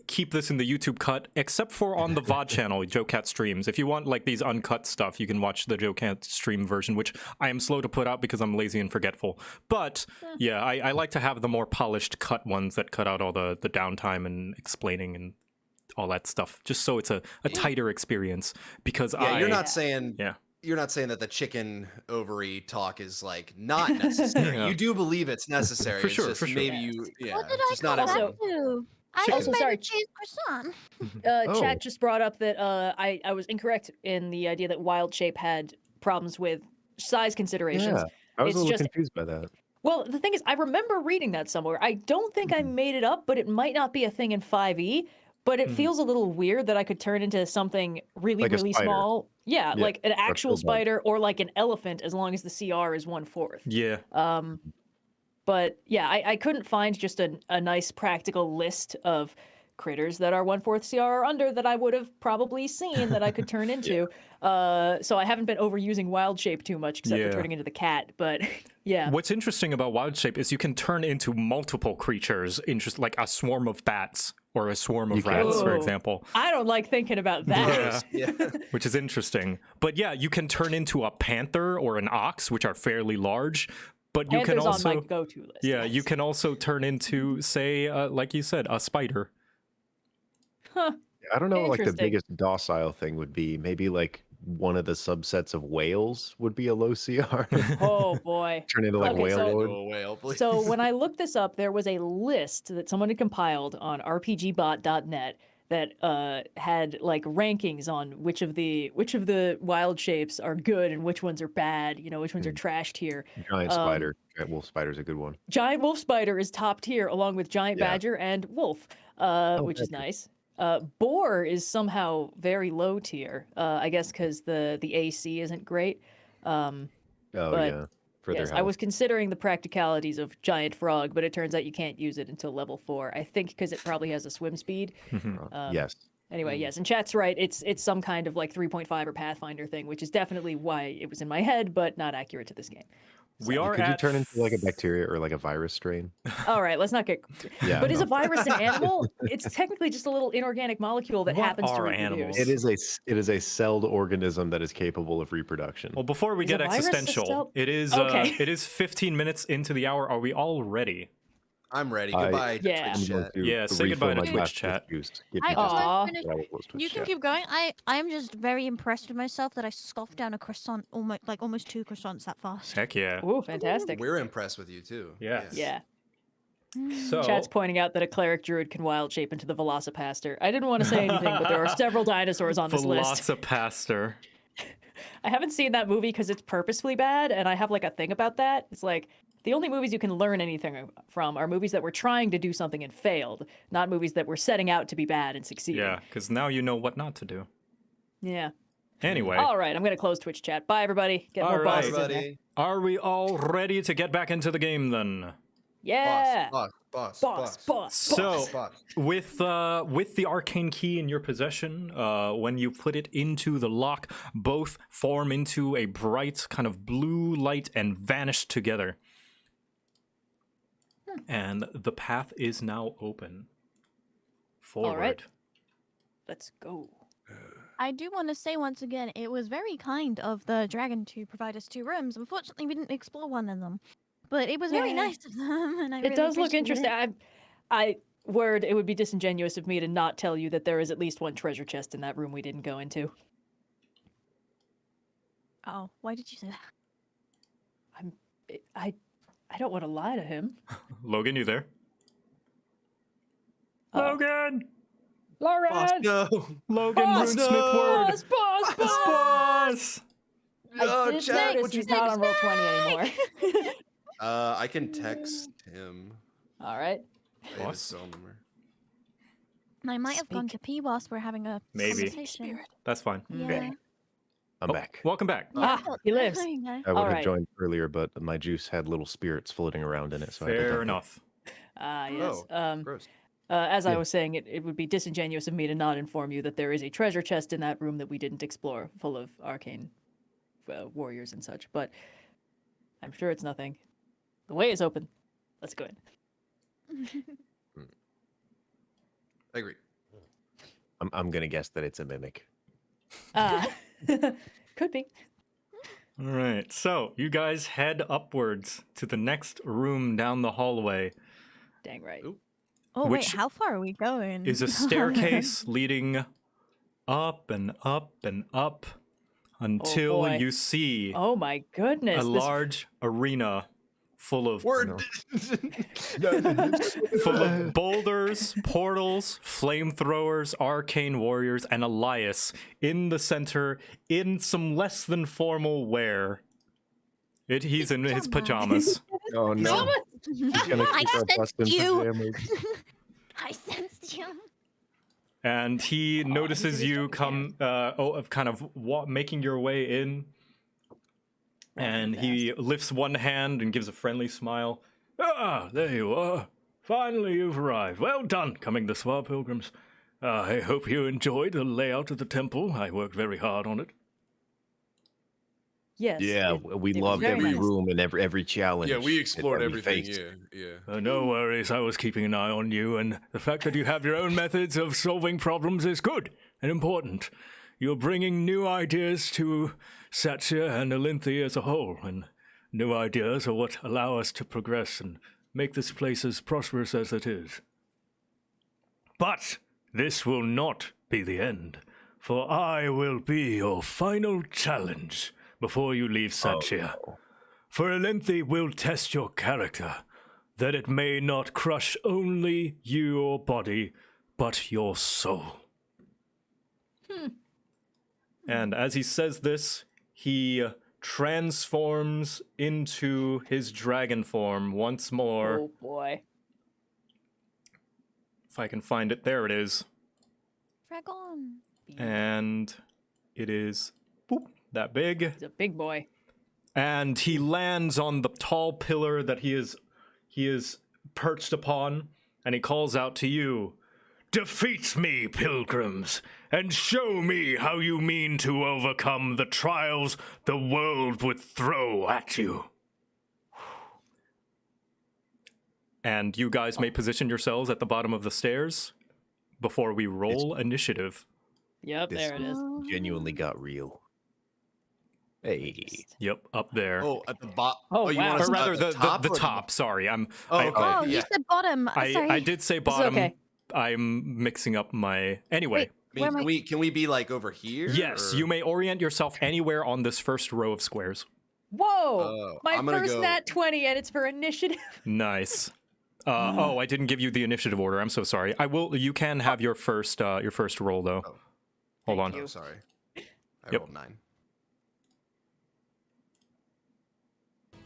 keep this in the YouTube cut, except for on the VOD channel, Joe Cat streams. If you want like these uncut stuff, you can watch the Joe Cat stream version, which I am slow to put out because I'm lazy and forgetful. But yeah, I like to have the more polished cut ones that cut out all the downtime and explaining and all that stuff, just so it's a tighter experience. Because Yeah, you're not saying Yeah. you're not saying that the chicken ovary talk is like not necessary. Yeah. You do believe it's necessary. For It's sure, just for sure. maybe you What did I just come not back everyone. to? I Chicken. just Also, made sorry. a cheese croissant. Oh. Chat just brought up that I was incorrect in the idea that Wild Shape had problems with size considerations. Yeah, I was It's a little just- confused by that. Well, the thing is, I remember reading that somewhere. I don't think I made it up, but it might not be a thing in 5e. But it feels a little weird that I could turn into something really, Like a really spider. small. Yeah, Yeah, like an actual reptile bug. spider or like an elephant, as long as the CR is 1/4. Yeah. But yeah, I couldn't find just a nice practical list of critters that are 1/4 CR or under that I would have probably seen that I could turn into. So I haven't been overusing Wild Shape too much, except Yeah. for turning into the cat. But yeah. What's interesting about Wild Shape is you can turn into multiple creatures, like a swarm of bats or a swarm of You can. rats, for Oh. example. I don't like thinking about that. Yeah. Yeah. Which is interesting. But yeah, you can turn into a panther or an ox, which are fairly large. But you Panthers can also, on my go-to list. yeah, you can also turn into, say, like you said, a spider. I don't know, like the Interesting. biggest docile thing would be maybe like one of the subsets of whales would be a low CR. Oh boy. Turn into like Okay, whale so- lord. Go whale, please. So when I looked this up, there was a list that someone had compiled on rpgbot.net that had like rankings on which of the wild shapes are good and which ones are bad. You know, which ones are trash tier. Giant spider. Giant wolf spider's a good one. Giant wolf spider is top tier, along with giant Yeah. badger and wolf, which is badger. nice. Boar is somehow very low tier. I guess because the AC isn't great. Oh But, yeah. For Yes, their I health. was considering the practicalities of giant frog, but it turns out you can't use it until level 4. I think because it probably has a swim speed. Yes. Anyway, yes, and chat's right. It's some kind of like 3.5 or Pathfinder thing, which is definitely why it was in my head, but not accurate to this game. We are Could you at turn into like a bacteria or like a virus strain? All right, let's not get. Yeah. But is no. a virus an animal? It's technically just a little inorganic molecule that What happens to are reproduce. animals? It is a celled organism that is capable of reproduction. Well, before we Is get a virus a existential, cell- it is Okay. it is 15 minutes into the hour. Are we all ready? I'm ready. I- Goodbye. Yeah. Twitch I'm going chat. to Yeah, say refill goodbye to my Twitch glass chat. of juice. Give I me just just- like Aw. finished. I will close Twitch You can chat. keep going. I'm just very impressed with myself that I scoffed down a croissant, almost 2 croissants that fast. Heck yeah. Ooh, fantastic. We're impressed with you too. Yes. Yeah. So Chat's pointing out that a cleric druid can wild shape into the Velocipaster. I didn't want to say anything, but there are several dinosaurs on this list. Velocipaster. I haven't seen that movie because it's purposefully bad, and I have like a thing about that. It's like the only movies you can learn anything from are movies that were trying to do something and failed, not movies that were setting out to be bad and succeeding. Yeah, because now you know what not to do. Yeah. Anyway, All right, I'm gonna close Twitch chat. Bye, everybody. Get All more right. bosses in there. Everybody. are we all ready to get back into the game then? Yeah. Boss. So, Boss. with the arcane key in your possession, when you put it into the lock, both form into a bright kind of blue light and vanish together. And the path is now open. Forward. All right. Let's go. I do want to say once again, it was very kind of the dragon to provide us 2 rooms. Unfortunately, we didn't explore one of them, but it was very Yeah. nice of them, and I It really does look appreciated interesting. It would be disingenuous of me to not tell you that there is at least one treasure chest in that room we didn't go into. Oh, why did you say that? I don't want to lie to him. Logan, you there? Uh-oh. Logan! Lauren! Boss, no. Logan, Boss, Runesmith word! Boss! Boss! I did Chad, notice what'd you he's not on roll 20 anymore. I can text him. All right. I have his Boss? cell number. I might have gone to Speak. pee whilst we're having a Maybe. conversation. That's fine. Yeah. I'm Oh, back. Welcome back. Ah, he lives. There you go. I would have Alright. joined earlier, but my juice had little spirits floating around in it, so I had to Fair dump it. enough. Ah, yes. Gross. As I Yeah. was saying, it would be disingenuous of me to not inform you that there is a treasure chest in that room that we didn't explore, full of arcane warriors and such. But I'm sure it's nothing. The way is open. Let's go in. I agree. I'm gonna guess that it's a mimic. Could be. All right, so you guys head upwards to the next room down the hallway. Dang right. Oop. Oh, wait, Which how far are we going? Is a staircase leading up and up and up until boy. you see Oh my goodness. a large arena full of Word. full of boulders, portals, flamethrowers, arcane warriors, and Elias in the center in some less than formal wear. He's in his pajamas. Oh no! He's gonna I keep our sensed busting you. pajamas. I sensed you. And he notices you come, kind of making your way in. And he lifts one hand and gives a friendly smile. Ah, there you are. Finally, you've arrived. Well done coming this far, pilgrims. I hope you enjoyed the layout of the temple. I worked very hard on it. Yes. Yeah, we it was loved very every nice. room and every challenge. Yeah, we that explored we everything. faced. Yeah. No worries, I was keeping an eye on you, and the fact that you have your own methods of solving problems is good and important. You're bringing new ideas to Satya and Elynthi as a whole, and new ideas are what allow us to progress and make this place as prosperous as it is. But this will not be the end, for I will be your final challenge before you leave Satya. For Elynthi will test your character, that it may not crush only your body, but your soul. And as he says this, he transforms into his dragon form once more. Oh boy. If I can find it, there it is. Dragon. And it is boop, that big. He's a big boy. And he lands on the tall pillar that he is perched upon, and he calls out to you, "Defeat me, pilgrims, and show me how you mean to overcome the trials the world would throw at you." And you guys may position yourselves at the bottom of the stairs before we roll initiative. Yep, This there it is. genuinely got real. Hey, Yep, up there. Oh, at the bottom. Oh, you wow. want us Or rather, at the top or top. Sorry, Oh, I, okay. Oh, yeah. you said bottom. Sorry. I did say bottom. okay. I'm mixing up my. Anyway, Wait. I mean, can we be like over here? yes, or- you may orient yourself anywhere on this first row of squares. Whoa! My I'm gonna first go- nat 20, and it's for initiative. Nice. Oh, I didn't give you the initiative order. I'm so sorry. I will. You can have your first roll though. Oh. Hold on. Oh, sorry. I Yep. rolled 9.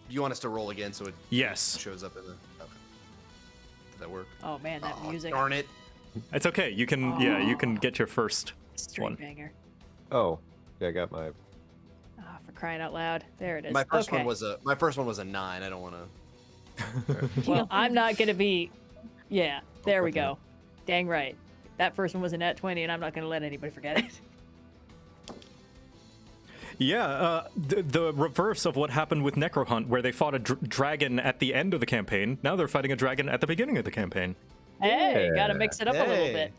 You want us to roll again so it Yes, shows up in the. Okay. Did that work? Oh man, that Oh, music. darn it. it's okay. You can. Yeah, you can get your first Street one. banger. oh, yeah, I got my. Ah, for crying out loud. There it is. My first okay. one was a 9. I don't want to. Well, I'm not gonna be. Yeah, there we Okay. go. Dang right. That first one was a nat 20, and I'm not gonna let anybody forget it. Yeah, the reverse of what happened with Necrohunt, where they fought a dragon at the end of the campaign. Now they're fighting a dragon at the beginning of the campaign. Hey, gotta mix it up a little Hey. bit.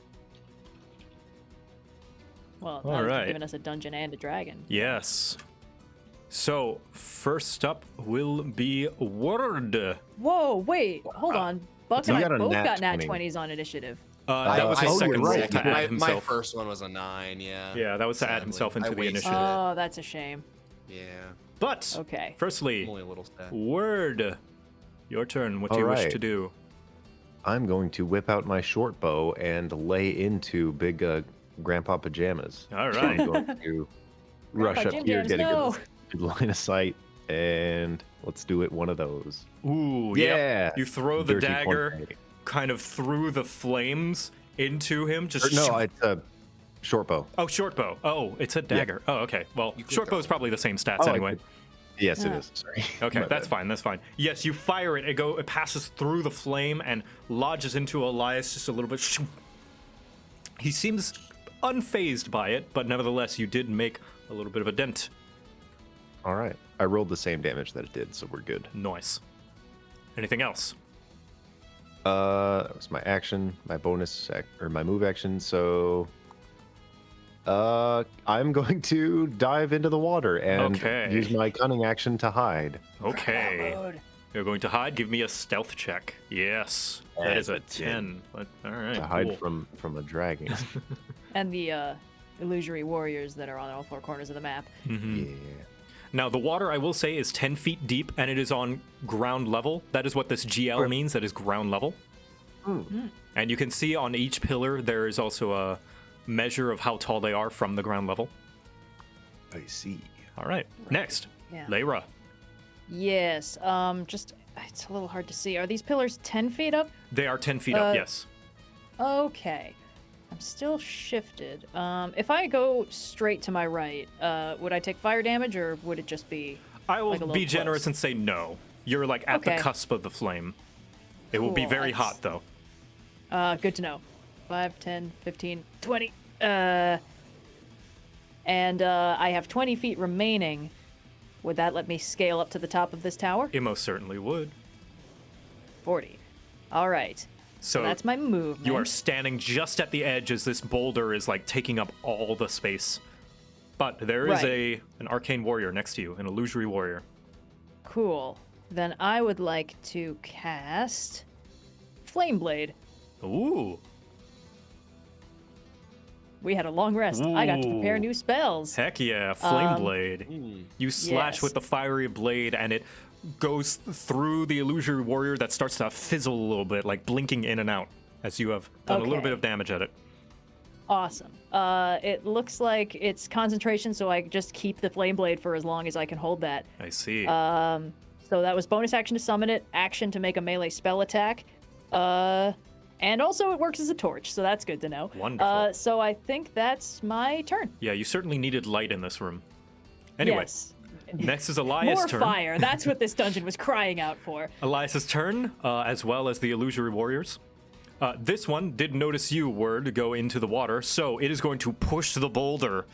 Well, All now that right. you've given us a dungeon and a dragon. Yes. So, first up will be Word. Whoa, wait, hold on. Buck You and I got a both nat got nat 20. 20s on initiative. That was his oh, second you're roll right. to add my himself. first one was a 9, yeah. Yeah, that was to add Sadly. himself into I the wasted initiative. Oh, that's a shame. Yeah. But, Okay. I'm firstly, only a little sad. Word. Your turn. What do you All wish right. to do? I'm going to whip out my short bow and lay into big Grandpa Pajamas. All So right. I'm going to rush Grandpa up Jim here, Jams, get a no. good line of sight, and let's do it one of those. Ooh, Yeah. yep. You throw the Dirty dagger 20. kind of through the flames into him. Just No, it's a short bow. Oh, short bow. Oh, it's a dagger. Oh, okay. Well, could short go. bow is probably the same stats Oh, I anyway. could- Yes, it Yeah. is. Sorry. Okay, My that's bad. fine. That's fine. Yes, you fire it. It passes through the flame and lodges into Elias just a little bit. He seems unfazed by it, but nevertheless, you did make a little bit of a dent. All right. I rolled the same damage that it did, so we're good. Nice. Anything else? That was my action, my bonus, or my move action. So, I'm going to dive into the water and Okay. use my cunning action to hide. Okay. Mode. You're going to hide. Give me a stealth check. Yes. That is a 10. But, all right. To hide cool. from a dragon. And the illusory warriors that are on all four corners of the map. Yeah. Now, the water, I will say, is 10 feet deep, and it is on ground level. That is what this GL means. That is ground level. And you can see on each pillar, there is also a measure of how tall they are from the ground level. I see. All right. Next, Yeah. Lyra. Yes. Just it's a little hard to see. Are these pillars 10 feet up? They are 10 feet up, yes. Okay. I'm still shifted. If I go straight to my right, would I take fire damage or would it just be I will like a be little generous close? and say no. You're like at the Okay. cusp of the flame. It will be Cool, very that's- hot, though. Good to know. 5, 10, 15, 20. And I have 20 feet remaining. Would that let me scale up to the top of this tower? It most certainly would. 40. All right. So That's my movement. you are standing just at the edge as this boulder is like taking up all the space. But there is Right. an arcane warrior next to you, an illusory warrior. Cool. Then I would like to cast Flame Blade. Ooh. We had a long rest. I got to prepare Ooh. new spells. Heck yeah, flame blade. You slash yes. with the fiery blade and it goes through the illusory warrior that starts to fizzle a little bit, like blinking in and out as you have done a little Okay. bit of damage at it. Awesome. It looks like it's concentration, so I just keep the Flame Blade for as long as I can hold that. I see. So that was bonus action to summon it, action to make a melee spell attack. And also it works as a torch, so that's good to know. Wonderful. So I think that's my turn. Yeah, you certainly needed light in this room. Anyway, Yes. next is Elias' More turn. fire. That's what this dungeon was crying out for. Elias's turn, as well as the illusory warriors. This one did notice you, Word, go into the water, so it is going to push the boulder,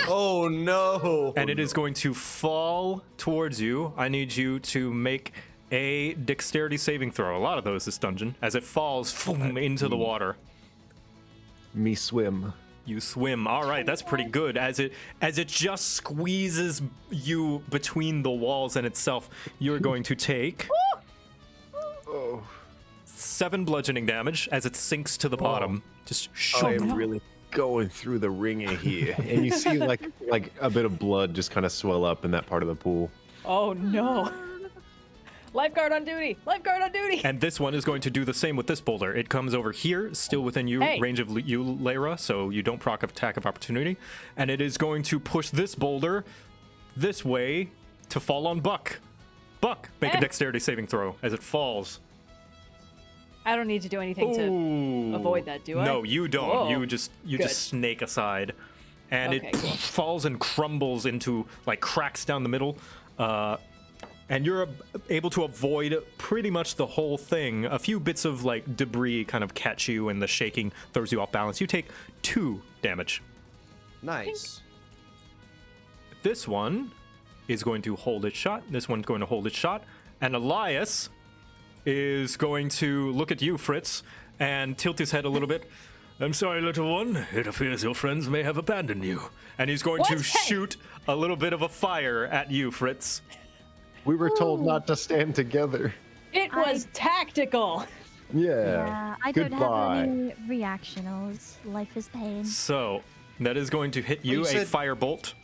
Oh no! and it is going to fall towards you. I need you to make a dexterity saving throw. A lot of those this dungeon, as it falls into the water. Me swim. You swim. All right, that's pretty good. As it just squeezes you between the walls and itself, you're going to take 7 bludgeoning damage as it sinks to the bottom. Just I shoom. am really going through the ringer here, and you see like a bit of blood just kind of swell up in that part of the pool. Oh no. Lifeguard on duty! Lifeguard on duty! And this one is going to do the same with this boulder. It comes over here, still within you Hey. range of you, Lyra, so you don't proc attack of opportunity. And it is going to push this boulder this way to fall on Buck. Buck, make a Eh. dexterity saving throw as it falls. I don't need to do anything to Ooh. avoid that, do I? No, you don't. Whoa. You just Good. snake aside, and Okay, it cool. falls and crumbles into like cracks down the middle. and you're able to avoid pretty much the whole thing. A few bits of like debris kind of catch you, and the shaking throws you off balance. You take 2 damage. Nice. This one is going to hold its shot. This one's going to hold its shot. And Elias is going to look at you, Fritz, and tilt his head a little bit. I'm sorry, little one. It appears your friends may have abandoned you. And he's going to What? shoot a little bit of a fire at you, Fritz. We were told not to stand together. It was tactical. Yeah. I don't Goodbye. have any reactionals. Life is pain. So that is going to hit you, you a said- firebolt.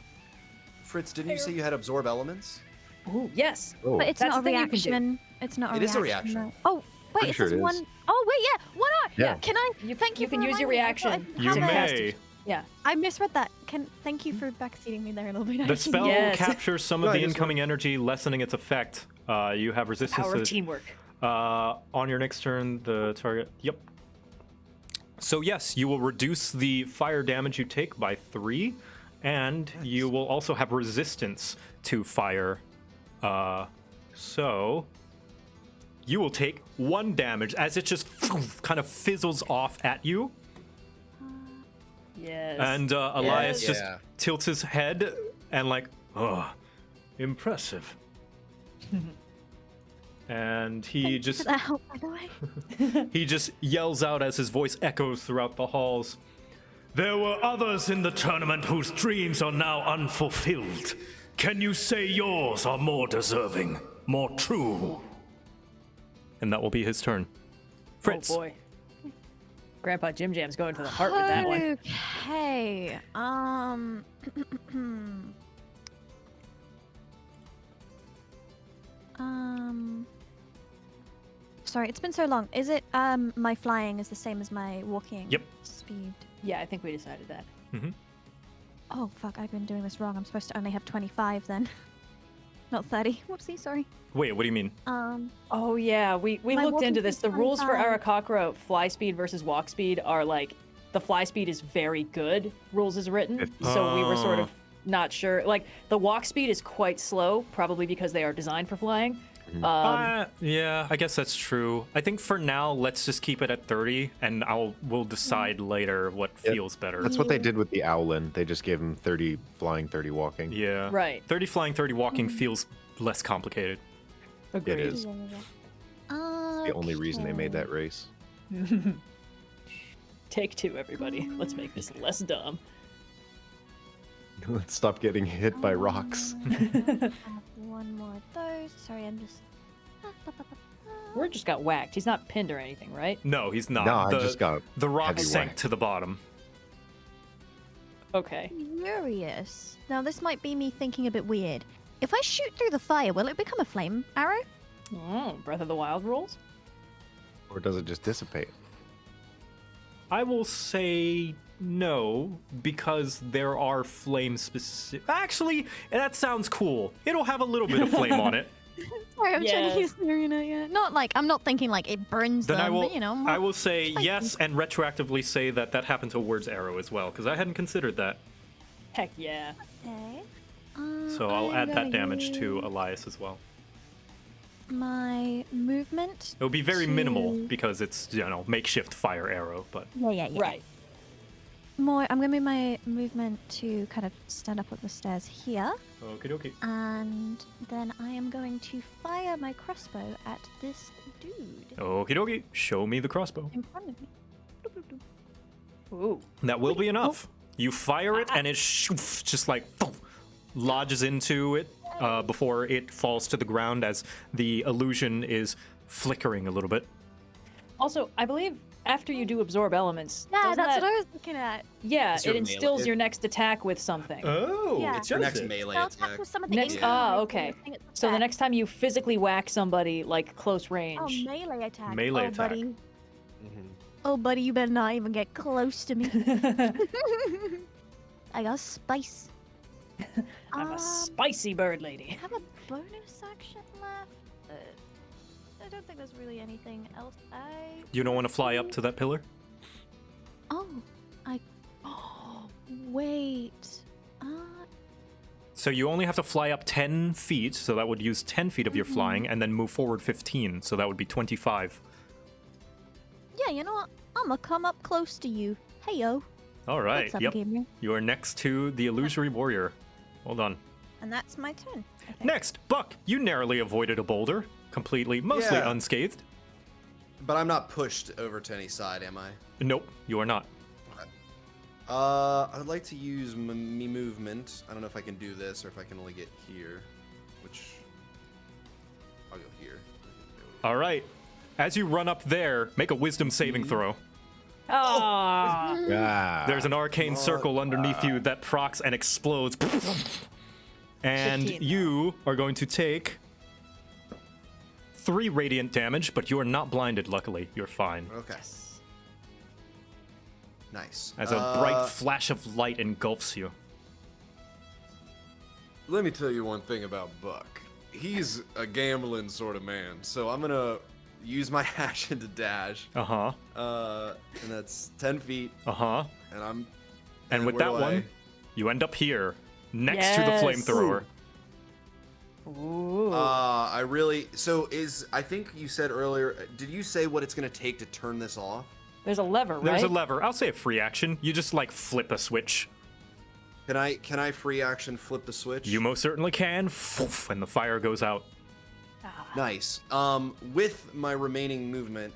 Fritz, didn't you say you had absorb elements? Ooh, yes. Oh, But it's That's not a the thing you can do. reaction. It's not a It reaction. is a reaction. though. Oh, wait, Pretty it sure says it is. one. Oh, wait, yeah, one on. Yeah. Can I? Thank you. you can for use your reminding me. I thought I reaction. didn't You have Have it. it. may. Yeah. I misread that. Thank you for backseating me there a little bit. The spell Yes. captures some of No, the I just incoming energy, lessening its effect. You have resistance Power of to teamwork. on your next turn, the target. Yep. So yes, you will reduce the fire damage you take by 3, and you will also have resistance to fire. So you will take 1 damage as it just kind of fizzles off at you, Yes. and Elias Yes. just Yeah. tilts his head and like, oh, impressive. And he just For that help, by the way. He just yells out as his voice echoes throughout the halls. There were others in the tournament whose dreams are now unfulfilled. Can you say yours are more deserving, more true? And that will be his turn. Fritz. Oh boy. Grandpa Jim Jam's going to the heart with that one. Okay. Sorry, it's been so long. Is it my flying is the same as my walking Yep. speed? Yeah, I think we decided that. Oh fuck, I've been doing this wrong. I'm supposed to only have 25 then. Not 30. Whoopsie, sorry. Wait, what do you mean? Oh yeah, we My looked walking into this. speed's The rules for 25. Arakakra fly speed versus walk speed are like the fly speed is very good. Rules is written, so we were sort of not sure. Like the walk speed is quite slow, probably because they are designed for flying. Yeah, I guess that's true. I think for now, let's just keep it at 30, and we'll decide later what Yep. feels better. That's what they did with the Owlin. They just gave him 30 flying, 30 walking. Yeah. Right. 30 flying, 30 walking feels less complicated. Agreed. It is. The only reason they made that race. Take 2, everybody. Let's make this less dumb. Let's stop getting hit by rocks. One more of those. Sorry, I'm just. Word just got whacked. He's not pinned or anything, right? No, he's not. No, I just got the rock heavy sank whack. to the bottom. Okay. Curious. Now, this might be me thinking a bit weird. If I shoot through the fire, will it become a flame arrow? Oh, Breath of the Wild rules? Or does it just dissipate? I will say no, because there are flame specific. Actually, that sounds cool. It'll have a little bit of flame on it. Sorry, I'm trying Yes. to use the arena, yeah. Not like, I'm not thinking like it burns Then them, I will. but you know. I will say spicy. yes, and retroactively say that happened to Word's arrow as well, because I hadn't considered that. Heck yeah. Okay. So I'll I'm add that gonna damage to use Elias as well. my movement. It'll be very minimal to- because it's makeshift fire arrow, but Yeah. Right. More. I'm gonna move my movement to kind of stand up the stairs here, okie dokie. and then I am going to fire my crossbow at this dude Okie dokie. Show me the crossbow. in front of me. Doop, doop, doop. Ooh. That will be enough. You fire it, and it just like lodges into it before it falls to the ground as the illusion is flickering a little bit. Also, I believe after you do absorb elements, Yeah, doesn't that's that- what I was looking at. Yeah, It's it your instills melee. your next attack with something. Oh, Yeah. It's your next melee Spell attack. attack with some of the Next- incoming ah, melee okay. thing at the So the back. next time you physically whack somebody like close Oh, range. melee attack. Melee oh, attack. buddy. Mhm. Oh, buddy, you better not even get close to me. I got spice. I'm a spicy bird lady. I have a bonus action left. I don't think there's really anything else. You don't want to fly up to that pillar? Oh, I. Oh, wait. So you only have to fly up 10 feet, so that would use 10 feet of your flying, and then move forward 15, so that would be 25. Yeah, you know what? I'm gonna come up close to you. Hey, yo. All right, What's up, yep. Gabriel? You are next to the Illusory Warrior. Hold on. And that's my turn. I think. Next, Buck, you narrowly avoided a boulder, mostly Yeah. unscathed. But I'm not pushed over to any side, am I? Nope, you are not. I'd like to use me movement. I don't know if I can do this or if I can only get here, which I'll go here. All right. As you run up there, make a wisdom saving throw. Ah. Ah. There's an arcane circle underneath you that procs and explodes. And 15. you are going to take 3 radiant damage, but you are not blinded, luckily. You're fine. Okay. Nice. As a bright flash of light engulfs you. Let me tell you one thing about Buck. He's a gambling sort of man, so I'm gonna use my action to dash. Uh-huh. And that's 10 feet, Uh-huh. and I'm. And with where that do one, you end up here, next to the Yes. flamethrower. Ooh. I really. So I think you said earlier. Did you say what it's gonna take to turn this off? There's a lever, right? There's a lever. I'll say a free action. You just like flip a switch. Can I free action flip the switch? You most certainly can. Foof, and the fire goes out. Nice. With my remaining movement,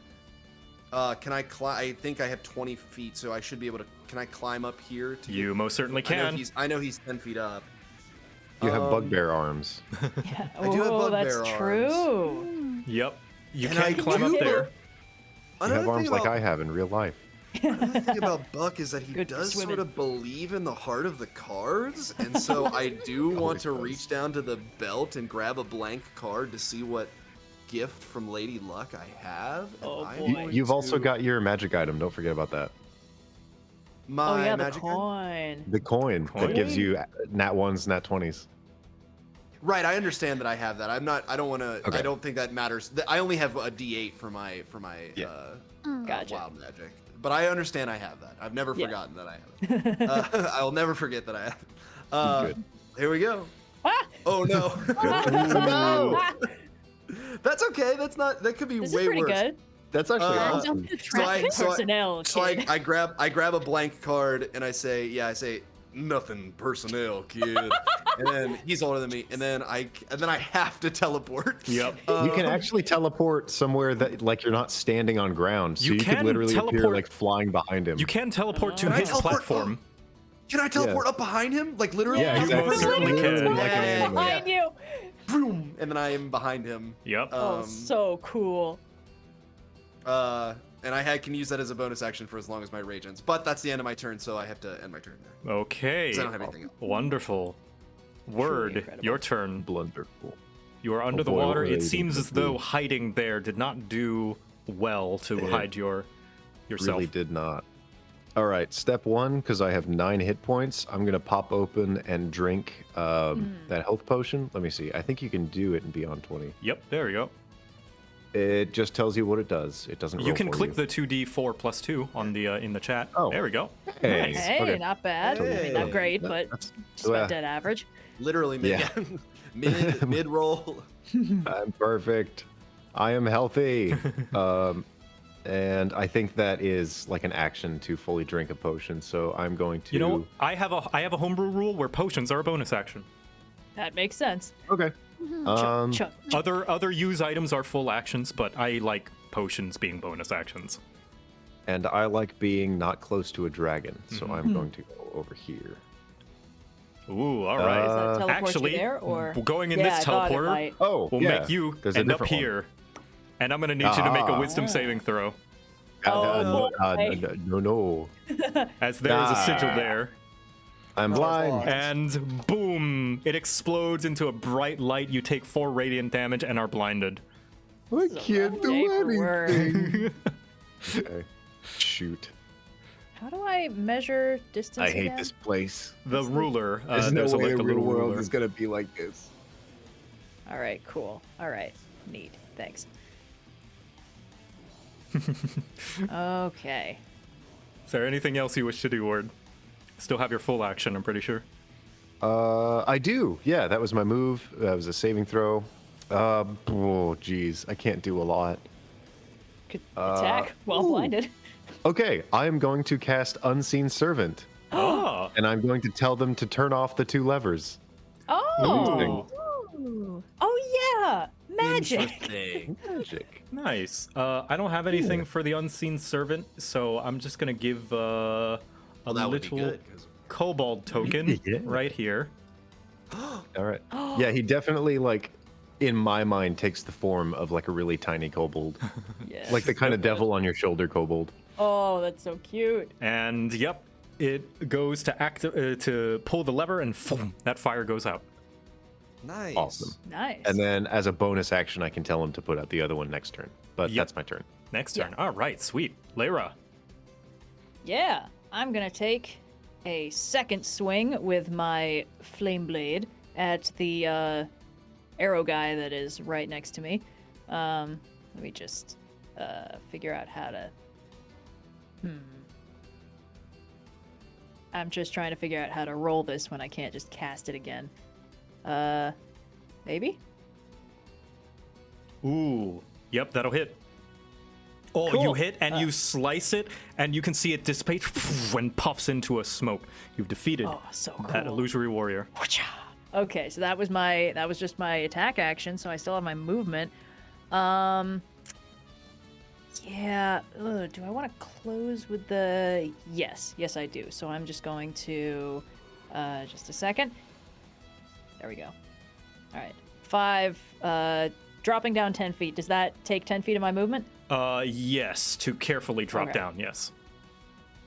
can I climb? I think I have 20 feet, so I should be able to. Can I climb up here? To You most certainly I know can. I know he's 10 feet up. You have bugbear arms. Yeah. I do have Oh, bugbear that's arms. true. Yep. You And can I climb up do- there. You have arms like I have in real life. Another thing about Buck is that he Good for does swimming. sort of believe in the heart of the cards, and so I do want to reach down to the belt and grab a blank card to see what gift from Lady Luck I have. and Oh, I'm boy. going You've also to- got your magic item. Don't forget about that. my Oh yeah, the magic item? coin. The coin Coin? that gives you nat 1s, nat 20s. Right, I understand that I have that. I'm not. I don't want to. Okay. I don't think that matters. I only have a D8 for my Yeah. Gotcha. wild magic, but I understand I have that. I've never Yeah. forgotten that I have it. I'll never forget that I have it. Good. Here we go. Ah! Oh no. No! That's okay. That's not. That could be This is way pretty worse. good. That's actually Uh, awesome. Traffic personnel, So kid. I grab a blank card and I say nothing personnel, kid. And then he's older than me, and then I have to teleport. Yep. You can actually teleport somewhere that like you're not standing on ground, so You you, can could literally appear teleport- like flying behind him. You can teleport to Can I his teleport? platform. Can I teleport up behind him? Like literally? Yeah, You exactly. most certainly Literally can. like an Yeah. animal. Behind you. Boom, and then I am behind him. Yep. Oh, so cool. And I can use that as a bonus action for as long as my rage ends. But that's the end of my turn, so I have to end my turn there. Okay. 'Cause I don't have anything else. Wonderful. Word, incredible. your turn. Blunderful. You are under the boy, water. what It is seems it? as though hiding there did not do well to It hide yourself. Really did not. All right, step 1, because I have 9 hit points. I'm gonna pop open and drink that health potion. Let me see. I think you can do it and be on 20. Yep, there we go. It just tells you what it does. It doesn't. You roll can for click you. the 2d4 plus 2 on the in the chat. Oh. There we go. Hey, Nice. Hey, okay. not bad. I mean, not great, but That's, just about dead average. Literally mid, Yeah. mid roll. I'm perfect. I am healthy. And I think that is like an action to fully drink a potion. So I'm going to. You know, I have a homebrew rule where potions are a bonus action. That makes sense. Okay. Chug. Other use items are full actions, but I like potions being bonus actions. And I like being not close to a dragon, so Mm-hmm. I'm going to go over here. Ooh, all right. Does that teleport Actually, you there, or going in yeah, this I thought it teleporter might. Oh, will yeah. make you There's a end up different one. here. And I'm going to need you to make a Ah. wisdom saving throw. Oh, boy. No. As there is a sigil Ah. there. I'm blind. And boom! It explodes into a bright light. You take 4 radiant damage and are blinded. I This is a can't rough day for do work. anything. Okay. Shoot. How do I measure distance? I hate again? this place. The ruler. There's There's no way like the a real little world ruler. is gonna be like this. All right, cool. All right, neat. Thanks. Okay. Is there anything else you wish to do, Ward? Still have your full action, I'm pretty sure. I do. Yeah, that was my move. That was a saving throw. Oh, geez, I can't do a lot. Could attack while blinded. Okay, I am going to cast Unseen Servant, Oh. and I'm going to tell them to turn off the 2 levers. Oh. Ooh. Oh yeah. Magic. Interesting. Magic. Nice. I don't have anything for the Unseen Servant, so I'm just gonna give a Well, that would be little good. 'Cause kobold token Yeah. right here. All right. Yeah, he definitely, like, in my mind, takes the form of like a really tiny kobold, Yeah. like the kind of devil on your shoulder kobold. Oh, that's so cute. And yep, it goes to to pull the lever, and that fire goes out. Nice. Awesome. Nice. And then as a bonus action, I can tell him to put out the other one next turn. But Yep. that's my turn. Next Yeah. turn. All right, sweet. Lyra. Yeah, I'm gonna take a second swing with my flame blade at the arrow guy that is right next to me. Let me just figure out how to. I'm just trying to figure out how to roll this when I can't just cast it again. Maybe? Ooh. Yep, that'll hit. Oh, you Cool. hit and you slice it, and you can see it dissipate and puffs into a smoke. You've defeated Oh, so cool. that illusory warrior. Okay, so that was just my attack action, so I still have my movement. Yeah, do I want to close with the... Yes, I do. So I'm just going to, just a second. There we go. All right, 5, dropping down 10 feet. Does that take 10 feet of my movement? Yes, to carefully drop Okay. down, yes.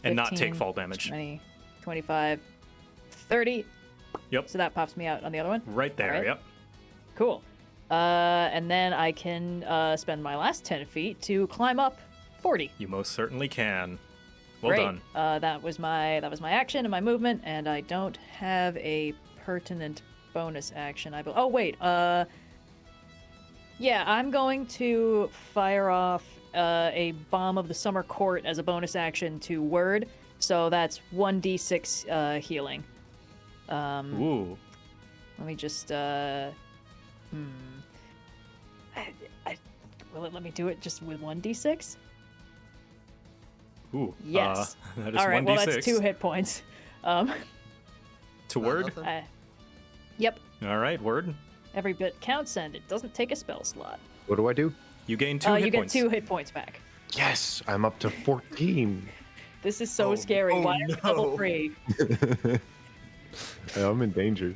And not take 15, fall damage. 20, 25, 30. Yep. So that pops me out on the other one? Right there, Alright. yep. Cool. And then I can spend my last 10 feet to climb up 40. You most certainly can. Well Great. done. That was my action and my movement, and I don't have a pertinent bonus action. Oh wait. Yeah, I'm going to fire off a bomb of the summer court as a bonus action to Word. So that's 1d6 healing. Ooh. Let me just will it let me do it just with 1d6? Ooh. Yes. That is All right, 1d6. well that's 2 hit points. To word? Nothing? Yep. All right, word. Every bit counts, and it doesn't take a spell slot. What do I do? You gain 2 hit You get points. 2 hit points back. Yes, I'm up to 14. This is so scary. Why am I level 3? I'm in danger.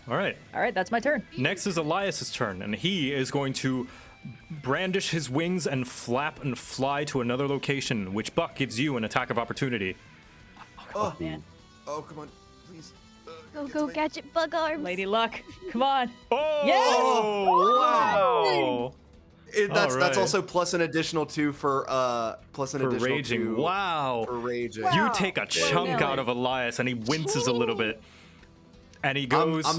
All right. All right, that's my turn. Next is Elias's turn, and he is going to brandish his wings and flap and fly to another location, which Buck gives you an attack of opportunity. Oh, Man. oh, come on, please. Go, gadget bug arms. Lady Luck, come on. Oh! Yes! Wow! That's Alright. also plus an additional 2 for plus an For additional raging. 2 Wow! for raging. You Wow. take a chunk out of Elias, and he winces a little bit. And he goes... I'm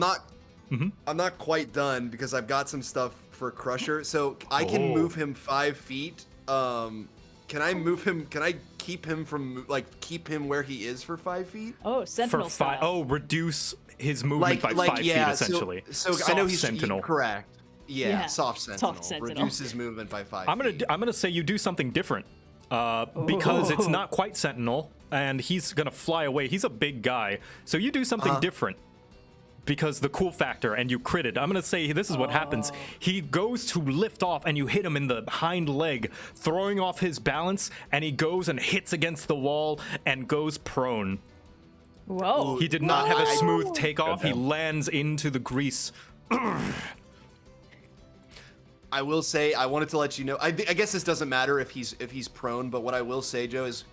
not quite done because I've got some stuff for Crusher. So I can Oh. move him 5 feet. Can I move him? Can I keep him from keep him where he is for 5 feet? Oh, for Sentinel 5... style. Oh, reduce his movement by 5 feet, essentially. So I Soft know he's Sentinel. correct. Yeah, Yeah, soft sentinel. soft sentinel. Reduces movement by 5 I'm feet. gonna say you do something different, because it's not quite Sentinel, and he's gonna fly away. He's a big guy, so you do something different because the cool factor, and you critted. I'm gonna say this is what happens. He goes to lift off, and you hit him in the hind leg, throwing off his balance, and he goes and hits against the wall and goes prone. Whoa. He did not have a Wow. smooth takeoff. He Goddamn. lands into the grease. I will say I wanted to let you know. I guess this doesn't matter if he's prone, but what I will say, Joe, is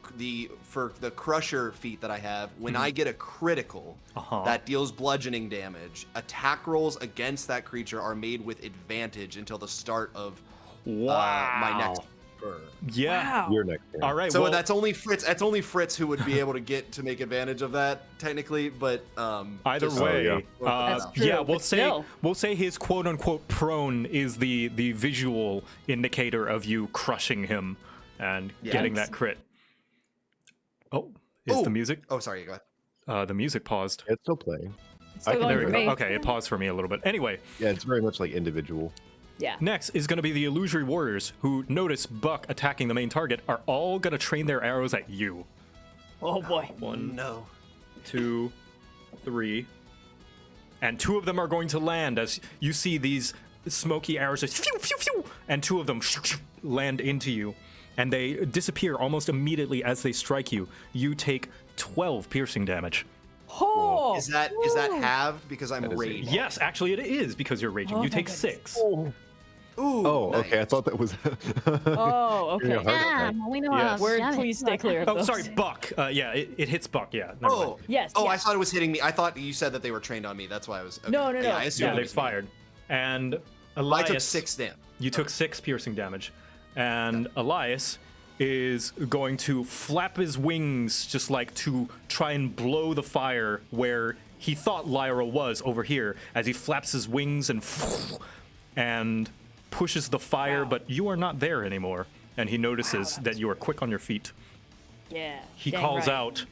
for the Crusher feat that I have, when I get a critical that deals bludgeoning damage, attack rolls against that creature are made with advantage until the start of my next turn. Yeah. Wow. You're next. turn. All right. So well, that's only Fritz. That's only Fritz who would be able to get to make advantage of that technically. But either just- way, yeah. That's true, yeah, but still. we'll say his quote unquote prone is the visual indicator of you crushing him and getting that crit. Oh, is the music? Oh, sorry. Go ahead. The music paused. It's still playing. It's still going There for we go. me. Okay, it paused for me a little bit. Anyway, Yeah, it's very much like individual. Yeah. next is going to be the illusory warriors who notice Buck attacking the main target are all going to train their arrows at you. Oh boy. 1, No. 2, 3, and 2 of them are going to land as you see these smoky arrows just phew, phew, phew, and 2 of them land into you, and they disappear almost immediately as they strike you. You take 12 piercing damage. Oh. Is that halved because I'm That is raging? Yes, actually it is because you're raging. Oh, you thank take goodness. 6. Ooh. Oh, okay. I nice. thought that was. Oh, Giving me a okay. heart attack. Damn, we know Yes. our Word, damage. please stay clear of Oh, those. sorry, Buck. Yeah, it hits Buck. Yeah. Never mind. Oh. Yes. Oh, I yes. thought it was hitting me. I thought you said that they were trained on me. That's why I was. Okay. No, no, no. Yeah, I assumed Yeah, it they was me. fired. And Well, Elias, I took 6 damage. you took 6 piercing damage. And Elias is going to flap his wings just like to try and blow the fire where he thought Lyra was over here as he flaps his wings and pushes the fire, Wow. but you are not there anymore. And he notices that you are quick on your feet. Yeah. He dang calls right. out,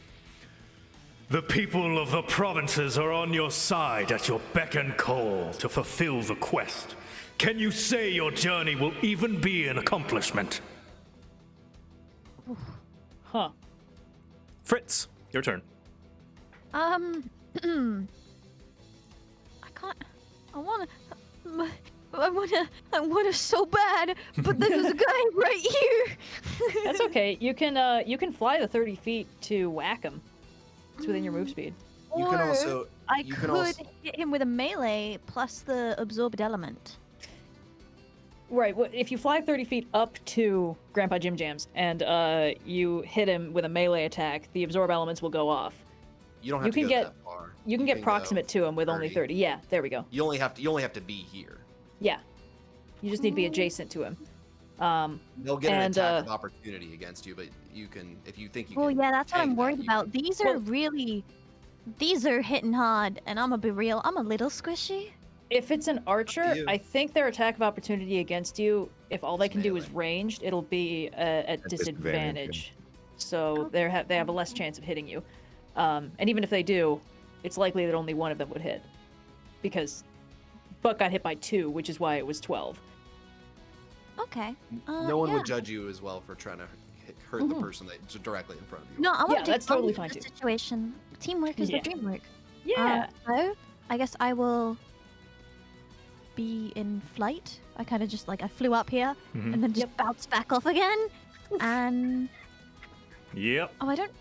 The people of the provinces are on your side at your beck and call to fulfill the quest. Can you say your journey will even be an accomplishment? Huh. Fritz, your turn. I can't. I wanna so bad, but there's a guy right here. That's okay. You can fly the 30 feet to whack him. It's within your move speed. You can Or also. I you could can also. hit him with a melee plus the absorbed element. Right. Well, if you fly 30 feet up to Grandpa Jim Jams and you hit him with a melee attack, the absorb elements will go off. You don't have you to can go get- that far. You can get go proximate to him with only 30. Yeah, there we go. You only have to be here. Yeah. You just need to be adjacent to him. They'll get an And, attack of opportunity against you, but you can if you think you Well, can. yeah, that's what I'm tank that, worried you about. can- These are Well- these are hitting hard, and I'm gonna be real. I'm a little squishy. If it's an archer, you. I think their attack of opportunity against you, if all they It's can do is melee. ranged, it'll be at disadvantage, disadvantage. So they have a less chance of hitting you. And even if they do, it's likely that only one of them would hit. Because Buck got hit by 2, which is why it was 12. Okay. No one yeah. would judge you as well for trying to hurt the person that's directly in front of you. No, I want Yeah, to do that's totally fun fine with too. the situation. Teamwork is Yeah. the dreamwork. Yeah. So I guess I will be in flight. I kind of just I flew up here Mhm. and then just bounced back off again. And Yep. I don't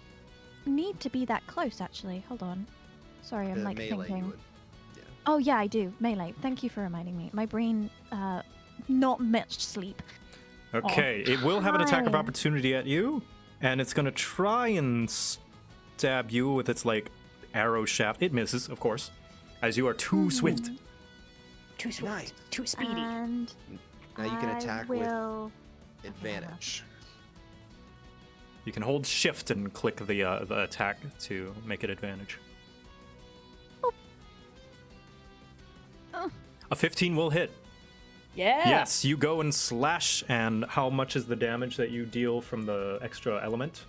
need to be that close actually. Hold on. Sorry, I'm Melee, you thinking. would. Oh yeah, I do. Melee. Thank you for reminding me. My brain not much sleep. Okay, it will have an attack of Hi. opportunity at you, and it's gonna try and stab you with its arrow shaft. It misses, of course, as you are too swift. Too swift. Nice. Too speedy. And Now you can attack with will... advantage. You can hold shift and click the attack to make it advantage. Oh. A 15 will hit. Yeah. Yes, you go and slash, and how much is the damage that you deal from the extra element?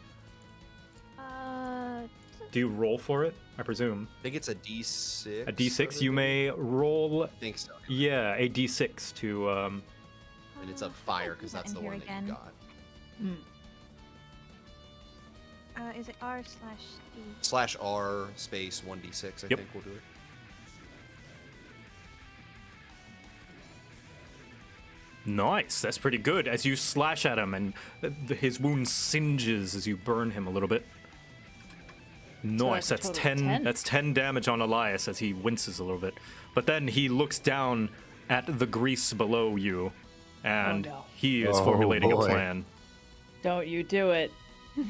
Do you roll for it? I presume. I think it's a D6. A d6, you may roll, I think so. yeah, a d6 to, And it's a fire because that that's in the here one that again. you got. Is it R/D? /R space 1d6, I Yep. think we'll do it. Nice, that's pretty good. As you slash at him, and his wound singes as you burn him a little bit. Nice, that's a that's total of 10. 10. That's 10 damage on Elias as he winces a little bit. But then he looks down at the grease below you, and no. he is Oh, formulating a boy. plan. Don't you do it.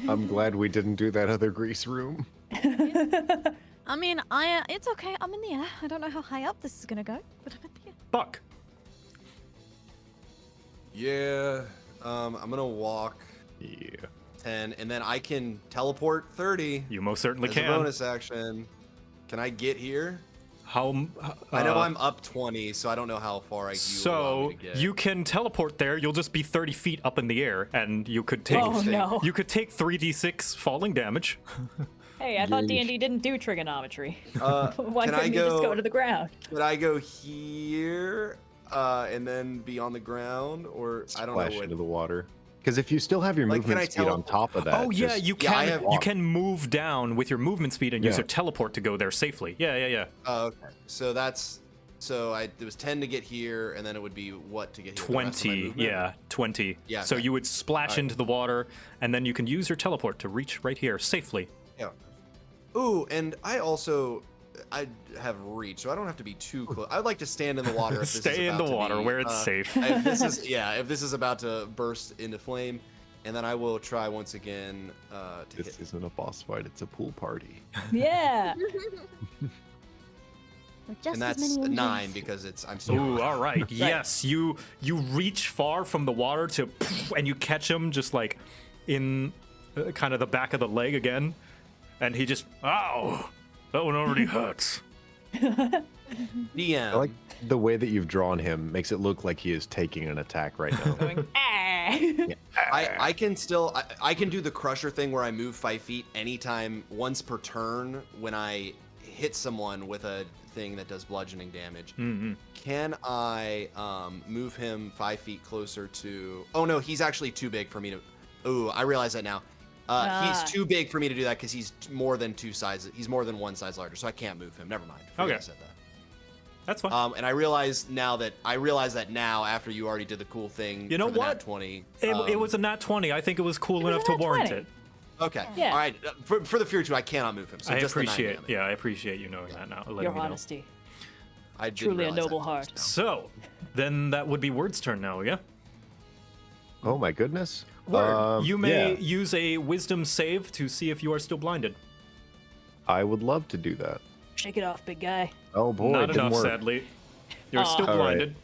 I'm glad we didn't do that other grease room. I mean, it's okay. I'm in the air. I don't know how high up this is gonna go, but I'm in the air. Buck, Yeah. I'm gonna walk Yeah. 10, and then I can teleport 30 you most certainly as can. a bonus action. Can I get here? How? I know I'm up 20, so I don't know how far you allow So me to get. you can teleport there. You'll just be 30 feet up in the air, and you could take Oh no. you could take 3d6 falling damage. Hey, I thought D&D didn't do trigonometry. Why can couldn't I he just go to the ground? Could I go here and then be on the ground, or I don't know Splash what? into the water. Because if you still have your Like, can movement I speed on teleport? top of that, Oh yeah, just you Yeah, I can have- you can move down with your movement speed and use Yeah. your teleport to go there safely. Yeah. Oh, okay. So it was 10 to get here, and then it would be what to get here? The rest of my 20, movement? yeah, 20. Yeah, So okay. you would splash Alright. into the water, and then you can use your teleport to reach right here safely. Yeah. Ooh, and I have reach, so I don't have to be too close. I'd like to stand in the water. If this is Stay in about the to water be, where it's safe. If this is about to burst into flame, and then I will try once again to this hit. isn't a boss fight; it's a pool party. Yeah. Just And as that's many 9 engines. because I'm still. Ooh, all right. Yes, you reach far from the water and you catch him just like in kind of the back of the leg again, and he just ow, that one already hurts. DM. I like the way that you've drawn him; makes it look like he is taking an attack right now. Going, ah. I can still I can do the crusher thing where I move 5 feet anytime once per turn when I hit someone with a thing that does bludgeoning damage. Mm-hmm. Can I move him 5 feet closer to? Oh no, he's actually too big for me to. Ooh, I realize that now. He's too big for me to do that because he's more than 2 sizes. He's more than 1 size larger, so I can't move him. Never mind. Forget Okay. I said that. That's fine. And I realize that now after you already did the cool thing. You know for the what? Nat 20. It was a nat 20. I think it was cool enough to nat warrant 20. it. Okay. Yeah. All right. For the Fury 2, I cannot move him. So I just the 9 appreciate, damage. yeah, I appreciate you knowing that now. letting Your me know. honesty. I didn't Truly a realize noble that heart. just So, then that would be Word's turn now, yeah? Oh my goodness! Word, you may yeah, use a wisdom save to see if you are still blinded. I would love to do that. Shake it off, big guy. Oh boy, Not it didn't enough, work. sadly. You're Aw. still All right. blinded.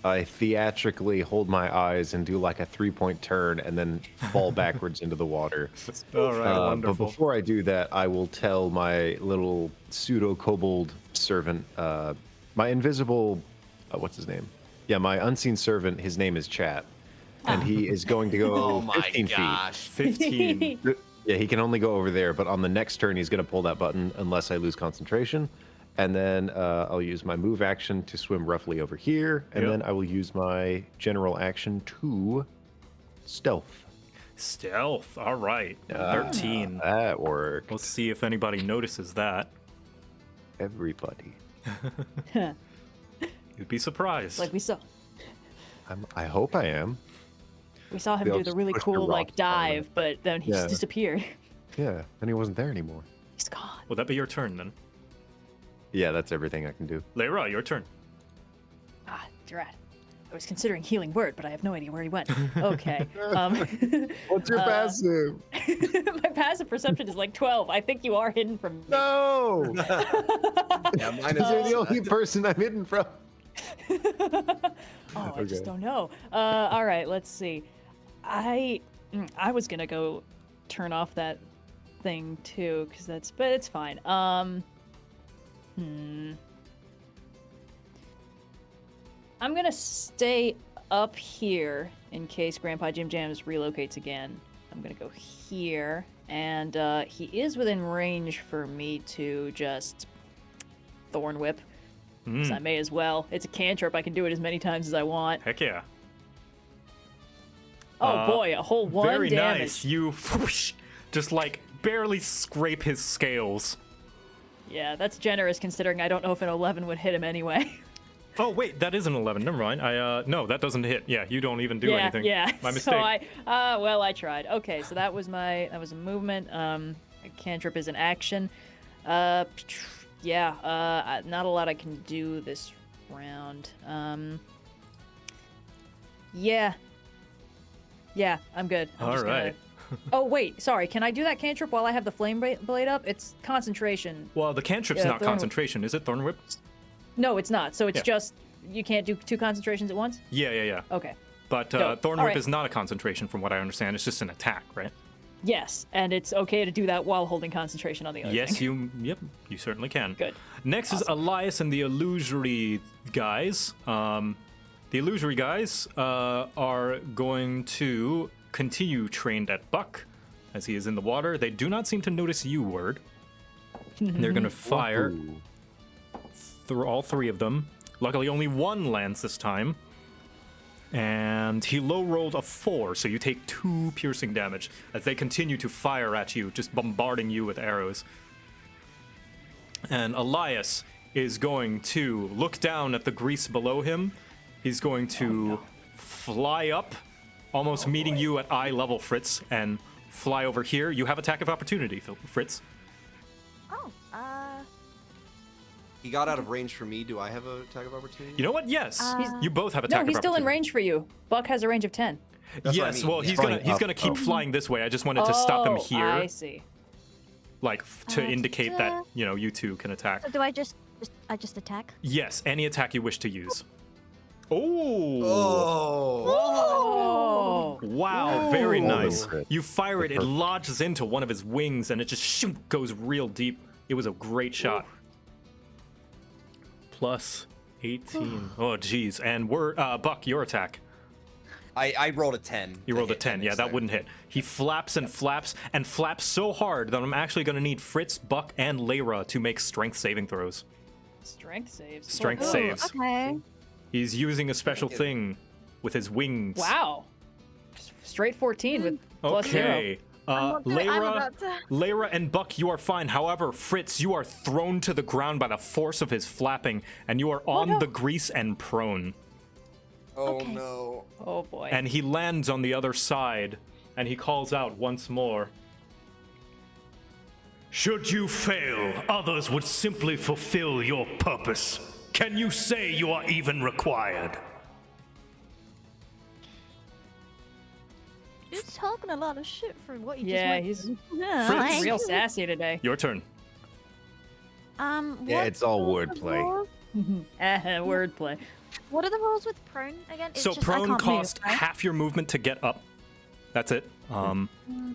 I theatrically hold my eyes and do like a 3-point turn, and then fall backwards into the water. All right, But wonderful. before I do that, I will tell my little pseudo kobold servant, my invisible, what's his name? Yeah, my unseen servant. His name is Chat, and he is going to go Oh my 15 gosh. 15. feet. Yeah, he can only go over there, but on the next turn, he's going to pull that button unless I lose concentration. And then I'll use my move action to swim roughly over here, and Yep. then I will use my general action to stealth. Stealth. All right. 13. That worked. Let's see if anybody notices that. Everybody. You'd be surprised. Like we saw I hope I am. him They'll do the just really push the cool like rocks by them. dive, but then he Yeah. just disappeared. Yeah, and he wasn't there anymore. He's gone. Will that be your turn then? Yeah, that's everything I can do. Leira, your turn. Ah, drat. I was considering healing word, but I have no idea where he went. Okay. What's your passive? My passive perception is like 12. I think you are hidden from me. No! Yeah, mine You're is the only person I'm hidden from. Oh, I just Okay. don't know. All right, let's see. I was gonna go turn off that thing too, but it's fine. I'm gonna stay up here in case Grandpa Jim Jams relocates again. I'm gonna go here, and he is within range for me to just Thorn Whip. So I may as well. It's a cantrip. I can do it as many times as I want. Heck yeah. Oh boy, a whole 1 Very damage. nice. You whoosh, just like barely scrape his scales. Yeah, that's generous considering I don't know if an 11 would hit him anyway. Oh wait, that is an 11. Never mind. No, that doesn't hit. Yeah, you don't even do yeah, anything. yeah. My mistake. So I tried. Okay, so that was a movement. A cantrip is an action. Yeah, not a lot I can do this round. Yeah, I'm good. I'm All just right. Oh wait, sorry. Can I do that cantrip while I have the flame blade up? It's concentration. Well, the cantrip's Yeah, not Thorn- concentration, is it? Thorn Whip? No, it's not. So it's Yeah. just you can't do 2 concentrations at once. Yeah. Okay. But No, Thorn all Whip right. is not a concentration, from what I understand. It's just an attack, right? Yes, and it's okay to do that while holding concentration on the other Yes, thing. you certainly can. Good. Next is Elias and the illusory guys. The illusory guys are going to continue trained at Buck. as he is in the water. They do not seem to notice you, Word. They're going to fire through all 3 of them. Luckily, only 1 lands this time. And he low rolled a 4, so you take 2 piercing damage as they continue to fire at you, just bombarding you with arrows. And Elias is going to look down at the grease below him. He's going to fly up, almost meeting you at eye level, Fritz, and fly over here. You have attack of opportunity, Fritz. Oh, He got out of range for me. Do I have a attack of opportunity? You know what? Yes, you both have attack No, of he's still in opportunity. range for you. Buck has a range of 10. That's what I Yes, mean, well, yeah. he's gonna keep flying this way. I just wanted to stop him here, I see. like to indicate that you 2 can attack. so do I just attack? Yes, any attack you wish to use. Oh! Oh. Wow, very nice. Crit. You fire it, it lodges into one of his wings, and it just shoot, goes real deep. It was a great shot. Plus 18. Oh, geez. And we're Buck, your attack. I rolled a 10. You to rolled a hit 10. him Yeah, this that time. wouldn't hit. He flaps and flaps and flaps so hard that I'm actually going to need Fritz, Buck, and Lyra to make strength saving throws. Strength saves. Strength Oh. saves. Okay. He's using a special thing with his wings. Wow. Straight 14 with plus 0. Okay. I'm about to- Lyra and Buck, you are fine. However, Fritz, you are thrown to the ground by the force of his flapping, and you are on the grease and prone. Oh Okay. no. Oh boy. And he lands on the other side, and he calls out once more. Should you fail, others would simply fulfill your purpose. Can you say you are even required? He's talking a lot of shit for what you yeah, just he's Yeah, Fritz. real sassy today. Your turn. Yeah, what it's all are the wordplay. rules? Wordplay. What are the rules with prone again? It's So just I prone can't cost move, right? half your movement to get up. That's it.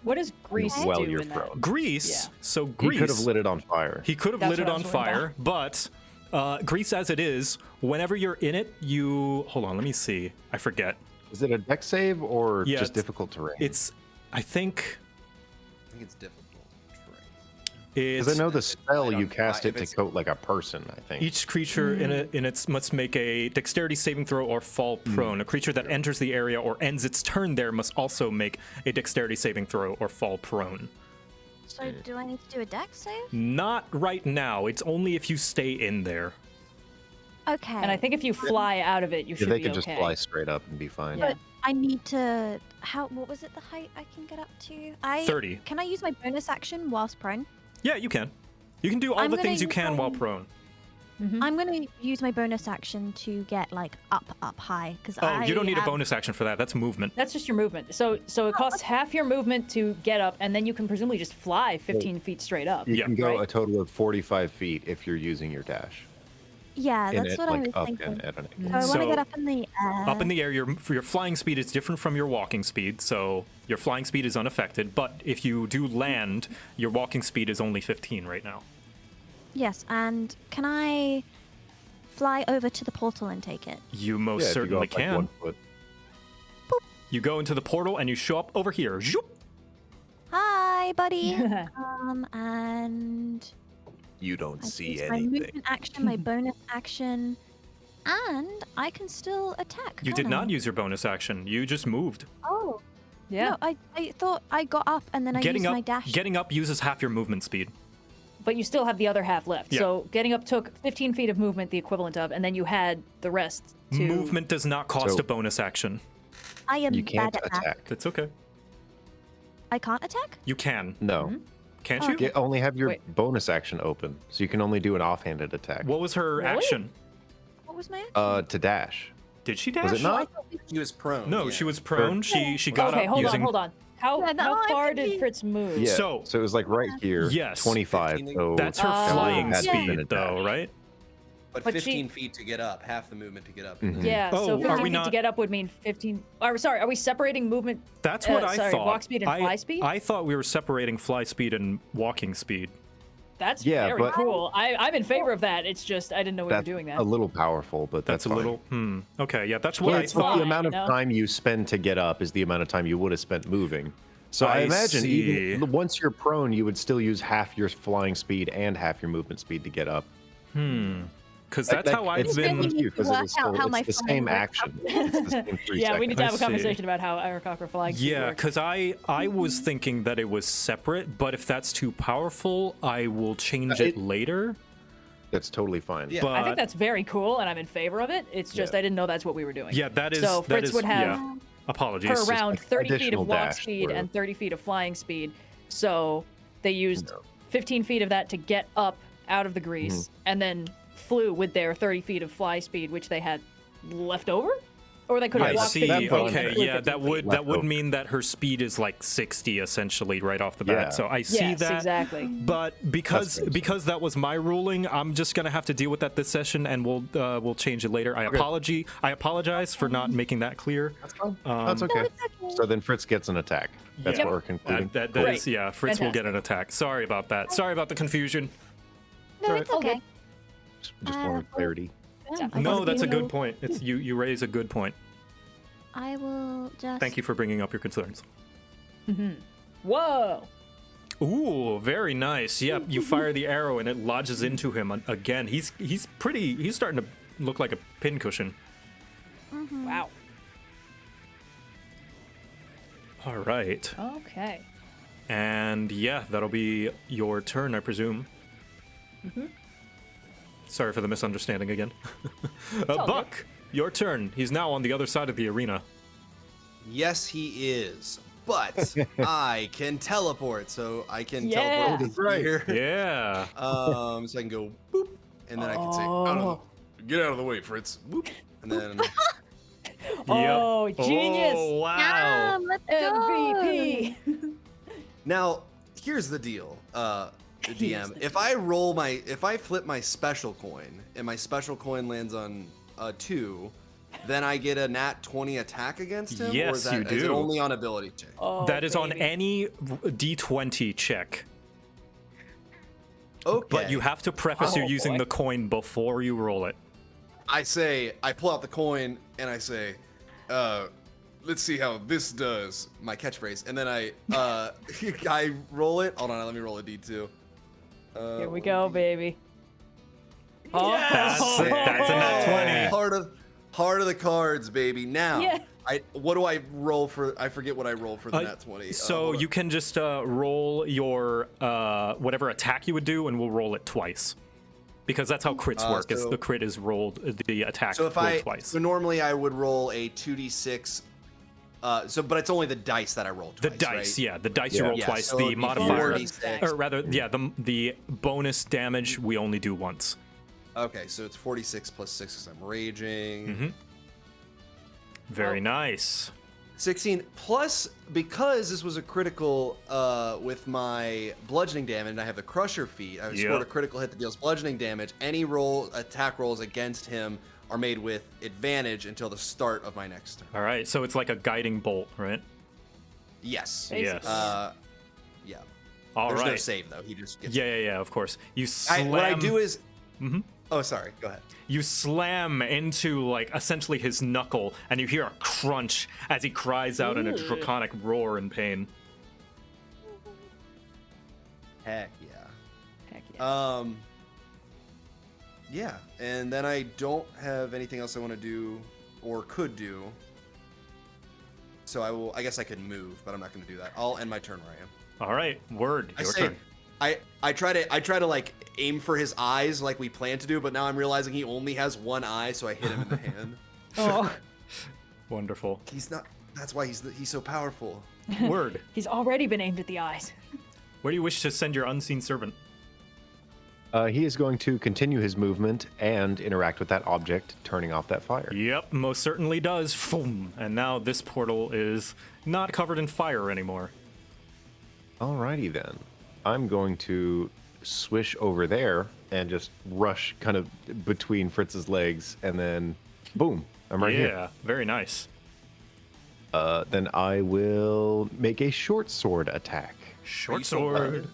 What does Grease Well, do you're in that? prone. Grease. Yeah. So He grease. could have lit it on fire. He could have That's lit it what I on was worried fire, but grease as it is, whenever you're in it, you hold on. Let me see. I forget. Is it a deck save or Yeah, just it's- difficult terrain? It's. I think I think it's difficult. it's. Because I know the spell Right you on cast fire. it If to it's- coat like a person. I think. Each creature in its must make a dexterity saving throw or fall prone. A creature that enters the area or ends its turn there must also make a dexterity saving throw or fall prone. So do I need to do a dex save? Not right now. It's only if you stay in there. Okay. And I think if you fly out of it, you Yeah, should they be could okay. just fly straight up and be fine. Yeah. But I need to. What was it? The height I can get up to? 30. Can I use my bonus action whilst prone? Yeah, you can. You can do all I'm the gonna things you use can while my- prone. I'm gonna use my bonus action to get like up high because Oh, you don't need a bonus action for that. That's movement. That's just your movement. So it costs half your movement to get up, and then you can presumably just fly 15 feet straight up. You Yeah. can go Right. a total of 45 feet if you're using your dash. Yeah, And that's it, what I like, was up thinking. and at an angle. So I want to So, get up in the air. Up in the air, your flying speed is different from your walking speed, so your flying speed is unaffected. But if you do land, your walking speed is only 15 right now. Yes, and can I fly over to the portal and take it? You most Yeah, if you go certainly up, like, can. 1 foot. You go into the portal and you show up over here. Zoop! Hi, buddy. And You don't I see use my anything. movement action, my bonus action, and I can still attack. You did can't not I? use your bonus action. You just moved. Oh. Yeah. No, I thought I got up and then I Getting used up, my dash. getting up uses half your movement speed. But you still have the other half left. Yeah. So getting up took 15 feet of movement, the equivalent of, and then you had the rest to Movement does not cost So- a bonus action. I am You can't bad at that. attack. It's okay. I can't attack? You can. No. Can't Oh. you? You only have your Wait. bonus action open, so you can only do an offhanded attack. What was her Really? action? What was my action? To dash. Did she dash? Was it not? He was prone. No, yeah. she was prone. She got Okay, up hold using. on, hold on. How Yeah, no, I'm far did confused. Fritz move? Yeah. So- it was like right here. Yes. 25. 15. So That's her Oh. flying Had to been speed, a though, dash. right? But But 15 she- feet to get up, half the movement to get up. Yeah, Oh, so are 15 we feet not- to get up would mean 15. Sorry, are we separating movement? That's what I sorry, thought. walk speed and I, fly speed? I thought we were separating fly speed and walking speed. That's Yeah, very but- cool. I'm in favor of that. It's just I didn't know we were that's doing that. a little powerful, but That's that's a fine. little. Okay, yeah, that's what Well, I it's thought. like the amount of no? time you spend to get up is the amount of time you would have spent moving. So I I imagine see. even once you're prone, you would still use half your flying speed and half your movement speed to get up. Because that's how I've it's been. confused because Work it was still, out how my it's the flying same works action. It's the same 3 Yeah, we need seconds. to have I a see. conversation about how Aarakocra flying speed Yeah, works. because I was thinking that it was separate, but if that's too powerful, I will change it later. That's totally fine. Yeah. But I think that's very cool, and I'm in favor of it. It's just Yeah. I didn't know that's what we were doing. yeah, that is So that Fritz is would have yeah. Apologies. per round 30 feet additional of walk dash speed where- and 30 feet of flying speed. So they used 15 feet of that to get up out of the grease, and then flew with their 30 feet of fly speed, which they had left over, or they could have I walked see. 15 feet and Okay, flew yeah, 15 that feet. would Left over. mean that her speed is like 60 essentially right off the bat. Yeah. So I see Yes, that. exactly. But because That's because that was my ruling, I'm just gonna have to deal with that this session, and we'll change it later. I apologize for not making that clear. That's okay. So then Fritz gets an attack. That's Yeah. what we're concluding. That Cool. is, yeah. Fritz will get an attack. Sorry about that. Sorry about the confusion. No, it's okay. Just wanted clarity. No, that's a good point. It's you raise a good point. I will just. Thank you for bringing up your concerns. Whoa! Ooh, very nice. Yep, you fire the arrow and it lodges into him again. He's starting to look like a pincushion. Wow. All right. Okay. And yeah, that'll be your turn, I presume. Sorry for the misunderstanding again. all Buck, your turn. He's now on the other side of the arena. Yes, he is. But I can teleport, so I can Yeah. teleport to here. Yeah. So I can go boop, and then I can say, Oh. I don't know. Get out of the way, Fritz. boop, and then Oh, Yep. genius! Oh, wow. Let's go. MVP. now here's the deal, DM. the If I flip my special coin and my special coin lands on 2, then I get a nat 20 attack against him. Or Yes, is that, you Is it do. only on ability check? Oh, That is on baby. any D20 check. Okay. But you have to preface Oh, you're using boy. the coin before you roll it. I pull out the coin and I say, let's see how this does, my catchphrase. And then I roll it. Hold on, let me roll a D2. Here we go, baby. Oh, That's a nat 20. Heart of the cards, baby. Now, Yeah. what do I roll for? I forget what I roll for the nat 20. So hold on. you can just roll your whatever attack you would do, and we'll roll it twice. Because that's how crits work. Is so- the crit is rolled, the attack So if rolled twice. so normally I would roll a 2d6. But it's only the dice that I roll The twice. dice, right? yeah, the dice you Yeah. roll Yeah, twice. so The it'd be modifier, 46. or rather, yeah, the bonus damage we only do once. Okay, so it's 46 plus 6 because I'm raging. Mm-hmm. Very nice. 16 plus, because this was a critical with my bludgeoning damage and I have the crusher feat, I scored a critical hit that deals bludgeoning damage. Any attack rolls against him are made with advantage until the start of my next turn. All right, so it's like a guiding bolt, right? Yes. Yes. Yeah. All There's right. no save though. He just gets Yeah, of course. You slam. what I do is Oh, sorry. Go ahead. You slam into like essentially his knuckle, and you hear a crunch as he cries out in a draconic roar in pain. Heck yeah. Heck yeah. Yeah, and then I don't have anything else I want to do or could do. So I guess I could move, but I'm not going to do that. I'll end my turn where I am. All right, word, your turn. I try to like aim for his eyes like we plan to do, but now I'm realizing he only has one eye, so I hit him in the hand. Oh, Wonderful. He's not. That's why he's so powerful. Word. he's already been aimed at the eyes. Where do you wish to send your unseen servant? He is going to continue his movement and interact with that object, turning off that fire. Yep, most certainly does. Boom. And now this portal is not covered in fire anymore. Alrighty then. I'm going to swish over there and just rush kind of between Fritz's legs, and then boom, I'm right here. Yeah, very nice. Then I will make a short sword attack. Short still sword. blinded?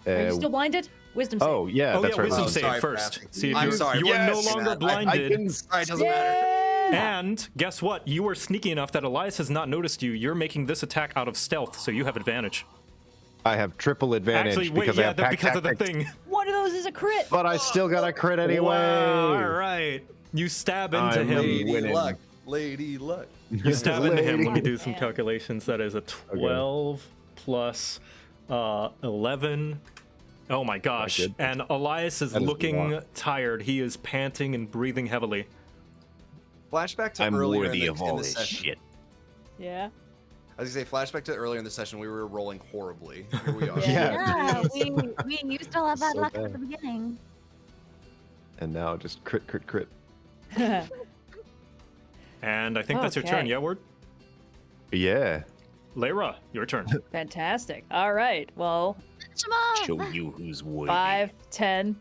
Are you Uh, still blinded? Wisdom save. Oh yeah, Oh that's yeah, right. wisdom I'm save sorry for first. asking. See if I'm you sorry. you are no Yes! longer I blinded. couldn't. Sorry, it doesn't matter. And guess what? You were sneaky enough that Elias has not noticed you. You're making this attack out of stealth, so you have advantage. I have triple advantage Actually, wait, because I yeah, have pack because of the tactics, thing. One of those is a crit. But I still got a crit anyway. Wow, all right. You stab into I'm him. winning. Lady luck. Lady luck. You stab into him. Let me Lady. do some calculations. That is a 12 plus 11. Oh my gosh. goodness. And Elias is That is a looking lot. tired. He is panting and breathing heavily. Flashback to I'm earlier worthy in of the all this session. shit. Yeah. I was gonna say, flashback to earlier in the session, we were rolling horribly. Here we are. Yeah. we used all of that So luck bad. at the beginning. And now just crit. And I think that's your turn. Okay. Yeah, word? Yeah. Lyra, your turn. Fantastic. All right. Well, Show you who's worthy. 5, 10.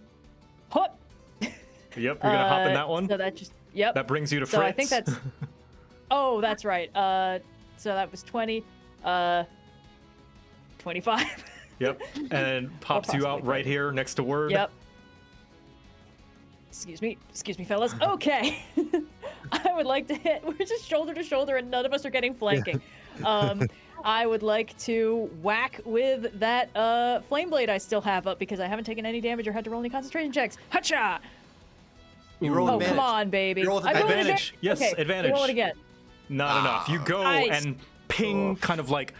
Hop. Yep, you're gonna hop in that one. So that just yep. That brings you to so Fritz. I think that's. Oh, that's right. So that was 20. 25. Yep, and pops you out possibly right here next to word. Yep. Excuse me, fellas. Okay. I would like to hit. We're just shoulder to shoulder, and none of us are getting flanking. I would like to whack with that flame blade I still have up because I haven't taken any damage or had to roll any concentration checks. Hacha! You roll Oh, advantage. come on, baby. You roll with I rolled advantage. Yes, okay, advantage. Roll it again. Not enough. You go Nice. and ping, kind of like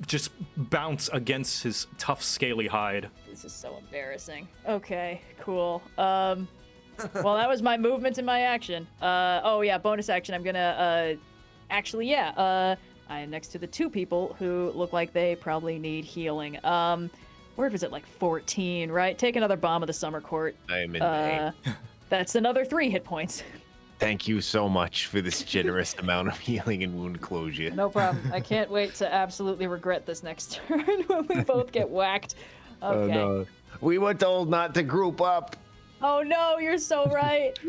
just bounce against his tough, scaly hide. This is so embarrassing. Okay, cool. Well, that was my movement and my action. Oh yeah, bonus action. I'm gonna, actually, yeah. I am next to the 2 people who look like they probably need healing. Where was it? Like 14, right? Take another bomb of the summer court. I am in pain. That's another 3 hit points. Thank you so much for this generous amount of healing and wound closure. No problem. I can't wait to absolutely regret this next turn when we both get whacked. Okay. Oh no. We were told not to group up. Oh no, you're so right.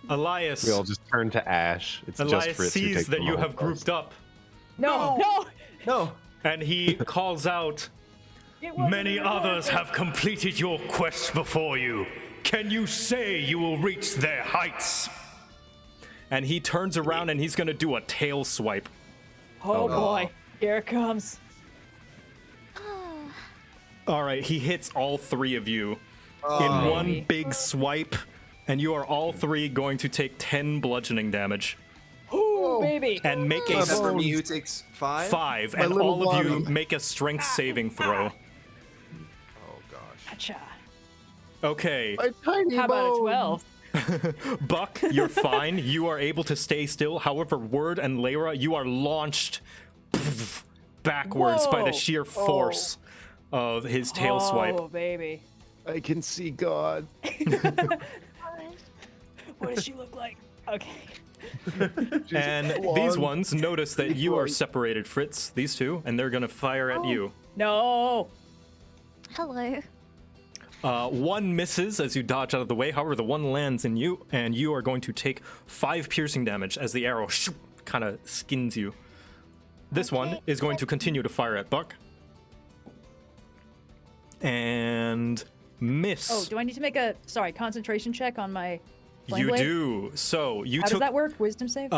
Elias, We all just turn to ash. It's just Elias Fritz who sees takes that the you whole have post. grouped up, No. No. and he calls out, It wasn't Many even others worth it. have completed your quest before you. Can you say you will reach their heights? and he turns around and he's gonna do a tail swipe. Oh boy, here it comes. All right, he hits all 3 of you in one Baby. big swipe, and you are all 3 going to take 10 bludgeoning damage Ooh, baby. and make a Except for me, who takes 5? 5, My and little all of you body. make a strength saving throw. Oh gosh. Acha. Okay, My tiny How about a bone. 12? Buck, you're fine. You are able to stay still. However, Word and Lyra, you are launched backwards by the Whoa. sheer force of his tail swipe. Oh, baby. I can see God. What does she look like? Okay. And these ones notice that you are separated, Fritz, these 2, and they're gonna fire at you. No. Hello. One misses as you dodge out of the way. However, the one lands in you, and you are going to take 5 piercing damage as the arrow kind of skins you. This one is going to continue to fire at Buck. And miss. Oh, do I need to make a concentration check on my flame You blade? do. So you How took does that work? Wisdom save?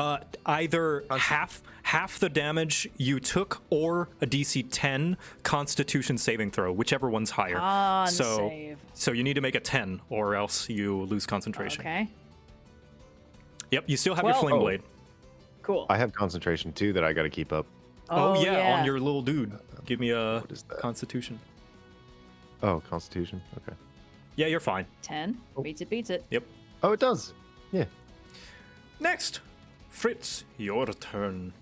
either half the damage you took or a DC 10 Constitution saving throw, whichever one's higher. Save. So you need to make a 10 or else you lose concentration. Okay. Yep, you still have your 12. flame Oh. blade. Cool. I have concentration too that I got to keep up. Oh, yeah, on your little dude. Give me a What is that? Constitution. Oh, Constitution. Okay. Yeah, you're fine. 10. Beats it. Yep. Oh, it does. Yeah. Next, Fritz, your turn.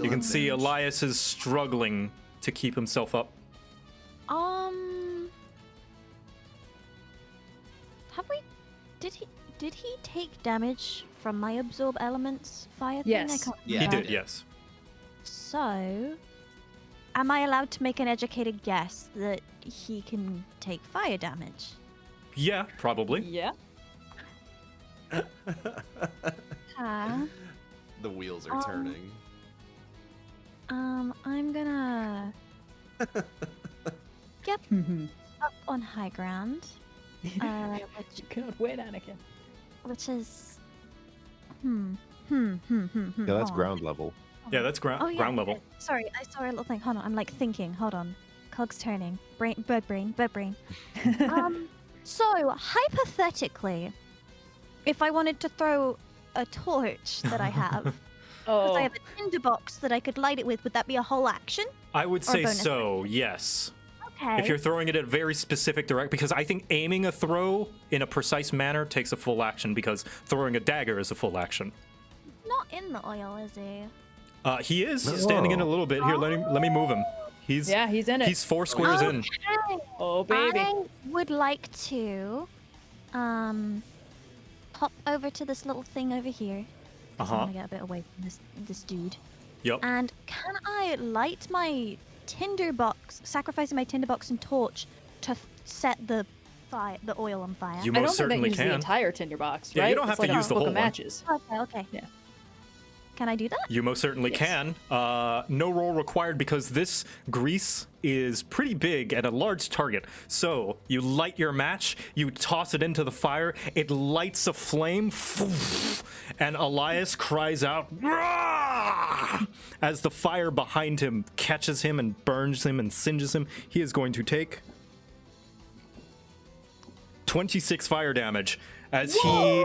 You can see Elias is struggling to keep himself up. Have we? Did he take damage from my absorb elements fire thing? Yes. I can't Yeah. He remember. did, yes. So, am I allowed to make an educated guess that he can take fire damage? Yeah, probably. Yeah. The wheels are turning. I'm gonna get up on high ground, You cannot win, Anakin. which is Yeah, that's Aw. ground level. Yeah, that's Oh, yeah. ground level. Sorry, I saw a little thing. Hold on, I'm like thinking. Hold on. Cogs turning. Bird brain. So hypothetically, if I wanted to throw a torch that I have, because I have a tinderbox that I could light it with, would that be a whole action? I would Or say bonus so, yes. Okay. If you're throwing it at a very specific direct, because I think aiming a throw in a precise manner takes a full action, because throwing a dagger is a full action. Not in the oil, is he? He is standing in a little bit. Here, let me move him. He's in it. He's 4 squares in. Okay. Oh, baby. I would like to hop over to this little thing over here. 'Cause I want to get a bit away from this dude. Yep. And can I light my tinderbox, sacrificing my tinderbox and torch to set the oil on fire? You I don't most think that certainly uses the can. entire tinderbox, Yeah, right? you don't It's have to like use a the book whole of one. matches. Okay. Yeah. Can I do that? You most certainly Yes. can. No roll required, because this grease is pretty big and a large target. So you light your match, you toss it into the fire, it lights a flame, and Elias cries out "Rah!" as the fire behind him catches him and burns him and singes him. He is going to take 26 fire damage as he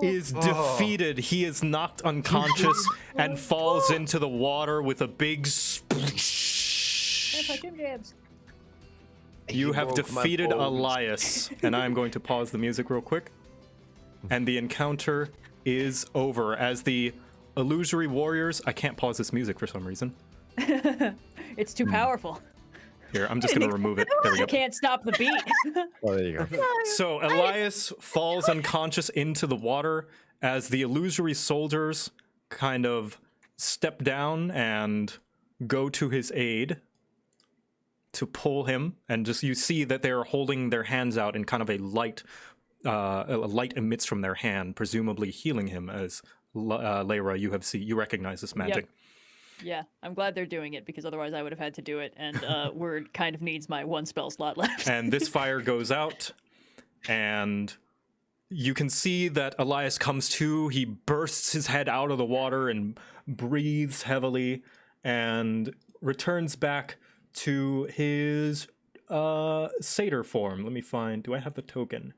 is defeated. He is knocked unconscious and falls into the water with a big splish. You have broke my defeated bones. Elias, and I am going to pause the music real quick. And the encounter is over as the illusory warriors. I can't pause this music for some reason. It's too powerful. Here, I'm just going to remove it. There we go. You can't stop the beat. Oh, there you go. So Elias falls unconscious into the water as the illusory soldiers kind of step down and go to his aid to pull him, and just you see that they're holding their hands out in kind of a light emits from their hand, presumably healing him. As Layra, you recognize this magic. Yeah, I'm glad they're doing it, because otherwise I would have had to do it, and Word kind of needs my 1 spell slot left. And this fire goes out, and you can see that Elias comes to. He bursts his head out of the water and breathes heavily and returns back to his satyr form. Let me find. Do I have the token?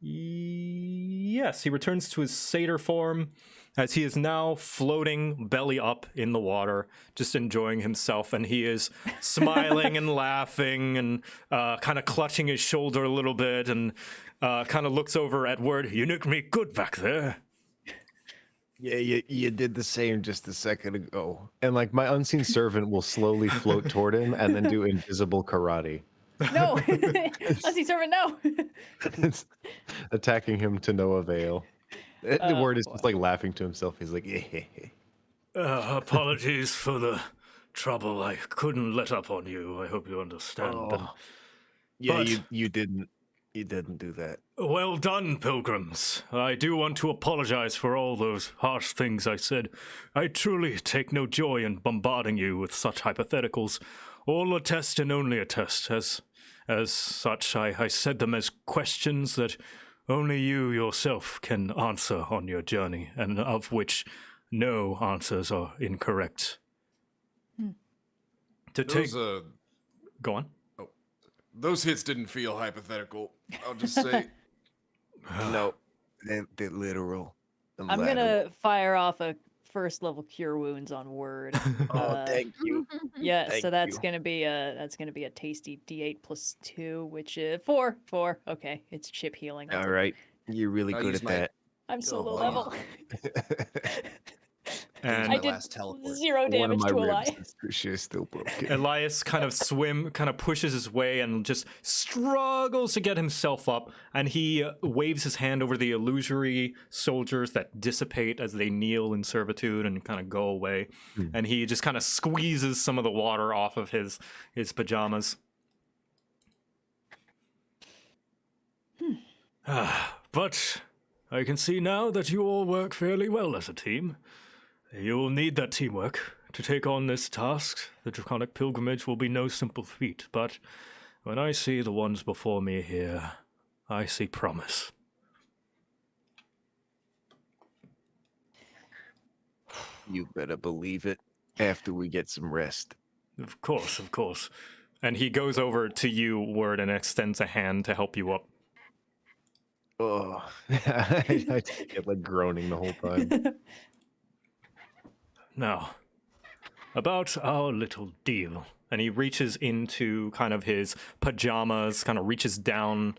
Yes, he returns to his satyr form as he is now floating belly up in the water, just enjoying himself, and he is smiling and laughing and kind of clutching his shoulder a little bit, and kind of looks over at Word. You nicked me good back there. Yeah, you did the same just a second ago. And like my unseen servant will slowly float toward him and then do invisible karate. No! Unseen servant, no! It's attacking him to no avail. The Word is boy. just like laughing to himself. He's like, Apologies for the trouble. I couldn't let up on you. I hope you understand. Oh. Yeah, But- you didn't do that. Well done, pilgrims. I do want to apologize for all those harsh things I said. I truly take no joy in bombarding you with such hypotheticals. All a test and only a test. As such, I said them as questions that only you yourself can answer on your journey, and of which no answers are incorrect. To take... Go on. Those hits didn't feel hypothetical. I'll just say. No, they're literal. I'm gonna fire off a first level cure wounds on Word. Oh, thank you. Yeah, Thank so that's you. gonna be a tasty D8 plus 2, which is 4. Okay, it's chip healing. All right, you're really I'll good use at my- that. I'm so low Oh, level. And my I did last teleport. 0 One of damage my to ribs Elias. is for sure still broken. Elias kind of pushes his way and just struggles to get himself up, and he waves his hand over the illusory soldiers that dissipate as they kneel in servitude and kind of go away. And he just kind of squeezes some of the water off of his pajamas. But I can see now that you all work fairly well as a team. You'll need that teamwork to take on this task. The Draconic Pilgrimage will be no simple feat, but when I see the ones before me here, I see promise. You better believe it. After we get some rest. Of course, of course. And he goes over to you, Word, and extends a hand to help you up. Oh, I just get like groaning the whole time. Now, about our little deal. And he reaches into kind of his pajamas, kind of reaches down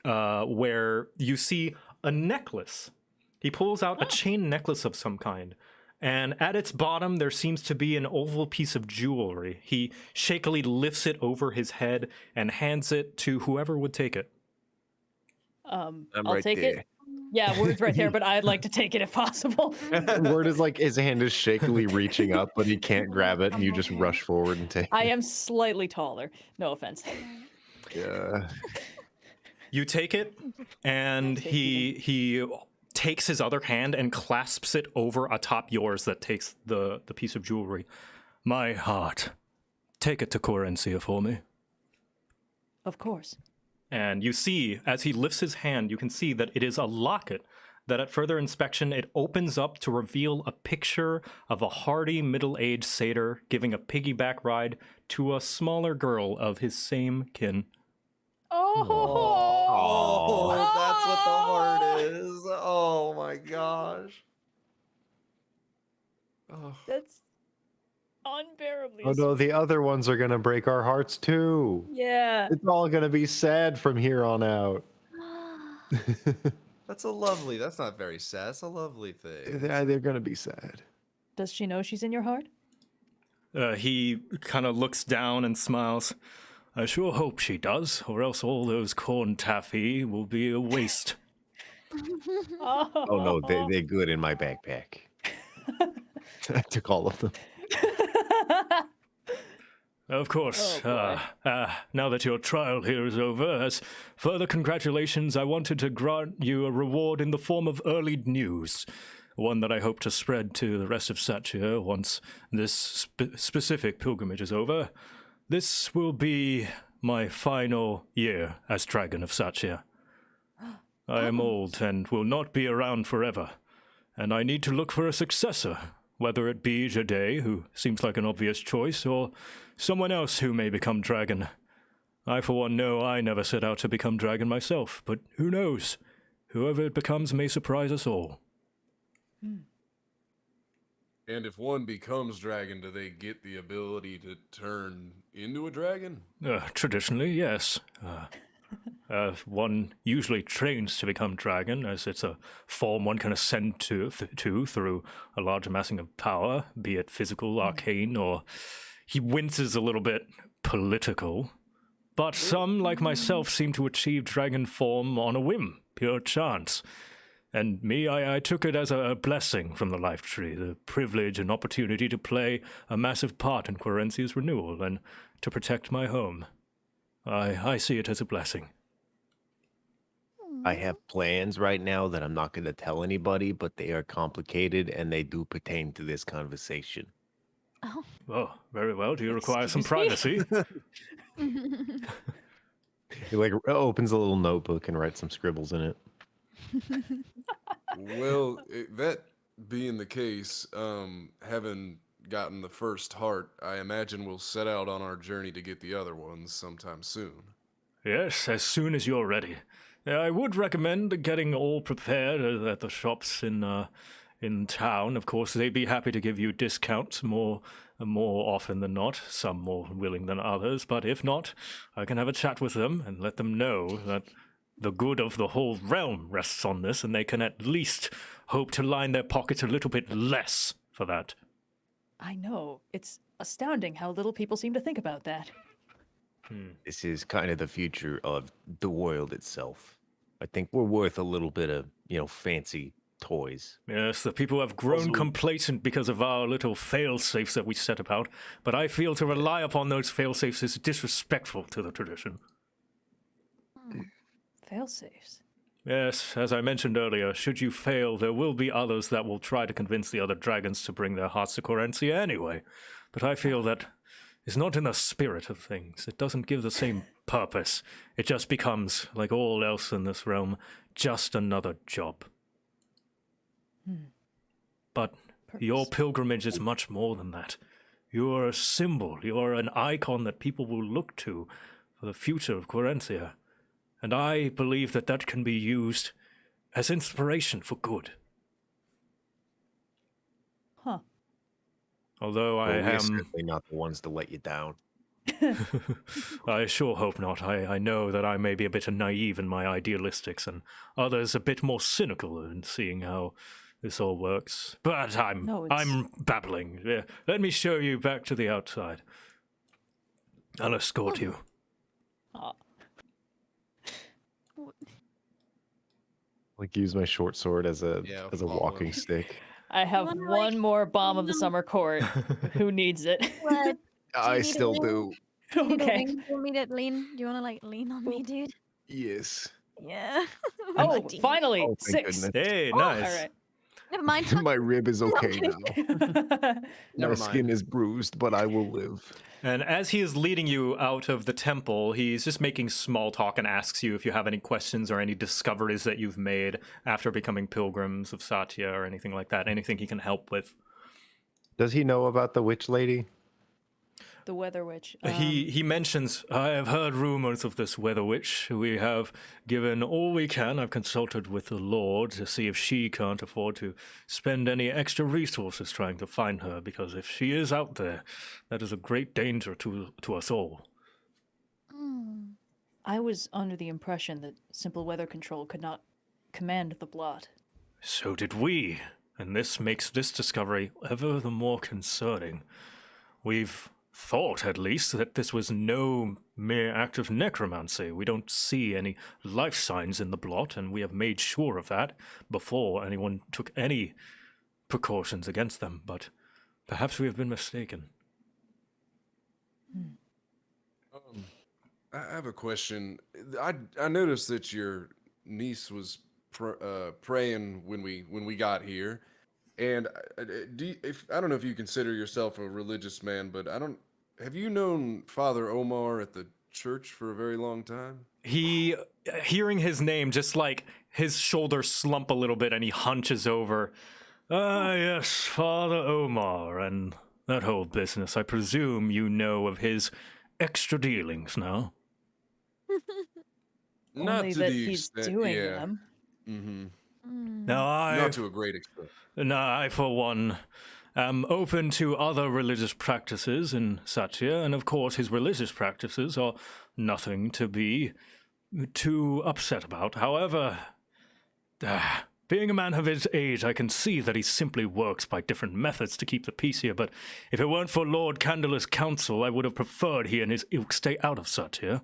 where you see a necklace. He pulls out a chain necklace of some kind. And at its bottom, there seems to be an oval piece of jewelry. He shakily lifts it over his head and hands it to whoever would take it. I'll right take there. it. Yeah, Word's right there, but I'd like to take it if possible. Word is like his hand is shakily reaching up, but he can't grab it, and you just rush forward and take I it. am slightly taller. No offense. Yeah. You take it, and he takes his other hand and clasps it over atop yours that takes the piece of jewelry. My heart. Take it to Corencia for me. Of course. And you see, as he lifts his hand, you can see that it is a locket that at further inspection, it opens up to reveal a picture of a hardy middle-aged satyr giving a piggyback ride to a smaller girl of his same kin. Oh, that's what the heart is. Oh my gosh. Oh. That's unbearably. Oh no, the other ones are gonna break our hearts too. Yeah. It's all gonna be sad from here on out. That's not very sad. That's a lovely thing. They're gonna be sad. Does she know she's in your heart? He kind of looks down and smiles. I sure hope she does, or else all those corn taffy will be a waste. Oh no, they're good in my backpack. I took all of them. Of course. Oh, Now that your trial here is over, as further congratulations, I wanted to grant you a reward in the form of early news. One that I hope to spread to the rest of Satya once this specific pilgrimage is over. This will be my final year as Dragon of Satya. I am old and will not be around forever, and I need to look for a successor, whether it be Jade, who seems like an obvious choice, or someone else who may become dragon. I, for one, know I never set out to become dragon myself, but who knows? Whoever it becomes may surprise us all. And if one becomes dragon, do they get the ability to turn into a dragon? Traditionally, yes. One usually trains to become dragon, as it's a form one can ascend to through a large amassing of power, be it physical, arcane, or... He winces a little bit, political. But some, like myself, seem to achieve dragon form on a whim, pure chance. And me, I took it as a blessing from the life tree, the privilege and opportunity to play a massive part in Corencia's renewal and to protect my home. I see it as a blessing. I have plans right now that I'm not going to tell anybody, but they are complicated and they do pertain to this conversation. Oh, very well. Do you require some Excuse me? privacy? He like opens a little notebook and writes some scribbles in it. Well, that being the case, having gotten the first heart, I imagine we'll set out on our journey to get the other ones sometime soon. Yes, as soon as you're ready. I would recommend getting all prepared at the shops in town. Of course, they'd be happy to give you discounts more often than not, some more willing than others, but if not, I can have a chat with them and let them know that the good of the whole realm rests on this, and they can at least hope to line their pockets a little bit less for that. I know. It's astounding how little people seem to think about that. This is kind of the future of the world itself. I think we're worth a little bit of, fancy toys. Yes, the people have grown complacent because of our little fail-safes that we set about, but I feel to rely upon those fail-safes is disrespectful to the tradition. Fail-safes. Yes, as I mentioned earlier, should you fail, there will be others that will try to convince the other dragons to bring their hearts to Corencia anyway. But I feel that is not in the spirit of things. It doesn't give the same purpose. It just becomes, like all else in this realm, just another job. But Your pilgrimage is much more than that. You are a symbol. You are an icon that people will look to for the future of Quarentia. And I believe that that can be used as inspiration for good. Huh. Although I Well, we're am... certainly not the ones to let you down. I sure hope not. I know that I may be a bit naive in my idealistics, and others a bit more cynical in seeing how this all works. But I'm babbling. Yeah, let me show you back to the outside. I'll escort you. Like use my short sword as a follow walking him. stick. I have wanna, one more bomb of the summer court. Who needs it? What? I need still a do. Do you need a Okay. wing? Do you want me to lean? Do you want to like lean on me, dude? Yes. Yeah. Oh, Dean. finally, Oh, thank 6. goodness. Hey, Oh, nice. All right. Never mind. My rib is okay kidding. now. My Never skin mind. is bruised, but I will live. And as he is leading you out of the temple, he's just making small talk and asks you if you have any questions or any discoveries that you've made after becoming pilgrims of Satya or anything like that. Anything he can help with. Does he know about the witch lady? The Weather Witch. He mentions, I have heard rumors of this weather witch. We have given all we can. I've consulted with the Lord to see if she can't afford to spend any extra resources trying to find her, because if she is out there, that is a great danger to us all. I was under the impression that simple weather control could not command the blot. So did we, and this makes this discovery ever the more concerning. We've thought, at least, that this was no mere act of necromancy. We don't see any life signs in the blot, and we have made sure of that before anyone took any precautions against them, but perhaps we have been mistaken. I have a question. I noticed that your niece was praying when we got here, and I don't know if you consider yourself a religious man, but have you known Father Omar at the church for a very long time? He, hearing his name, just like his shoulders slump a little bit and he hunches over. Ah, yes, Father Omar, and that whole business. I presume you know of his extra dealings now? Not Only to that the he's extent, doing yeah. them. Mm-hmm. Now, Not to a great extent. I, for one, am open to other religious practices in Satya, and of course his religious practices are nothing to be too upset about. However, being a man of his age, I can see that he simply works by different methods to keep the peace here, but if it weren't for Lord Candela's counsel, I would have preferred he and his ilk stay out of Satya.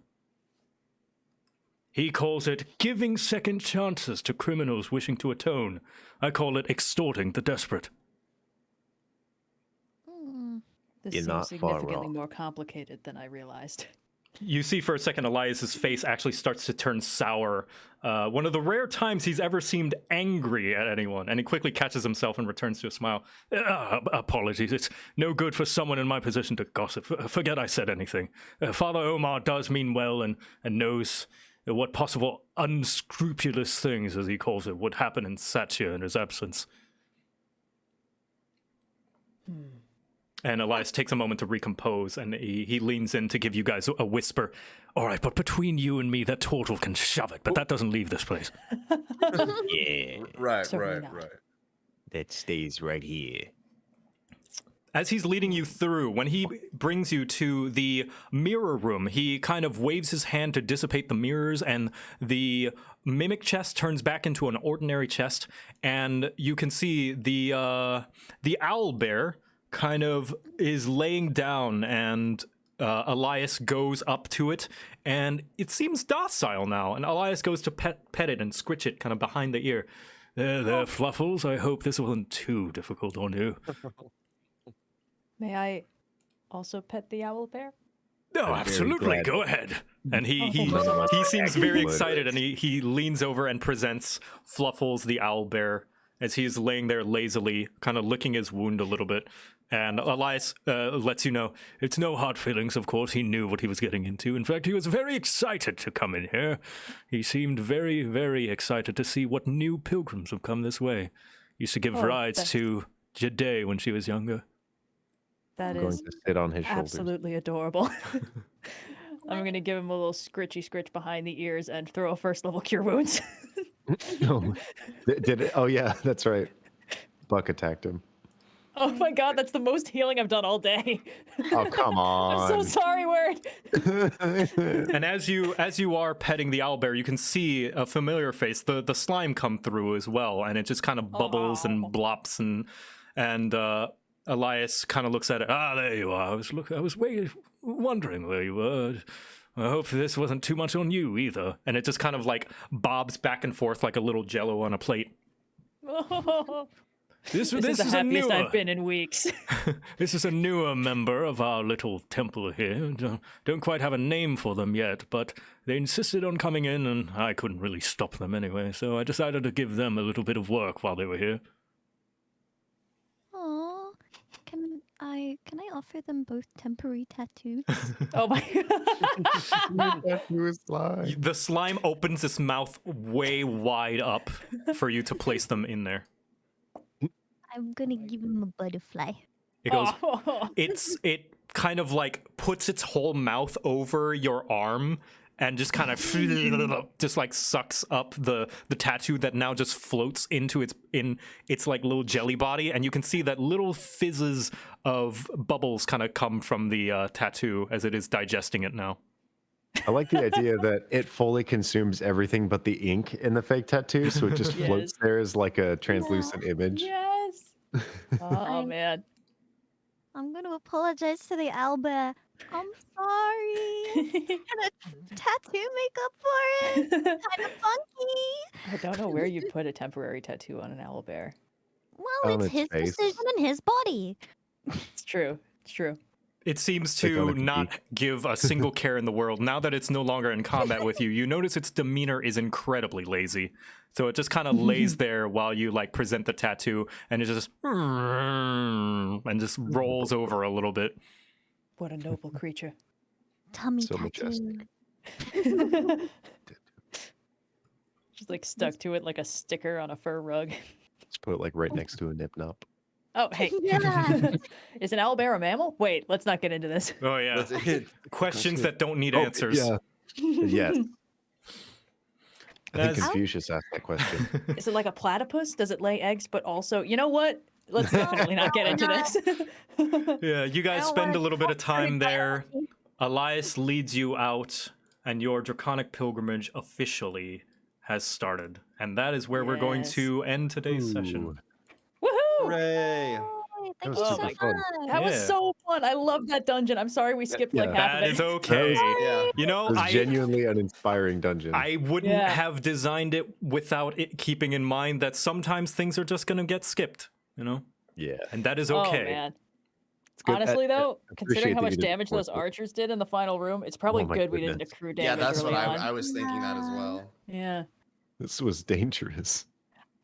He calls it giving second chances to criminals wishing to atone. I call it extorting the desperate. This You're seems not far significantly wrong. more complicated than I realized. You see for a second Elias's face actually starts to turn sour. One of the rare times he's ever seemed angry at anyone, and he quickly catches himself and returns to a smile. Apologies, it's no good for someone in my position to gossip. Forget I said anything. Father Omar does mean well and knows what possible unscrupulous things, as he calls it, would happen in Satya in his absence. And Elias takes a moment to recompose, and he leans in to give you guys a whisper. All right, but between you and me, that turtle can shove it, but that doesn't leave this place. Yeah. Right, Certainly right, not. right. That stays right here. As he's leading you through, when he brings you to the mirror room, he kind of waves his hand to dissipate the mirrors, and the mimic chest turns back into an ordinary chest, and you can see the owl bear kind of is laying down, and Elias goes up to it, and it seems docile now, and Elias goes to pet it and scritch it kind of behind the ear. There, Fluffles. I hope this wasn't too difficult on you. May I also pet the owl bear? No, very absolutely. glad. Go ahead. And he None of us seems actually very would. excited, and he leans over and presents Fluffles the owl bear as he's laying there lazily, kind of licking his wound a little bit. And Elias lets you know, It's no hard feelings, of course. He knew what he was getting into. In fact, he was very excited to come in here. He seemed very, very excited to see what new pilgrims have come this way. Used to give rides that's- to Jade when she was younger. That I'm going is to sit on his shoulders. absolutely adorable. I'm gonna give him a little scritchy scritch behind the ears and throw a first level cure wounds. No. Did it? Oh yeah, that's right. Buck attacked him. Oh my god, that's the most healing I've done all day. Oh come I'm so on. sorry, Word. And as you are petting the owlbear, you can see a familiar face, the slime come through as well, and it just kind of bubbles and blops, and Elias kind of looks at it. Ah, there you are. I was wondering where you were. I hope this wasn't too much on you either. And it just kind of like bobs back and forth like a little jello on a plate. This This is the is a happiest newer. I've been in weeks. This is a newer member of our little temple here. Don't quite have a name for them yet, but they insisted on coming in, and I couldn't really stop them anyway, so I decided to give them a little bit of work while they were here. Aw, can I offer them both temporary tattoos? Oh my god. The slime opens its mouth way wide up for you to place them in there. I'm gonna give him a butterfly. It goes. Oh. It kind of like puts its whole mouth over your arm and just kind of just like sucks up the tattoo that now just floats into its like little jelly body, and you can see that little fizzes of bubbles kind of come from the tattoo as it is digesting it now. I like the idea that it fully consumes everything but the ink in the fake tattoo, so it just floats Yes. there as like a translucent image. Yes. Oh man. I'm gonna apologize to the owlbear. I'm sorry. Gonna tattoo makeup for it. Kind of funky. I don't know where you'd put a temporary tattoo on an owlbear. Well, On it's its his face. decision and his body. It's true. It's true. It seems Take on to a not critique. give a single care in the world. Now that it's no longer in combat with you, you notice its demeanor is incredibly lazy. So it just kind of lays there while you like present the tattoo, and it just and just rolls over a little bit. What a noble creature. Tummy So tattoo. majestic. Just like stuck to it like a sticker on a fur rug. Just put it like right next to a nip nop. Oh, hey. Yeah. Is an owlbear a mammal? Wait, let's not get into this. Oh yeah, That's it. questions that don't need Oh, answers. Yeah. Yes. I think As- Confucius asked that question. Is it like a platypus? Does it lay eggs, but also, you know what? Let's definitely not get into this. Yeah, you guys I don't spend wanna a little bit of talk time about there. biology. Elias leads you out, and your draconic pilgrimage officially has started. And that is where we're going Yes. to end today's session. Ooh. Woohoo! Hooray! Yay, Thank was you Oh so my much. fun. That was Yeah. so fun. I love that dungeon. I'm sorry we skipped like Yeah. half That of it. is okay. Yeah. You know, It was genuinely an inspiring dungeon. I wouldn't Yeah. have designed it without it keeping in mind that sometimes things are just going to get skipped, you know? Yeah. And that is Oh okay. man. It's good. Honestly though, appreciate considering how that you much didn't damage force those it. archers did in the final room, it's probably Oh my good we didn't goodness. accrue Yeah, damage that's early what on. I was thinking that as well. Yeah. This was dangerous.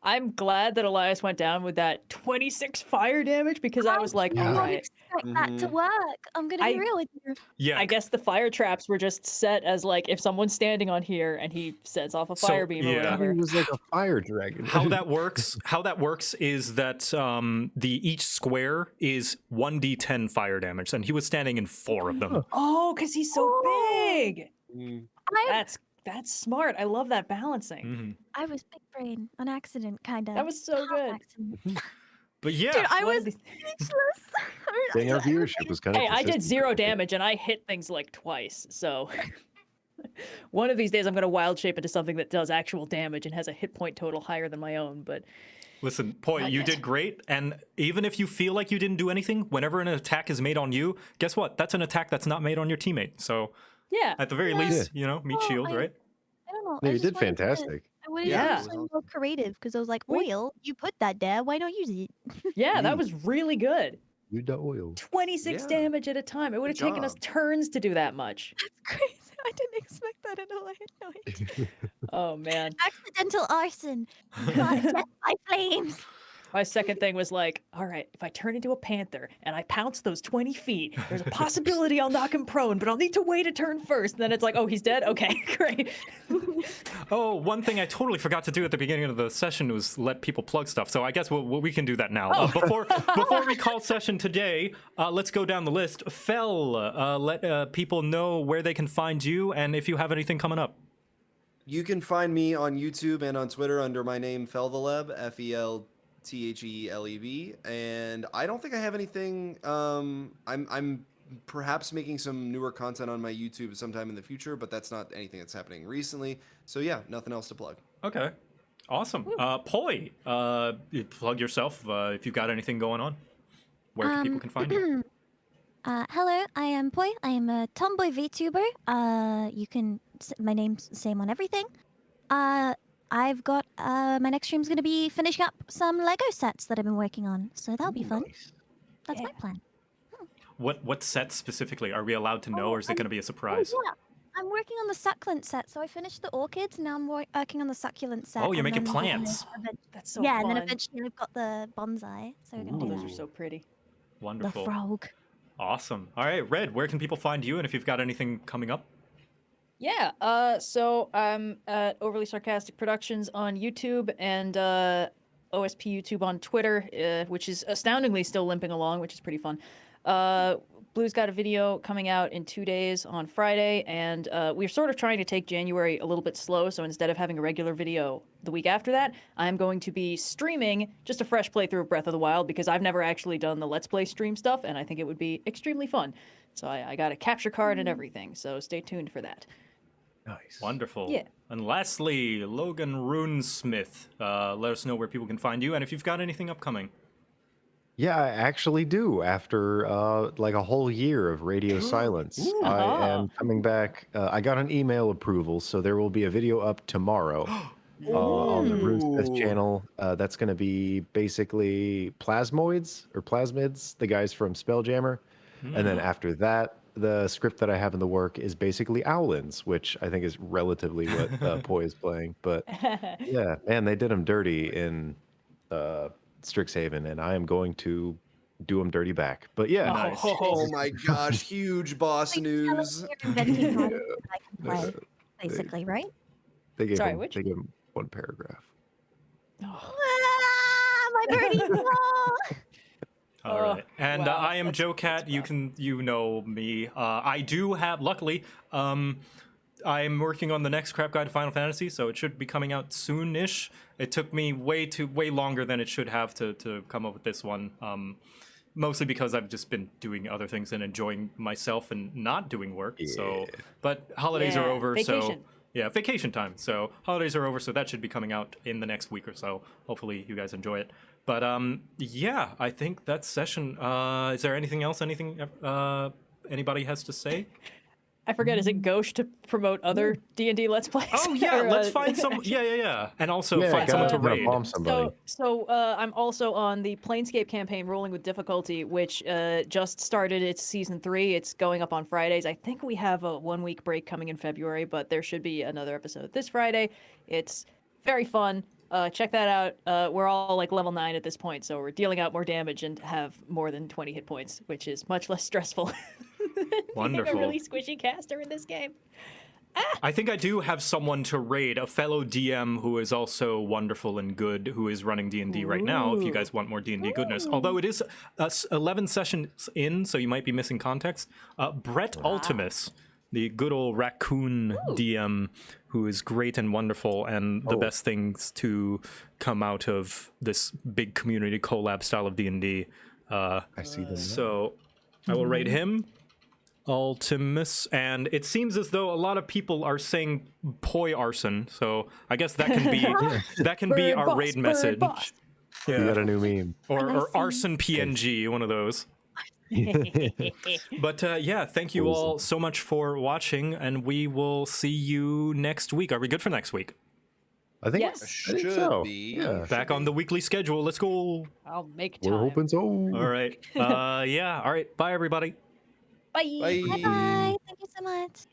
I'm glad that Elias went down with that 26 fire damage because I was like, I all don't right. expect that to Mhm. work. I'm gonna I- be real with you. Yeah. I guess the fire traps were just set as like if someone's standing on here and he sets off a So, fire beam or yeah. It whatever. was like a fire dragon. How that works is that each square is 1d10 fire damage, and he was standing in 4 of them. Oh, because he's so big. Mm. That's smart. I love that balancing. Mhm. I was big brain on accident, kind of. That was so good. But yeah, Dude, I One was of these- speechless. Dang, our viewership was kind of. Hey, I did 0 damage and I hit things like twice. So one of these days I'm gonna wild shape into something that does actual damage and has a hit point total higher than my own. But listen, Poi, Not you yet. did great. And even if you feel like you didn't do anything, whenever an attack is made on you, guess what? That's an attack that's not made on your teammate. So yeah, at the very Yeah. least, you know, meet Well, shield, I- right? I don't know. No, I you just did wanted to- fantastic. I wanted Yeah. to do something more creative because I was like, Wait. oil, you put that there, why not use it? yeah, that was really good. You the oil. 26 Yeah. damage at a time. It would have Good taken us job. turns to do that much. That's crazy. I didn't expect that at all. I had no idea. Oh man. Accidental arson. Got death by flames. My second thing was like, all right, if I turn into a panther and I pounce those 20 feet, there's a possibility I'll knock him prone, but I'll need to wait a turn first. And then it's like, oh, he's dead? Okay, great. Oh, one thing I totally forgot to do at the beginning of the session was let people plug stuff. So I guess we can do that now. Before we call session today, let's go down the list. Fel, let people know where they can find you and if you have anything coming up. You can find me on YouTube and on Twitter under my name Feltheleb, Feltheleb, and I don't think I have anything. I'm perhaps making some newer content on my YouTube sometime in the future, but that's not anything that's happening recently. So yeah, nothing else to plug. Okay, awesome. Poi, you plug yourself if you've got anything going on. Where people can find you. Hello, I am Poi. I am a tomboy VTuber. You can my name's the same on everything. I've got my next stream's gonna be finishing up some Lego sets that I've been working on, so that'll be fun. Nice. That's my plan. What sets specifically are we allowed to know, or is it going to be a surprise? Yeah. I'm working on the succulent set, so I finished the orchids. Now I'm working on the succulent set. Oh, you're and making then plants. That's so yeah, fun. and then eventually I've got the bonsai, so we're gonna do Those that. are so pretty. The Wonderful. frog. Awesome. All right, Red, where can people find you, and if you've got anything coming up? Yeah, so I'm at Overly Sarcastic Productions on YouTube and OSP YouTube on Twitter, which is astoundingly still limping along, which is pretty fun. Blue's got a video coming out in 2 days on Friday, and we're sort of trying to take January a little bit slow, so instead of having a regular video the week after that, I'm going to be streaming just a fresh playthrough of Breath of the Wild, because I've never actually done the Let's Play stream stuff, and I think it would be extremely fun. So I got a capture card and everything, so stay tuned for that. Nice. Wonderful. Yeah. And lastly, Logan Runesmith. Let us know where people can find you, and if you've got anything upcoming. Yeah, I actually do. After like a whole year of radio silence, I am coming back. I got an email approval, so there will be a video up tomorrow on the RuneSmith channel. That's going to be basically plasmoids or plasmids, the guys from Spelljammer. And then after that, the script that I have in the work is basically Owlins, which I think is relatively what Poi is playing. But yeah, man, they did him dirty in Strixhaven, and I am going to do them dirty back. But yeah, Nice. Oh my gosh, huge boss news. You're inventing how I can play, basically, right? they gave Sorry, him, which? they gave him one paragraph. Ah, my birdie! All right. And wow, I am that's JoeCat. You know me. I do have, luckily, I'm working on the next crap guide to Final Fantasy, so it should be coming out soon-ish. It took me way longer than it should have to come up with this one. Mostly because I've just been doing other things and enjoying myself and not doing work. So, but holidays are over, so vacation. yeah, vacation time. So holidays are over, so that should be coming out in the next week or so. Hopefully you guys enjoy it. But yeah, I think that session. Is there anything else? Anything anybody has to say? I forget, is it gauche to promote other D&D Let's Plays? Oh yeah, Or, let's find some. Yeah. And also Yeah, find someone to gotta raid. bomb somebody. So I'm also on the Planescape campaign, Rolling with Difficulty, which just started its season 3. It's going up on Fridays. I think we have a 1-week break coming in February, but there should be another episode this Friday. It's very fun. Check that out. We're all like level 9 at this point, so we're dealing out more damage and have more than 20 hit points, which is much less stressful. Wonderful. Being a really squishy caster in this game. I think I do have someone to raid, a fellow DM who is also wonderful and good, who is running D&D right now, if you guys want more D&D goodness. Although it is 11 sessions in, so you might be missing context. Brett Ultimus, the good old raccoon DM, who is great and wonderful, and the best things to come out of this big community collab style of D&D. I see them. So I will raid him. Ultimus, and it seems as though a lot of people are saying Poi arson, so I guess that can be Bird our boss, raid bird message. boss. You got a new meme. Or arson PNG, one of those. But yeah, thank you all so much for watching, and we will see you next week. Are we good for next week? I think, Yes. I think so. Yeah. Back on the weekly schedule. Let's go. I'll make time. We're hoping so. All right. Yeah. All right. Bye, everybody. Bye. Bye. Bye bye. Thank you so much.